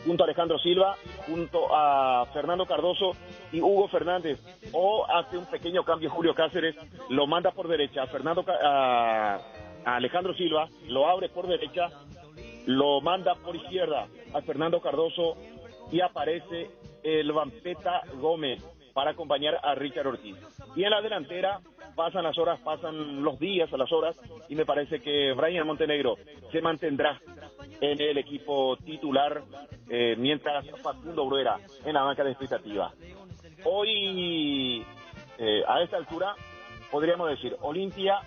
junto a Alejandro Silva, junto a Fernando Cardoso y Hugo Fernández, o hace un pequeño cambio Julio Cáceres, lo manda por derecha a Alejandro Silva, lo abre por derecha, lo manda por izquierda a Fernando Cardoso, y aparece el Vampeta Gómez para acompañar a Richard Ortiz. Y en la delantera pasan las horas, pasan los días a las horas, y me parece que Brian Montenegro se mantendrá en el equipo titular, mientras Facundo Bruera en la banca de expectativa. Hoy, a esta altura, podríamos decir, Olimpia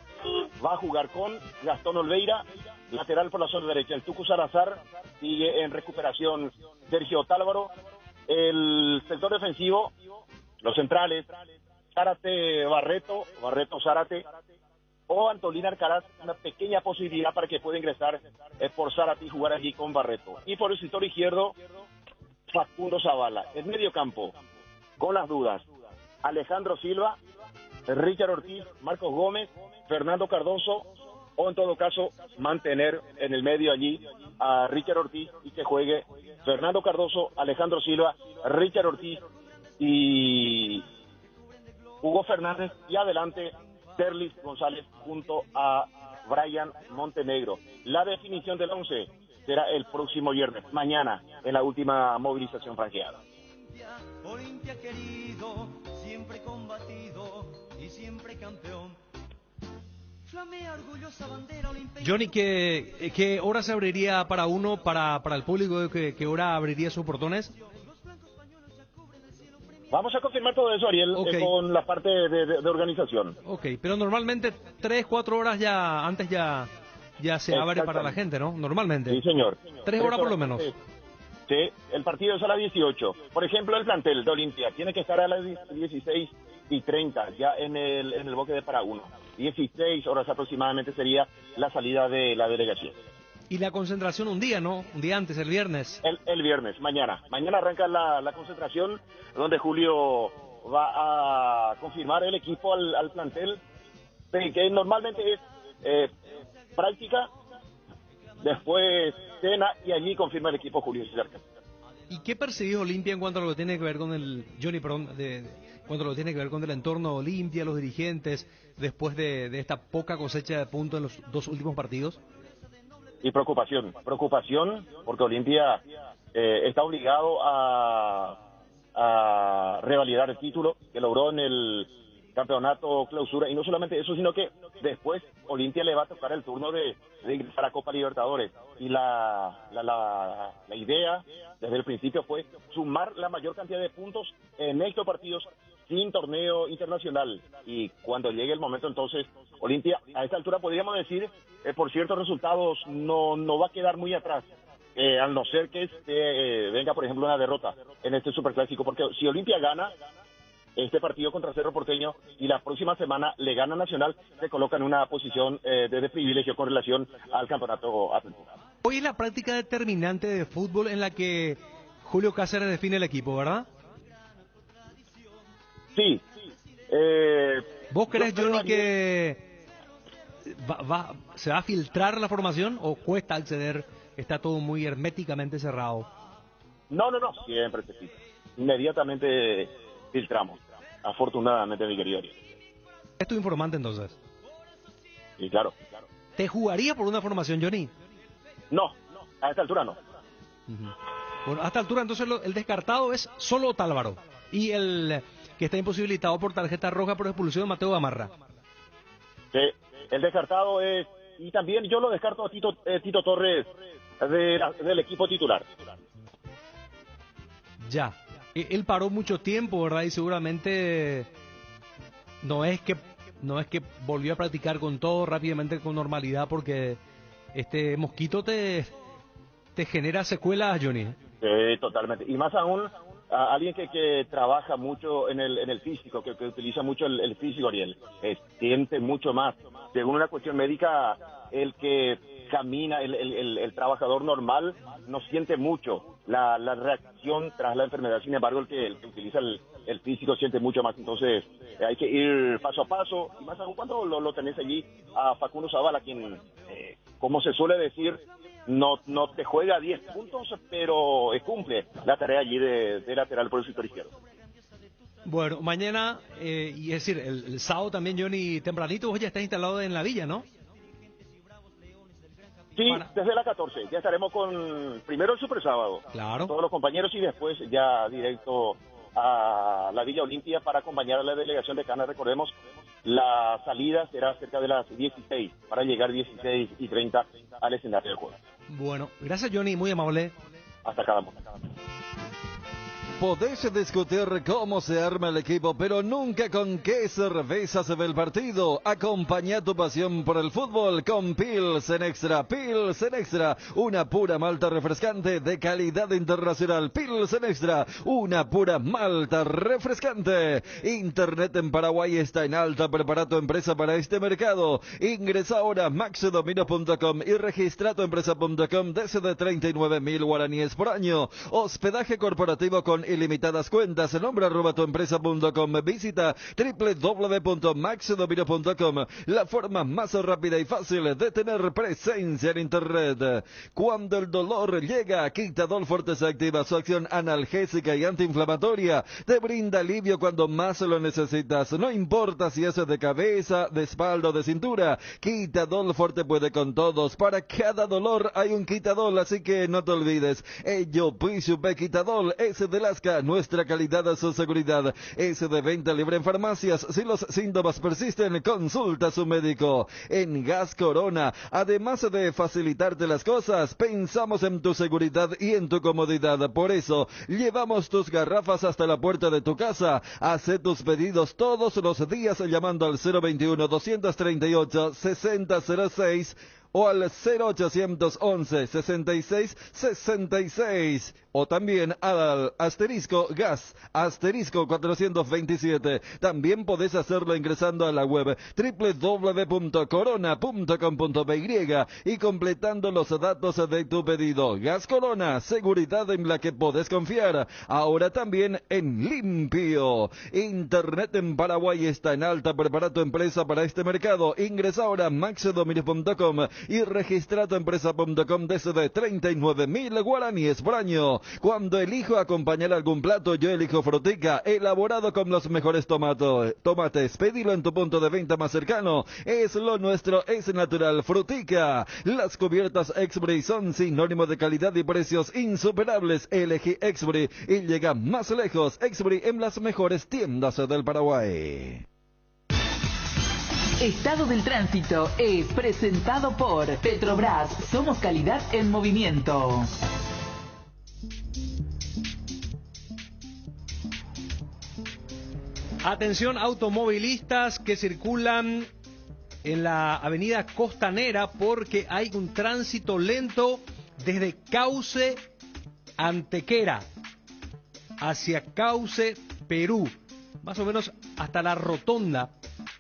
va a jugar con Gastón Olveira, lateral por la zona derecha, el Tucu Salazar, sigue en recuperación Sergio Tálvaro, el sector defensivo, los centrales, Zárate Barreto, Barreto Zárate, o Antolín Alcaraz, una pequeña posibilidad para que pueda ingresar por Zárate y jugar allí con Barreto. Y por el sector izquierdo, Facundo Zavala. En medio campo, con las dudas, Alejandro Silva, Richard Ortiz, Marcos Gómez, Fernando Cardoso, o en todo caso, mantener en el medio allí a Richard Ortiz y que juegue Fernando Cardoso, Alejandro Silva, Richard Ortiz y Hugo Fernández, y adelante Terlis González junto a Brian Montenegro. La definición del 11 será el próximo viernes, mañana, en la última movilización franqueada. Olimpia querido, siempre combatido y siempre campeón. Flamea orgullosa bandera olimpia. Johnny, ¿qué hora se abriría para uno, para el público? ¿Qué hora abriría sus portones? Vamos a confirmar todo eso, Ariel, con la parte de organización. Ok, pero normalmente 3-4 horas ya antes ya se abre para la gente, ¿no? Normalmente. Sí, señor. 3 horas por lo menos. Sí, el partido es a las 18. Por ejemplo, el plantel de Olimpia tiene que estar a las 16:30, ya en el boque de para uno. 16 horas aproximadamente sería la salida de la delegación. Y la concentración un día, ¿no? Un día antes, el viernes. El viernes, mañana. Mañana arranca la concentración, donde Julio va a confirmar el equipo al plantel, que normalmente es práctica, después cena, y allí confirma el equipo Julio César. ¿Y qué percibió Olimpia en cuanto a lo que tiene que ver con el cuanto a lo que tiene que ver con el entorno de Olimpia, los dirigentes, después de esta poca cosecha de puntos en los 2 últimos partidos? Y preocupación, porque Olimpia está obligado a revalidar el título que logró en el campeonato clausura, y no solamente eso, sino que después Olimpia le va a tocar el turno de ingresar a Copa Libertadores, y la idea desde el principio fue sumar la mayor cantidad de puntos en estos partidos sin torneo internacional, y cuando llegue el momento, entonces Olimpia a esta altura podríamos decir, por ciertos resultados no va a quedar muy atrás, al no ser que venga por ejemplo una derrota en este superclásico, porque si Olimpia gana este partido contra Cerro Porteño y la próxima semana le gana Nacional, se coloca en una posición de privilegio con relación al campeonato argentino. Hoy es la práctica determinante de fútbol en la que Julio Cáceres define el equipo, ¿verdad? Sí. ¿Vos crees, Johnny, que se va a filtrar la formación o cuesta acceder? Está todo muy herméticamente cerrado. No, siempre se filtra. Inmediatamente filtramos. Afortunadamente, mi querido Ariel. ¿Es tu informante entonces? Sí, claro. ¿Te jugaría por una formación, Johnny? No, a esta altura no. Bueno, a esta altura entonces el descartado es solo Otálvaro. Y el que está imposibilitado por tarjeta roja por expulsión, Mateo Gamarra. Sí, el descartado es... Y también yo lo descarto a Tito Torres del equipo titular. Ya. Él paró mucho tiempo, ¿verdad? Y seguramente no es que volvió a practicar con todo rápidamente, con normalidad, porque este mosquito te genera secuelas, Johnny. Sí, totalmente. Y más aún, a alguien que trabaja mucho en el físico, que utiliza mucho el físico, Ariel, siente mucho más. Según una cuestión médica, el que camina, el trabajador normal, no siente mucho la reacción tras la enfermedad. Sin embargo, el que utiliza el físico siente mucho más. Entonces, hay que ir paso a paso. Y más aún cuando lo tenés allí a Facundo Zavala, quien, como se suele decir, no te juega 10 puntos, pero cumple la tarea allí de lateral por el sector izquierdo. Bueno, mañana, y es decir, el sábado también, Johnny, tempranito, vos ya estás instalado en la villa, ¿no? Sí, desde la 14, ya estaremos con primero el Super Sábado, claro, todos los compañeros, y después ya directo a la Villa Olimpia para acompañar a la delegación de Cana. Recordemos, la salida será cerca de las 16, para llegar 16:30 al escenario del juego. Bueno, gracias, Johnny, muy amable. Hasta cada momento. Podés discutir cómo se arma el equipo, pero nunca con qué cerveza se ve el partido. Acompaña tu pasión por el fútbol con Pilsen Extra. Pilsen Extra, una pura malta refrescante de calidad internacional. Pilsen Extra, una pura malta refrescante. Internet en Paraguay está en alta. Prepara tu empresa para este mercado. Ingresa ahora a maxdominios.com y registra tu empresa.com desde 39.000 guaraníes por año. Hospedaje corporativo con ilimitadas cuentas. Nombra @tuempresa.com. Visita www.maxdominios.com, la forma más rápida y fácil de tener presencia en internet. Cuando el dolor llega, Quitadol Forte se activa. Su acción analgésica y antiinflamatoria te brinda alivio cuando más lo necesitas. No importa si es de cabeza, de espalda o de cintura, Quitadol Forte puede con todos. Para cada dolor hay un Quitadol, así que no te olvides. Ello Pisupe Quitadol es de Alaska. Nuestra calidad es su seguridad. Es de venta libre en farmacias. Si los síntomas persisten, consulta a su médico. En Gas Corona, además de facilitarte las cosas, pensamos en tu seguridad y en tu comodidad. Por eso, llevamos tus garrafas hasta la puerta de tu casa. Haz tus pedidos todos los días llamando al 021-238-6006 o al 0811-6666 o también al asterisco gas, asterisco 427. También podés hacerlo ingresando a la web www.corona.com.by y completando los datos de tu pedido. Gas Corona, seguridad en la que podés confiar. Ahora también en limpio. Internet en Paraguay está en alta. Prepara tu empresa para este mercado. Ingresa ahora a maxdominios.com y registra tu empresa.com desde 39.000 guaraníes por año. Cuando elijo acompañar algún plato, yo elijo Frutica, elaborado con los mejores tomates. Pedilo en tu punto de venta más cercano. Es lo nuestro, es natural. Frutica. Las cubiertas Exbury son sinónimo de calidad y precios insuperables. Elegí Exbury y llega más lejos. Exbury en las mejores tiendas del Paraguay. Estado del Tránsito es presentado por Petrobras. Somos calidad en movimiento. Atención automovilistas que circulan en la avenida Costanera, porque hay un tránsito lento desde Cauce Antequera hacia Cauce Perú. más o menos hasta la rotonda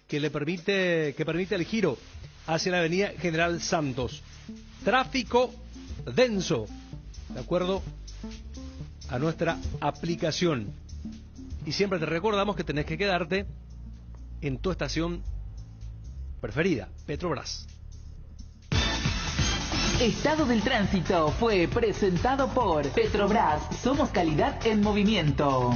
que permite el giro hacia la avenida General Santos. Tráfico denso, de acuerdo a nuestra aplicación. Y siempre te recordamos que tenés que quedarte en tu estación preferida, Petrobras. Estado del tránsito fue presentado por Petrobras. Somos calidad en movimiento.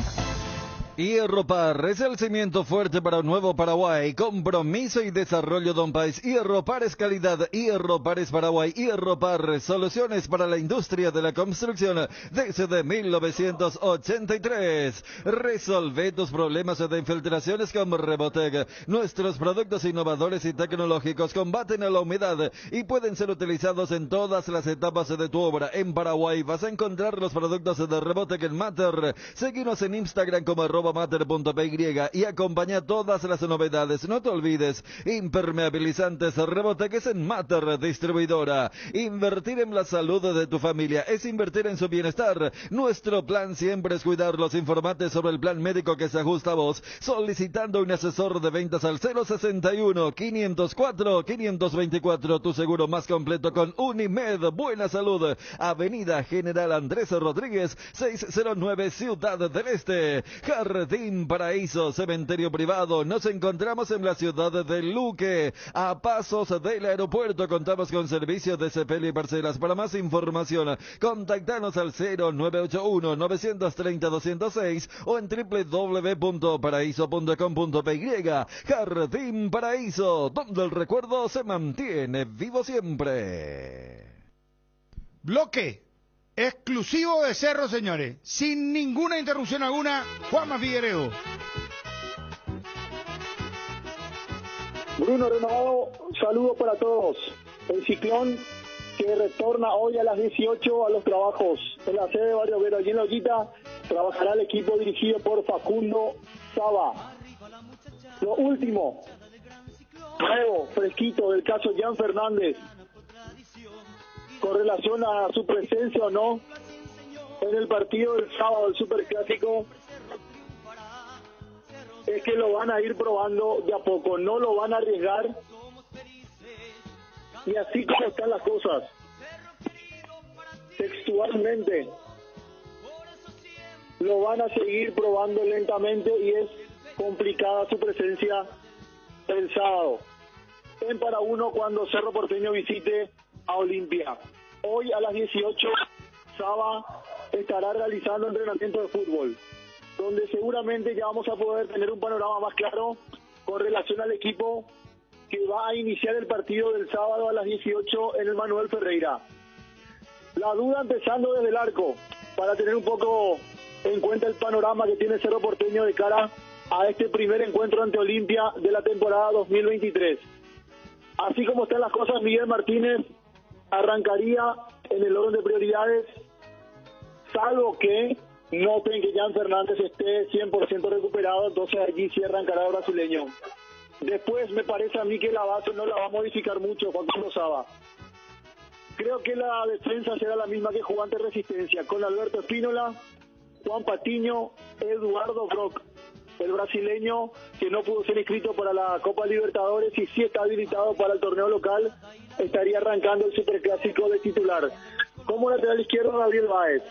Hierropar es el cimiento fuerte para un nuevo Paraguay. Compromiso y desarrollo de un país. Hierropar es calidad. Hierropar es Paraguay. Hierropar, soluciones para la industria de la construcción desde 1983. Resolve tus problemas de infiltraciones con Rebotec. Nuestros productos innovadores y tecnológicos combaten a la humedad y pueden ser utilizados en todas las etapas de tu obra. En Paraguay vas a encontrar los productos de Rebotec en Mater. Seguinos en Instagram como @mater.py y acompaña todas las novedades. No te olvides, impermeabilizantes Rebotec es en Mater Distribuidora. Invertir en la salud de tu familia es invertir en su bienestar. Nuestro plan siempre es cuidarlos. Informate sobre el plan médico que se ajusta a vos, solicitando un asesor de ventas al 061-504-524. Tu seguro más completo con Unimed. Buena salud. Avenida General Andrés Rodríguez, 609, Ciudad del Este. Jardín Paraíso, cementerio privado. Nos encontramos en la ciudad de Luque, a pasos del aeropuerto. Contamos con servicios de sepelio y parcelas. Para más información, contactanos al 0981-930-206 o en www.paraíso.com.py. Jardín Paraíso, donde el recuerdo se mantiene vivo siempre. Bloque exclusivo de Cerro, señores, sin ninguna interrupción alguna. Juanma Figueredo. Bruno Renovado, saludos para todos. El ciclón que retorna hoy a las 18 a los trabajos en la sede de Barrio Obrero. Allí en la Ollita trabajará el equipo dirigido por Facundo Saba. Lo último, nuevo, fresquito del caso Jan Fernández, con relación a su presencia o no en el partido del sábado, el Superclásico, es que lo van a ir probando de a poco, no lo van a arriesgar, y así como están las cosas, textualmente, lo van a seguir probando lentamente y es complicada su presencia el sábado en para uno cuando Cerro Porteño visite a Olimpia. Hoy a las 18 Saba estará realizando entrenamiento de fútbol, donde seguramente ya vamos a poder tener un panorama más claro con relación al equipo que va a iniciar el partido del sábado a las 18 en el Manuel Ferreira. La duda empezando desde el arco, para tener un poco en cuenta el panorama que tiene Cerro Porteño de cara a este primer encuentro ante Olimpia de la temporada 2023. Así como están las cosas, Miguel Martínez arrancaría en el orden de prioridades, salvo que noten que Jan Fernández esté 100% recuperado, entonces allí sí arrancará el brasileño. Después me parece a mí que la base no la va a modificar mucho Facundo Saba. Creo que la defensa será la misma que jugó ante Resistencia, con Alberto Espínola, Juan Patiño, Eduardo Brock, el brasileño que no pudo ser inscrito para la Copa Libertadores y sí está habilitado para el torneo local, estaría arrancando el Superclásico de titular. Como lateral izquierdo, Gabriel Báez.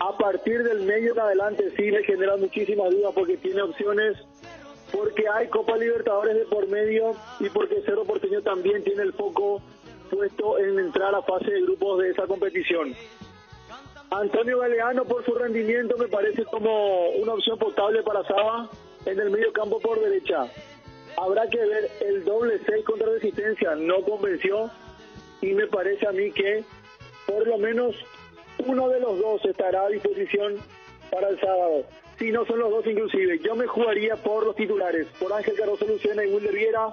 A partir del medio en adelante sí le genera muchísimas dudas porque tiene opciones, porque hay Copa Libertadores de por medio y porque Cerro Porteño también tiene el foco puesto en entrar a fase de grupos de esa competición. Antonio Galeano, por su rendimiento, me parece como una opción potable para Saba en el medio campo por derecha. Habrá que ver, el doble 6 contra Resistencia no convenció y me parece a mí que por lo menos uno de los dos estará a disposición para el sábado. Si no son los dos inclusive, yo me jugaría por los titulares, por Ángel Cardoso Lucena y Wilder Viera,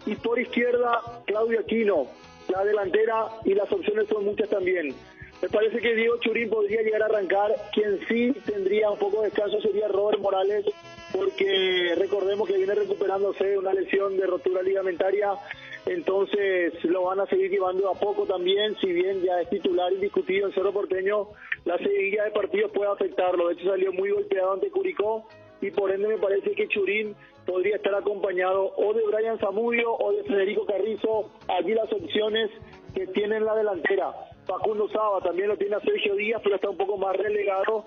y por izquierda Claudio Aquino, la delantera, y las opciones son muchas también. Me parece que Diego Churín podría llegar a arrancar. Quien sí tendría un poco de descanso sería Robert Morales, porque recordemos que viene recuperándose de una lesión de rotura ligamentaria, entonces lo van a seguir llevando a poco también, si bien ya es titular indiscutido en Cerro Porteño, la seguidilla de partidos puede afectarlo. De hecho salió muy golpeado ante Curicó y por ende me parece que Churín podría estar acompañado o de Brian Zamudio o de Federico Carrizo. Allí las opciones que tiene en la delantera. Facundo Saba también lo tiene a Sergio Díaz, pero está un poco más relegado.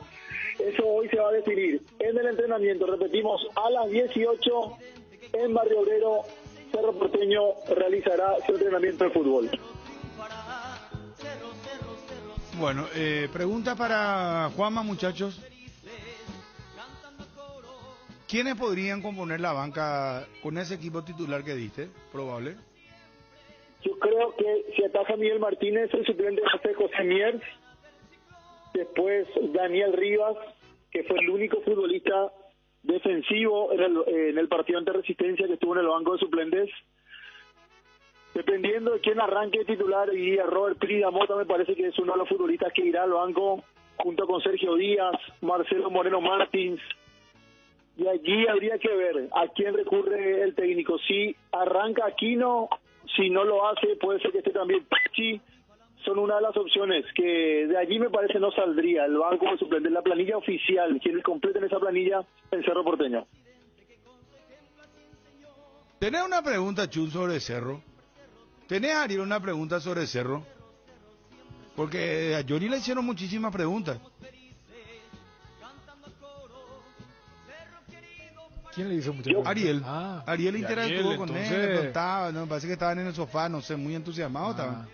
Eso hoy se va a definir en el entrenamiento. Repetimos, a las 18 en Barrio Obrero, Cerro Porteño realizará su entrenamiento de fútbol. Bueno, pregunta para Juanma, muchachos. ¿Quiénes podrían componer la banca con ese equipo titular que diste? Probable. Yo creo que si ataja Miguel Martínez, el suplente va a ser José Mier. Después Daniel Rivas, que fue el único futbolista defensivo en el partido ante Resistencia que estuvo en el banco de suplentes. Dependiendo de quién arranque de titular, y a Robert Prida Mota me parece que es uno de los futbolistas que irá al banco, junto con Sergio Díaz, Marcelo Moreno Martins. Y allí habría que ver a quién recurre el técnico. Si arranca Aquino, si no lo hace, puede ser que esté también Pachi. Son una de las opciones que de allí me parece no saldría el banco de suplentes. La planilla oficial, quienes completen esa planilla, el Cerro Porteño. ¿Tenés una pregunta, Chun, sobre Cerro? ¿Tenés, Ariel, una pregunta sobre Cerro? Porque a Johnny le hicieron muchísimas preguntas. ¿Quién le hizo muchas preguntas? Ariel. Ah, Ariel interactuó Ariel, con entonces... él, le preguntaba, no, parece que estaban en el sofá, no sé, muy entusiasmados estaban.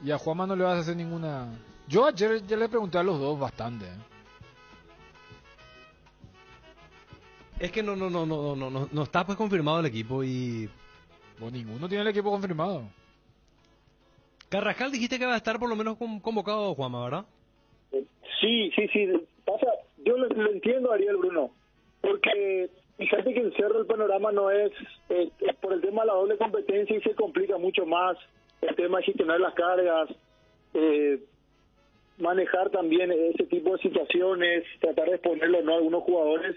Y a Juanma no le vas a hacer ninguna... Yo ayer ya le pregunté a los dos bastante. Es que no está pues confirmado el equipo y... Pues ninguno tiene el equipo confirmado. Carrascal dijiste que va a estar por lo menos convocado, Juanma, ¿verdad? Sí. Pasa, yo lo entiendo, Ariel, Bruno, porque fíjate que en Cerro el panorama no es por el tema de la doble competencia, y se complica mucho más el tema de gestionar las cargas, manejar también ese tipo de situaciones, tratar de exponerlo, ¿no?, a algunos jugadores,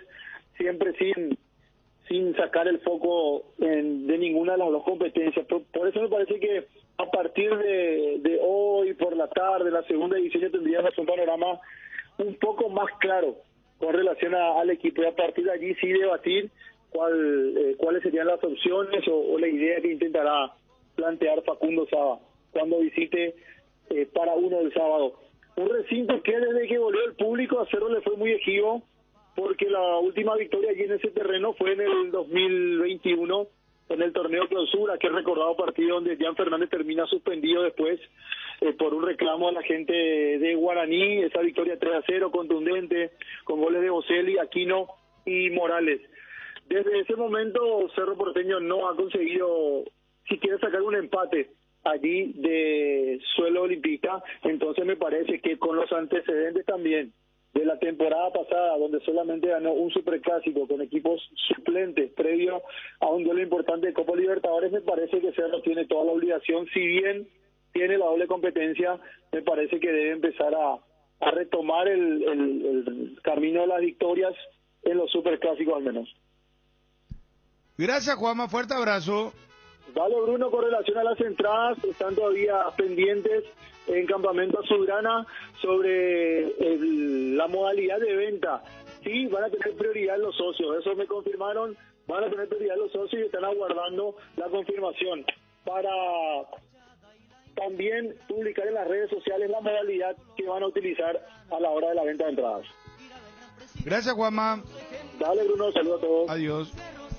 siempre sin sacar el foco de ninguna de las dos competencias. Por eso me parece que a partir de hoy por la tarde, la segunda división, ya tendríamos un panorama un poco más claro con relación al equipo, y a partir de allí sí debatir cuáles serían las opciones o la idea que intentará plantear Facundo Saba cuando visite para uno del sábado. Un recinto que desde que volvió el público a Cerro le fue muy ejivo, porque la última victoria allí en ese terreno fue en el 2021, en el torneo clausura, que es recordado partido donde Jan Fernández termina suspendido después por un reclamo a la gente de Guaraní. Esa victoria 3-0 contundente, con goles de Boselli, Aquino y Morales. Desde ese momento Cerro Porteño no ha conseguido siquiera sacar un empate allí de suelo olimpista. Entonces me parece que con los antecedentes también de la temporada pasada, donde solamente ganó un superclásico con equipos suplentes previo a un duelo importante de Copa Libertadores, me parece que Cerro tiene toda la obligación, si bien tiene la doble competencia, me parece que debe empezar a retomar el camino de las victorias en los superclásicos al menos. Gracias, Juanma, fuerte abrazo. Dale, Bruno, con relación a las entradas, están todavía pendientes en Campamento Azulgrana sobre la modalidad de venta. Sí, van a tener prioridad los socios, eso me confirmaron, van a tener prioridad los socios y están aguardando la confirmación para también publicar en las redes sociales la modalidad que van a utilizar a la hora de la venta de entradas. Gracias, Juanma. Dale, Bruno, saludos a todos. Adiós.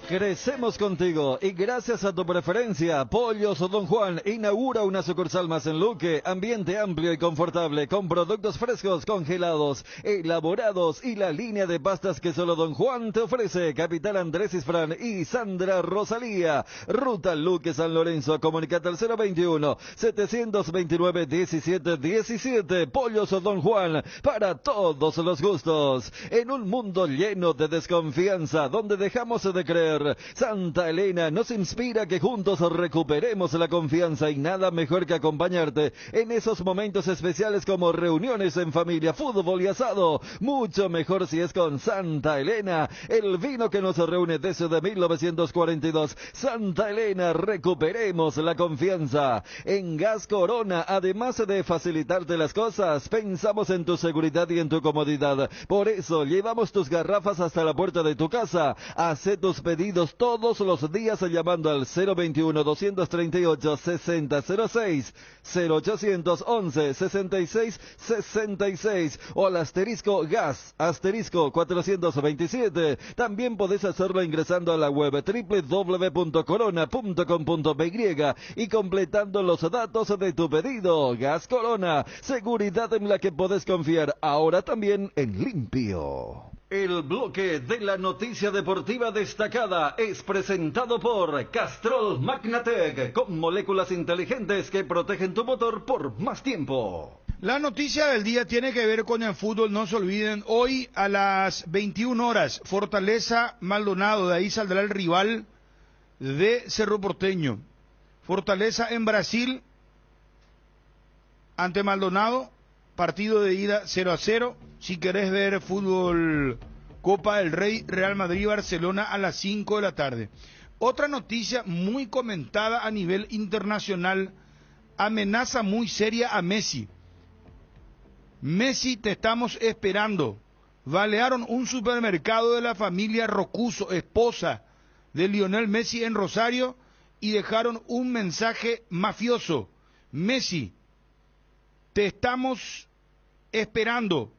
Crecemos contigo y gracias a tu preferencia, Pollos Don Juan inaugura una sucursal más en Luque, ambiente amplio y confortable con productos frescos, congelados, elaborados y la línea de pastas que solo Don Juan te ofrece. Capital Andrés Isfrán y Sandra Rosalía. Ruta Luque San Lorenzo, comunicate al 021-729-1717. Pollos Don Juan, para todos los gustos. En un mundo lleno de desconfianza, donde dejamos de creer confiar. Santa Elena nos inspira que juntos recuperemos la confianza y nada mejor que acompañarte en esos momentos especiales como reuniones en familia, fútbol y asado. Mucho mejor si es con Santa Elena, el vino que nos reúne desde 1942. Santa Elena, recuperemos la confianza. En Gas Corona, además de facilitarte las cosas, pensamos en tu seguridad y en tu comodidad. Por eso llevamos tus garrafas hasta la puerta de tu casa. Haz tus pedidos todos los días llamando al 021-238-6006, 0811-6666 o al asterisco gas, asterisco 427. También podés hacerlo ingresando a la web www.corona.com.py y completando los datos de tu pedido. Gas Corona, seguridad en la que podés confiar, ahora también en limpio. El bloque de la noticia deportiva destacada es presentado por Castrol Magnatec, con moléculas inteligentes que protegen tu motor por más tiempo. La noticia del día tiene que ver con el fútbol, no se olviden, hoy a las 21 horas, Fortaleza Maldonado, de ahí saldrá el rival de Cerro Porteño. Fortaleza en Brasil, ante Maldonado, partido de ida 0-0. Si querés ver fútbol Copa del Rey, Real Madrid-Barcelona a las 5 de la tarde. Otra noticia muy comentada a nivel internacional, amenaza muy seria a Messi. Messi, te estamos esperando. Balearon un supermercado de la familia Rocuso, esposa de Lionel Messi en Rosario, y dejaron un mensaje mafioso. Messi, te estamos esperando.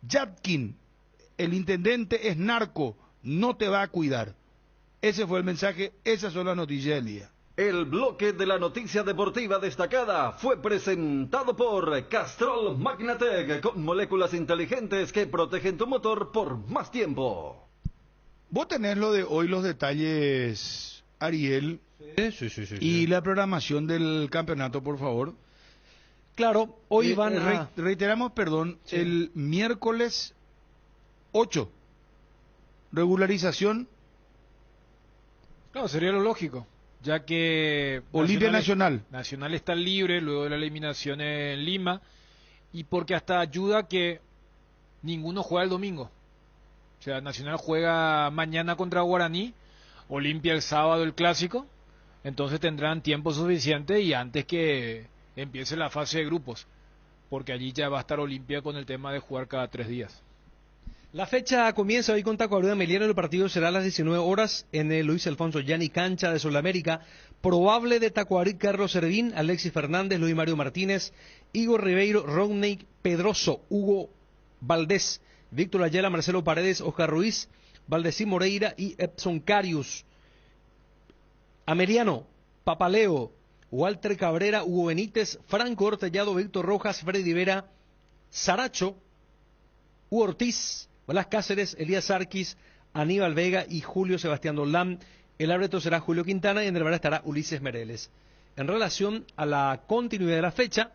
Yatkin, el intendente es narco, no te va a cuidar. Ese fue el mensaje, esas son las noticias del día. El bloque de la noticia deportiva destacada fue presentado por Castrol Magnatec, con moléculas inteligentes que protegen tu motor por más tiempo. Vos tenés lo de hoy, los detalles, Ariel, Sí. y la programación del campeonato, por favor. Claro, hoy van a... Reiteramos, perdón, sí. El miércoles 8, regularización. Claro, sería lo lógico, ya que... Olimpia Nacional. Nacional está libre luego de la eliminación en Lima, y porque hasta ayuda que ninguno juega el domingo. O sea, Nacional juega mañana contra Guaraní, Olimpia el sábado el clásico, entonces tendrán tiempo suficiente y antes que empiece la fase de grupos, porque allí ya va a estar Olimpia con el tema de jugar cada 3 días. La fecha comienza hoy con Tacuarembó de Meliano. El partido será a las 19 horas en el Luis Alfonso Yanni Cancha de Sudamérica. Probable de Tacuarí: Carlos Servín, Alexis Fernández, Luis Mario Martínez, Igor Ribeiro, Rodney Pedroso, Hugo Valdés, Víctor Ayala, Marcelo Paredes, Oscar Ruiz, Valdecín Moreira y Epson Carius. Ameriano, Papaleo, Walter Cabrera, Hugo Benítez, Franco Ortellado, Víctor Rojas, Freddy Vera, Saracho, Hugo Ortiz, Blas Cáceres, Elías Arquis, Aníbal Vega y Julio Sebastián Doldán. El árbitro será Julio Quintana y en el bar estará Ulises Mereles. En relación a la continuidad de la fecha,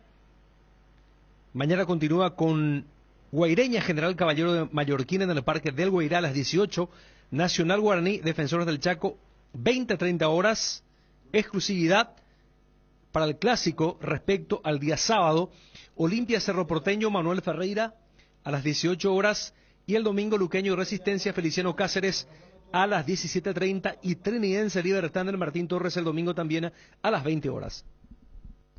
mañana continúa con Guaireña General Caballero de Mallorquín en el Parque del Guairá a las 18, Nacional Guaraní, Defensores del Chaco, 20-30 horas, exclusividad para el clásico respecto al día sábado, Olimpia Cerro Porteño, Manuel Ferreira a las 18 horas y el domingo Luqueño Resistencia, Feliciano Cáceres a las 17:30 y Trinidense Libertad del Martín Torres el domingo también a las 20 horas.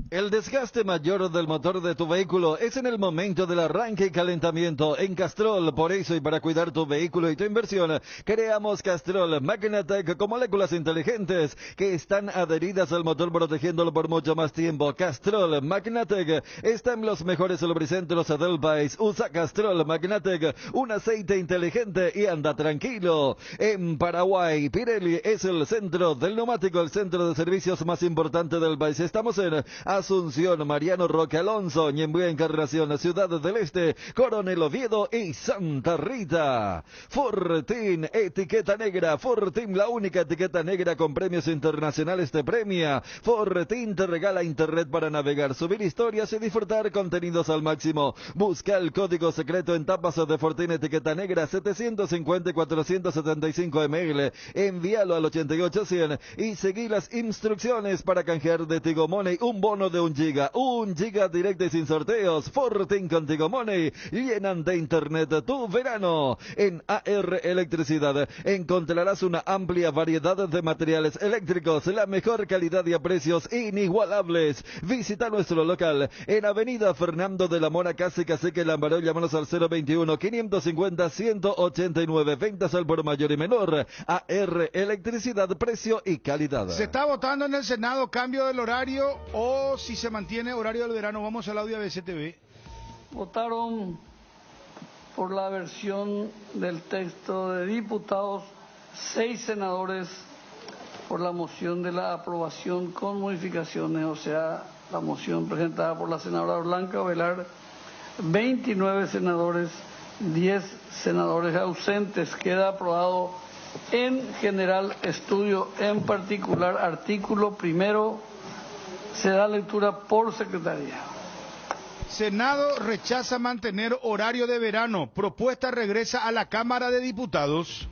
El desgaste mayor del motor de tu vehículo es en el momento del arranque y calentamiento. En Castrol, por eso y para cuidar tu vehículo y tu inversión, creamos Castrol Magnatec con moléculas inteligentes que están adheridas al motor protegiéndolo por mucho más tiempo. Castrol Magnatec está en los mejores lubricentros del país. Usa Castrol Magnatec, un aceite inteligente y anda tranquilo. En Paraguay, Pirelli es el centro del neumático, el centro de servicios más importante del país. Estamos en Asunción, Mariano Roque Alonso, Ñembué Encarnación, Ciudad del Este, Coronel Oviedo y Santa Rita. Fortín, etiqueta negra. Fortín, la única etiqueta negra con premios internacionales te premia. Fortín te regala internet para navegar, subir historias y disfrutar contenidos al máximo. Busca el código secreto en tapas de Fortín etiqueta negra 750 475 ml. Envíalo al 8800 y seguí las instrucciones para canjear de Tigo Money un bono de 1 giga. 1 giga directo y sin sorteos. Fortín con Tigo Money llenan de internet tu verano. En AR Electricidad encontrarás una amplia variedad de materiales eléctricos, la mejor calidad y a precios inigualables. Visita nuestro local en Avenida Fernando de la Mora, casi Cacique Lambaró. Llámanos al 021 550 189. Ventas al por mayor y menor. AR Electricidad, precio y calidad. Se está votando en el Senado cambio del horario o si se mantiene horario del verano. Vamos al audio ABCTV. Votaron por la versión del texto de diputados 6 senadores por la moción de la aprobación con modificaciones, o sea, la moción presentada por la senadora Blanca Ovelar, 29 senadores, 10 senadores ausentes. Queda aprobado en general, estudio en particular, artículo primero. Se da lectura por secretaría. Senado rechaza mantener horario de verano. Propuesta regresa a la Cámara de Diputados.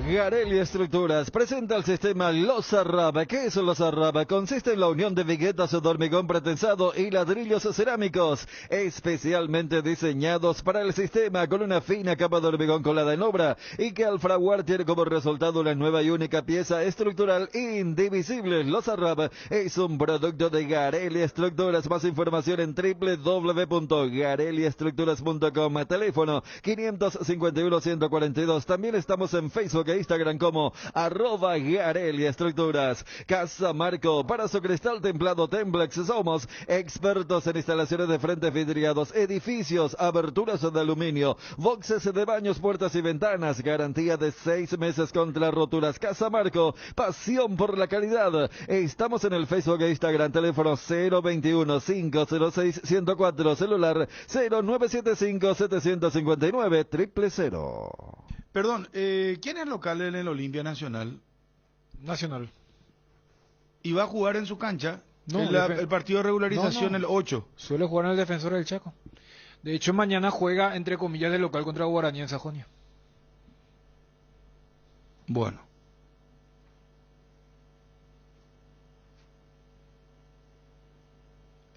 Garelli Estructuras presenta el sistema Losarrab. ¿Qué es Losarrab? Consiste en la unión de viguetas de hormigón pretensado y ladrillos cerámicos, especialmente diseñados para el sistema, con una fina capa de hormigón colada en obra y que al fraguar tiene como resultado una nueva y única pieza estructural indivisible. Losarrab es un producto de Garelli Estructuras. Más información en www.garelliestructuras.com. Teléfono 551-142. También estamos en Facebook e Instagram como @Garelli Estructuras. Casa Marco, para su cristal templado Templex. Somos expertos en instalaciones de frentes vidriados, edificios, aberturas de aluminio, boxes de baños, puertas y ventanas. Garantía de 6 meses contra roturas. Casa Marco, pasión por la calidad. Estamos en el Facebook e Instagram. Teléfono 021-506-104. Celular 0975-759-000. Perdón, ¿quién es local en el Olimpia Nacional? Nacional. ¿Y va a jugar en su cancha? No, el partido de regularización, no. el 8. Suele jugar en el Defensor del Chaco. De hecho, mañana juega, entre comillas, de local contra Guaraní en Sajonia. Bueno.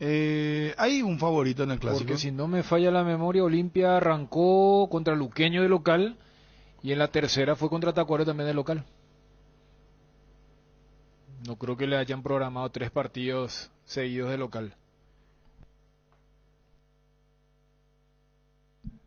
Hay un favorito en el clásico. Porque si no me falla la memoria, Olimpia arrancó contra Luqueño de local y en la tercera fue contra Tacuaro también de local. No creo que le hayan programado 3 partidos seguidos de local.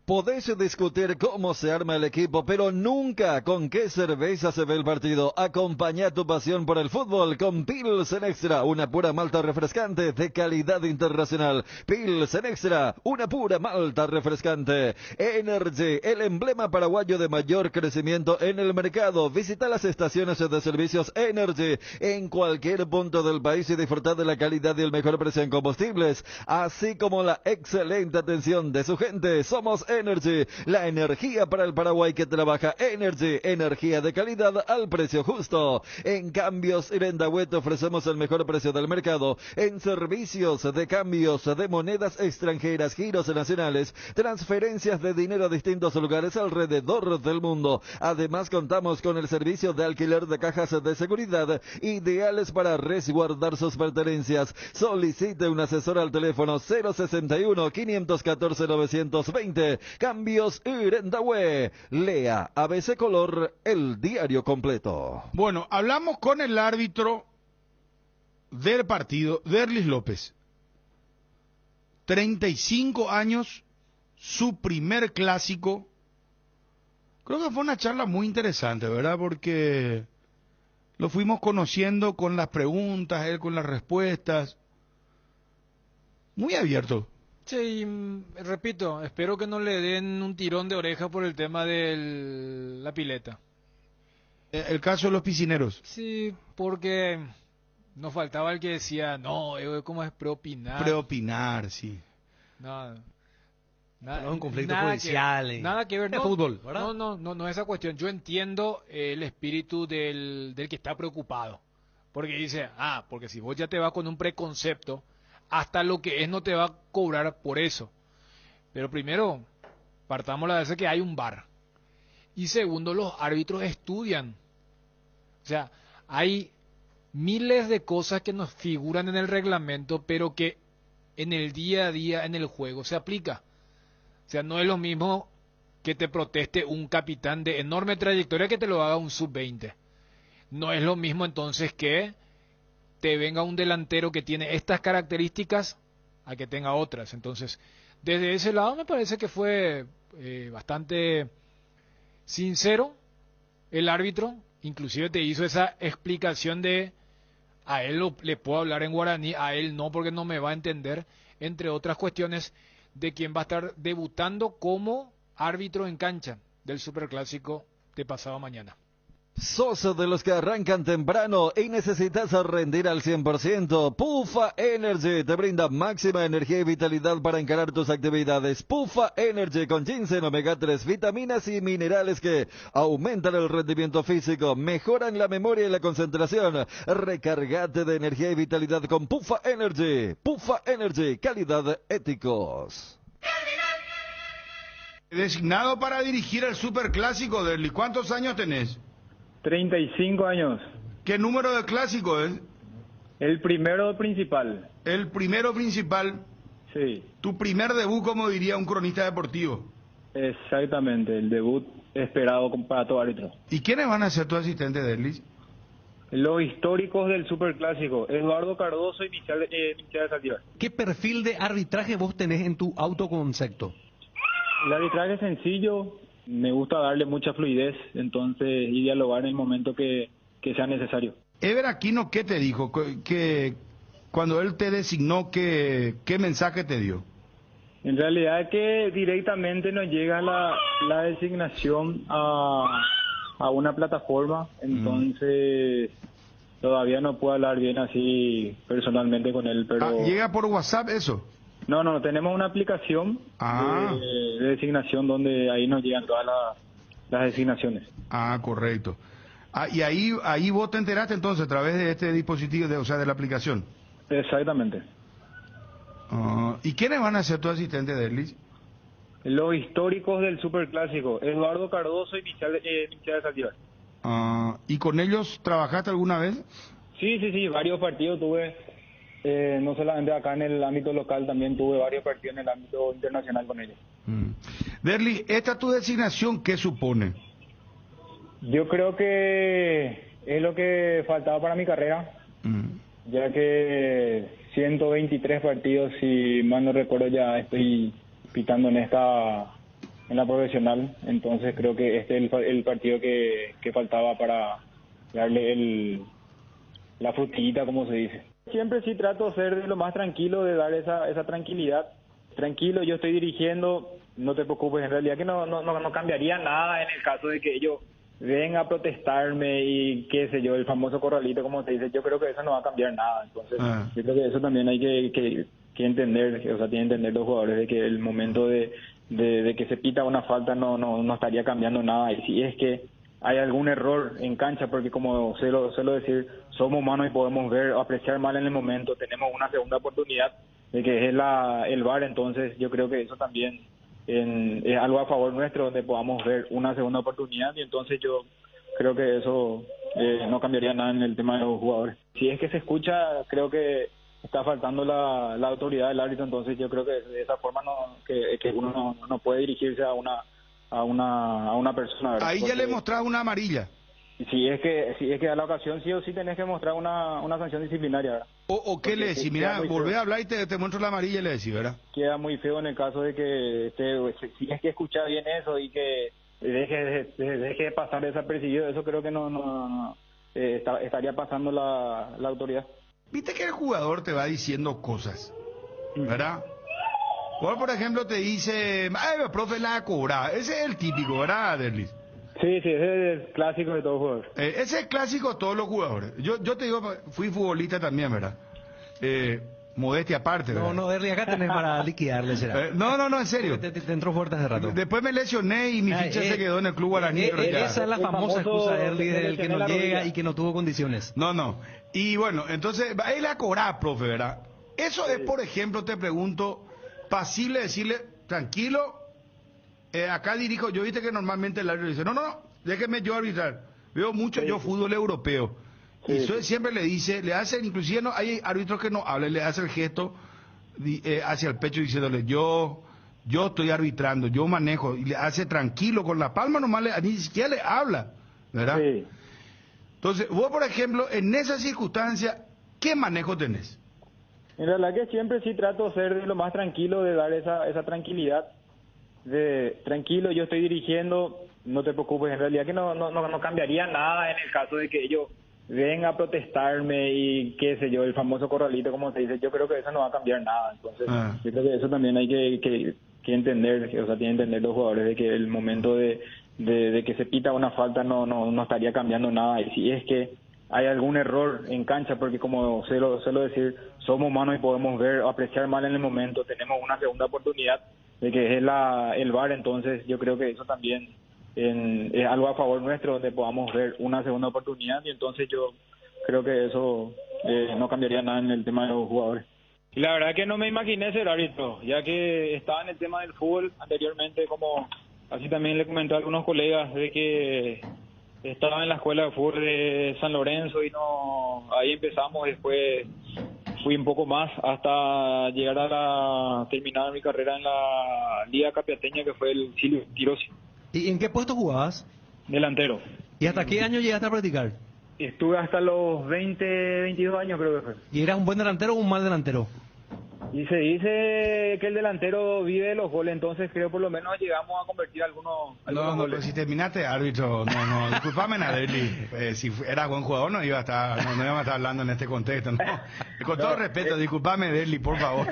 Podés discutir cómo se arma el equipo, pero nunca con qué cerveza se ve el partido. Acompaña tu pasión por el fútbol con Pilsen Extra, una pura malta refrescante de calidad internacional. Pilsen Extra, una pura malta refrescante. Energy, el emblema paraguayo de mayor crecimiento en el mercado. Visita las estaciones de servicios Energy en cualquier punto del país y disfrutar de la calidad y el mejor precio en combustibles, así como la excelente atención de su gente. Somos Energy, la energía para el Paraguay que trabaja. Energy, energía de calidad al precio justo. En Cambios Irendahué te ofrecemos el mejor precio del mercado en servicios de cambios de monedas extranjeras, giros nacionales, transferencias de dinero a distintos lugares alrededor del mundo. Además contamos con el servicio de alquiler de cajas de seguridad ideales para resguardar sus pertenencias. Solicite un asesor al teléfono 061 514 920. Cambios Irendahué. Lea ABC Color, el diario completo. Bueno, hablamos con el árbitro del partido, Derlis López. 35 años, su primer clásico. Creo que fue una charla muy interesante, ¿verdad? Porque lo fuimos conociendo con las preguntas, él con las respuestas. Muy abierto. Sí, repito, espero que no le den un tirón de oreja por el tema de la pileta. El caso de los piscineros. Sí, porque nos faltaba el que decía, no, ¿cómo es preopinar? Preopinar, sí. No, no es un conflicto judicial. Nada que ver. De fútbol, ¿verdad? No esa cuestión. Yo entiendo el espíritu del que está preocupado. Porque dice, porque si vos ya te vas con un preconcepto, hasta lo que es no te va a cobrar por eso. Pero primero, partamos la base que hay un VAR. Y segundo, los árbitros estudian. O sea, hay miles de cosas que nos figuran en el reglamento, pero que en el día a día, en el juego, se aplica. O sea, no es lo mismo que te proteste un capitán de enorme trayectoria que te lo haga un sub-20. No es lo mismo entonces que te venga un delantero que tiene estas características a que tenga otras. Entonces, desde ese lado me parece que fue bastante sincero el árbitro. Inclusive te hizo esa explicación de a él le puedo hablar en guaraní, a él no porque no me va a entender, entre otras cuestiones de quién va a estar debutando como árbitro en cancha del Superclásico de pasado mañana. ¿Sos de los que arrancan temprano y necesitas rendir al 100%? Puffa Energy te brinda máxima energía y vitalidad para encarar tus actividades. Puffa Energy con ginseng, omega 3, vitaminas y minerales que aumentan el rendimiento físico, mejoran la memoria y la concentración. Recargate de energía y vitalidad con Puffa Energy. Puffa Energy, calidad éticos. Designado para dirigir el Superclásico, Derly. ¿Cuántos años tenés? 35 años. ¿Qué número de clásico es? El primero principal. El primero principal. Sí. Tu primer debut, como diría un cronista deportivo. Exactamente, el debut esperado para todo árbitro. ¿Y quiénes van a ser tu asistente, Derlis? Los históricos del Superclásico, Eduardo Cardoso y Michel Saldívar. ¿Qué perfil de arbitraje vos tenés en tu autoconcepto? El arbitraje es sencillo. Me gusta darle mucha fluidez, entonces, y dialogar en el momento que sea necesario. Ever Aquino, ¿qué te dijo? Que cuando él te designó, ¿qué mensaje te dio? En realidad que directamente nos llega la designación a una plataforma, entonces todavía no puedo hablar bien así personalmente con él, pero... ¿Llega por WhatsApp eso? No, tenemos una aplicación de designación donde ahí nos llegan todas las designaciones. Correcto. Y ahí vos te enteraste entonces a través de este dispositivo, de la aplicación. Exactamente. ¿Y quiénes van a ser tu asistente, Derlis? Los históricos del Superclásico, Eduardo Cardoso y Michel Saldívar. ¿Y con ellos trabajaste alguna vez? Sí, varios partidos tuve. No solamente acá en el ámbito local, también tuve varios partidos en el ámbito internacional con ellos. Derly, ¿esta tu designación qué supone? Yo creo que es lo que faltaba para mi carrera, ya que 123 partidos, si mal no recuerdo, ya estoy pitando en la profesional, entonces creo que este es el partido que faltaba para darle la frutillita, como se dice. Siempre sí trato de ser de lo más tranquilo, de dar esa tranquilidad. Tranquilo, yo estoy dirigiendo, no te preocupes, en realidad que no cambiaría nada en el caso de que ellos vengan a protestarme y qué sé yo, el famoso corralito, como te dice, yo creo que eso no va a cambiar nada. Entonces, yo creo que eso también hay que entender, o sea, tienen que entender los jugadores de que el momento de que se pita una falta no estaría cambiando nada. Y si es que hay algún error en cancha, porque como suelo decir, somos humanos y podemos ver o apreciar mal en el momento, tenemos una segunda oportunidad, de que es el VAR, entonces yo creo que eso también es algo a favor nuestro, donde podamos ver una segunda oportunidad, y entonces yo creo que eso no cambiaría nada en el tema de los jugadores. Si es que se escucha, creo que está faltando la autoridad del árbitro, entonces yo creo que de esa forma que uno no puede dirigirse a una persona, ¿verdad? Ahí ya le mostrás una amarilla. Si es que a la ocasión sí o sí tenés que mostrar una sanción disciplinaria, ¿verdad? ¿O qué le decís? Mira, volvé a hablar y te muestro la amarilla y le decís, ¿verdad? Queda muy feo en el caso de que si es que escucha bien eso y que deje de pasar desapercibido, eso creo que estaría pasando la autoridad. Viste que el jugador te va diciendo cosas, ¿verdad? O por ejemplo te dice, profe, la cobra. Ese es el típico, ¿verdad, Derlis? Sí, ese es el clásico de todos los jugadores. Ese es el clásico de todos los jugadores. Yo te digo, fui futbolista también, ¿verdad? Modestia aparte, ¿verdad? No, Derli, acá tenés para liquidarle, será. No, en serio. Te entró fuerte hace rato. Después me lesioné y mi ficha se quedó en el club guaraní. Esa es la famosa excusa de Derli del que no llega y que no tuvo condiciones. No. Y bueno, entonces, ahí le a cobrar, profe, ¿verdad? Eso es, por ejemplo, te pregunto, pasible decirle, tranquilo, acá dirijo, yo viste que normalmente el árbitro dice, no, déjeme yo arbitrar. Veo mucho yo fútbol europeo. Y siempre le dice, le hacen, inclusive no, hay árbitros que no hablan, le hace el gesto hacia el pecho diciéndole, yo estoy arbitrando, yo manejo, y le hace tranquilo, con la palma nomás, ni siquiera le habla, ¿verdad? Sí. Entonces, vos, por ejemplo, en esa circunstancia, ¿qué manejo tenés? En realidad que siempre sí trato de ser de lo más tranquilo, de dar esa tranquilidad, de tranquilo, yo estoy dirigiendo, no te preocupes, en realidad que no cambiaría nada en el caso de que ellos vengan a protestarme y qué sé yo, el famoso corralito, como se dice, yo creo que eso no va a cambiar nada, entonces yo creo que eso también hay que entender, o sea, tienen que entender los jugadores de que el momento de que se pita una falta no estaría cambiando nada, y si es que hay algún error en cancha, porque como suelo decir, somos humanos y podemos ver o apreciar mal en el momento, tenemos una segunda oportunidad de que es el VAR, entonces yo creo que eso también es algo a favor nuestro, donde podamos ver una segunda oportunidad, y entonces yo creo que eso no cambiaría nada en el tema de los jugadores. Y la verdad que no me imaginé ser árbitro, ya que estaba en el tema del fútbol anteriormente, como así también le comenté a algunos colegas de que estaba en la escuela de fútbol de San Lorenzo y ahí empezamos, después fui un poco más hasta llegar a terminar mi carrera en la Liga Capiateña, que fue el Silvio Quirosi. ¿Y en qué puesto jugabas? Delantero. ¿Y hasta qué año llegaste a practicar? Estuve hasta los 22 años, creo que fue. ¿Y eras un buen delantero o un mal delantero? Y se dice que el delantero vive de los goles, entonces creo por lo menos llegamos a convertir algunos goles. Pero si terminaste árbitro, disculpame, Naderli, si era buen jugador no íbamos a estar hablando en este contexto, ¿no? Con todo respeto, disculpame, Derli, por favor.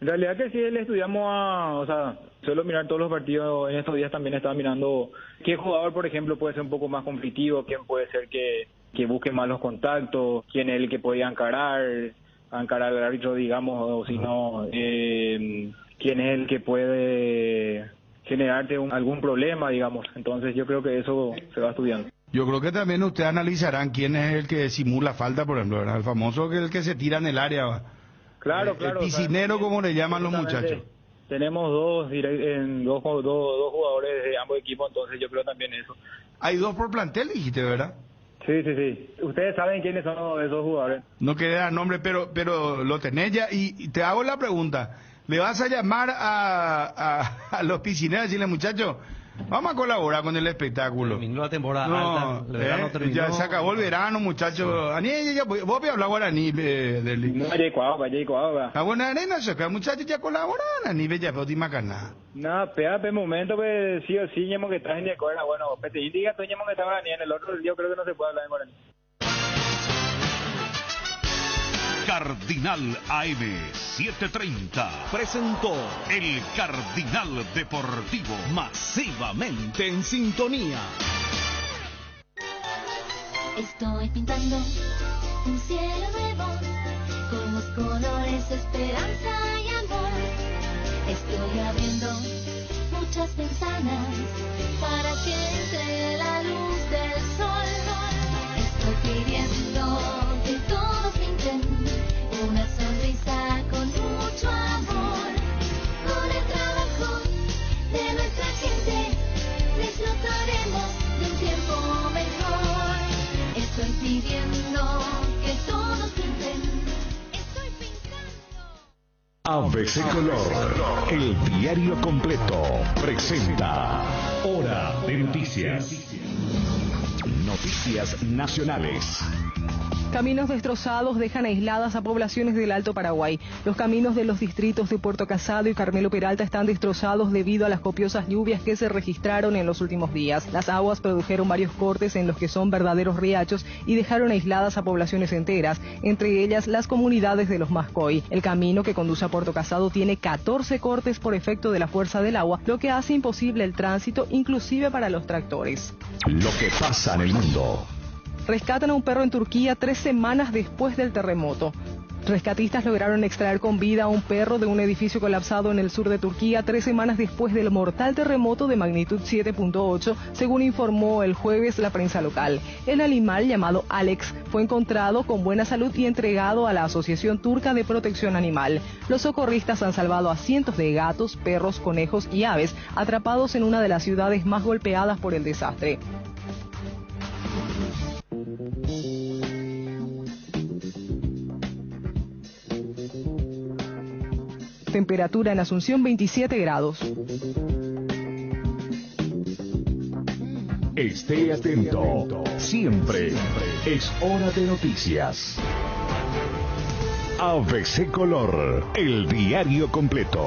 En realidad que sí, le estudiamos suelo mirar todos los partidos, en estos días también estaba mirando qué jugador, por ejemplo, puede ser un poco más conflictivo, quién puede ser que busque más los contactos, quién es el que puede encarar al árbitro, digamos, o si no, quién es el que puede generarte algún problema, digamos. Entonces yo creo que eso se va estudiando. Yo creo que también ustedes analizarán quién es el que simula falta, por ejemplo, ¿verdad? El famoso el que se tira en el área. Claro. El piscinero, como le llaman los muchachos. Tenemos dos jugadores de ambos equipos, entonces yo creo también eso. Hay 2 por plantel, dijiste, ¿verdad? Sí. Ustedes saben quiénes son esos jugadores. No quería dar nombre, pero lo tenés ya. Y te hago la pregunta. ¿Le vas a llamar a los piscineros y decirle, muchachos, vamos a colaborar con el espectáculo? Terminó la temporada alta, el verano terminó. Ya se acabó el verano, muchachos. Sí. Vos me hablas guaraní, Derli. No, ya igual. La buena arena, muchachos ya colaboran, ni bella, pero te macana. No, pe momento, pues sí o sí, ñemo que traen de acuerdo. Bueno, pete y diga, ñemo que estaba ni en el otro, yo creo que no se puede hablar en guaraní. Cardinal AM 730 presentó el Cardinal Deportivo, masivamente en sintonía. Estoy pintando un cielo nuevo con los colores esperanza y amor. Estoy abriendo muchas ventanas para que entre la luz del sol. Estoy pidiendo que todos pinten una sonrisa con mucho amor. Con el trabajo de nuestra gente disfrutaremos de un tiempo mejor. Estoy pidiendo que todos pinten. Estoy pintando. ABC Color, el diario completo, presenta Hora de Noticias. Noticias nacionales. Caminos destrozados dejan aisladas a poblaciones del Alto Paraguay. Los caminos de los distritos de Puerto Casado y Carmelo Peralta están destrozados debido a las copiosas lluvias que se registraron en los últimos días. Las aguas produjeron varios cortes en los que son verdaderos riachos y dejaron aisladas a poblaciones enteras, entre ellas las comunidades de los Mascoy. El camino que conduce a Puerto Casado tiene 14 cortes por efecto de la fuerza del agua, lo que hace imposible el tránsito, inclusive para los tractores. Lo que pasa en el mundo. Rescatan a un perro en Turquía 3 semanas después del terremoto. Rescatistas lograron extraer con vida a un perro de un edificio colapsado en el sur de Turquía 3 semanas después del mortal terremoto de magnitud 7.8, según informó el jueves la prensa local. El animal, llamado Alex, fue encontrado con buena salud y entregado a la Asociación Turca de Protección Animal. Los socorristas han salvado a cientos de gatos, perros, conejos y aves atrapados en una de las ciudades más golpeadas por el desastre. Temperatura en Asunción 27 grados. Esté atento. Siempre es hora de noticias. ABC Color, el diario completo.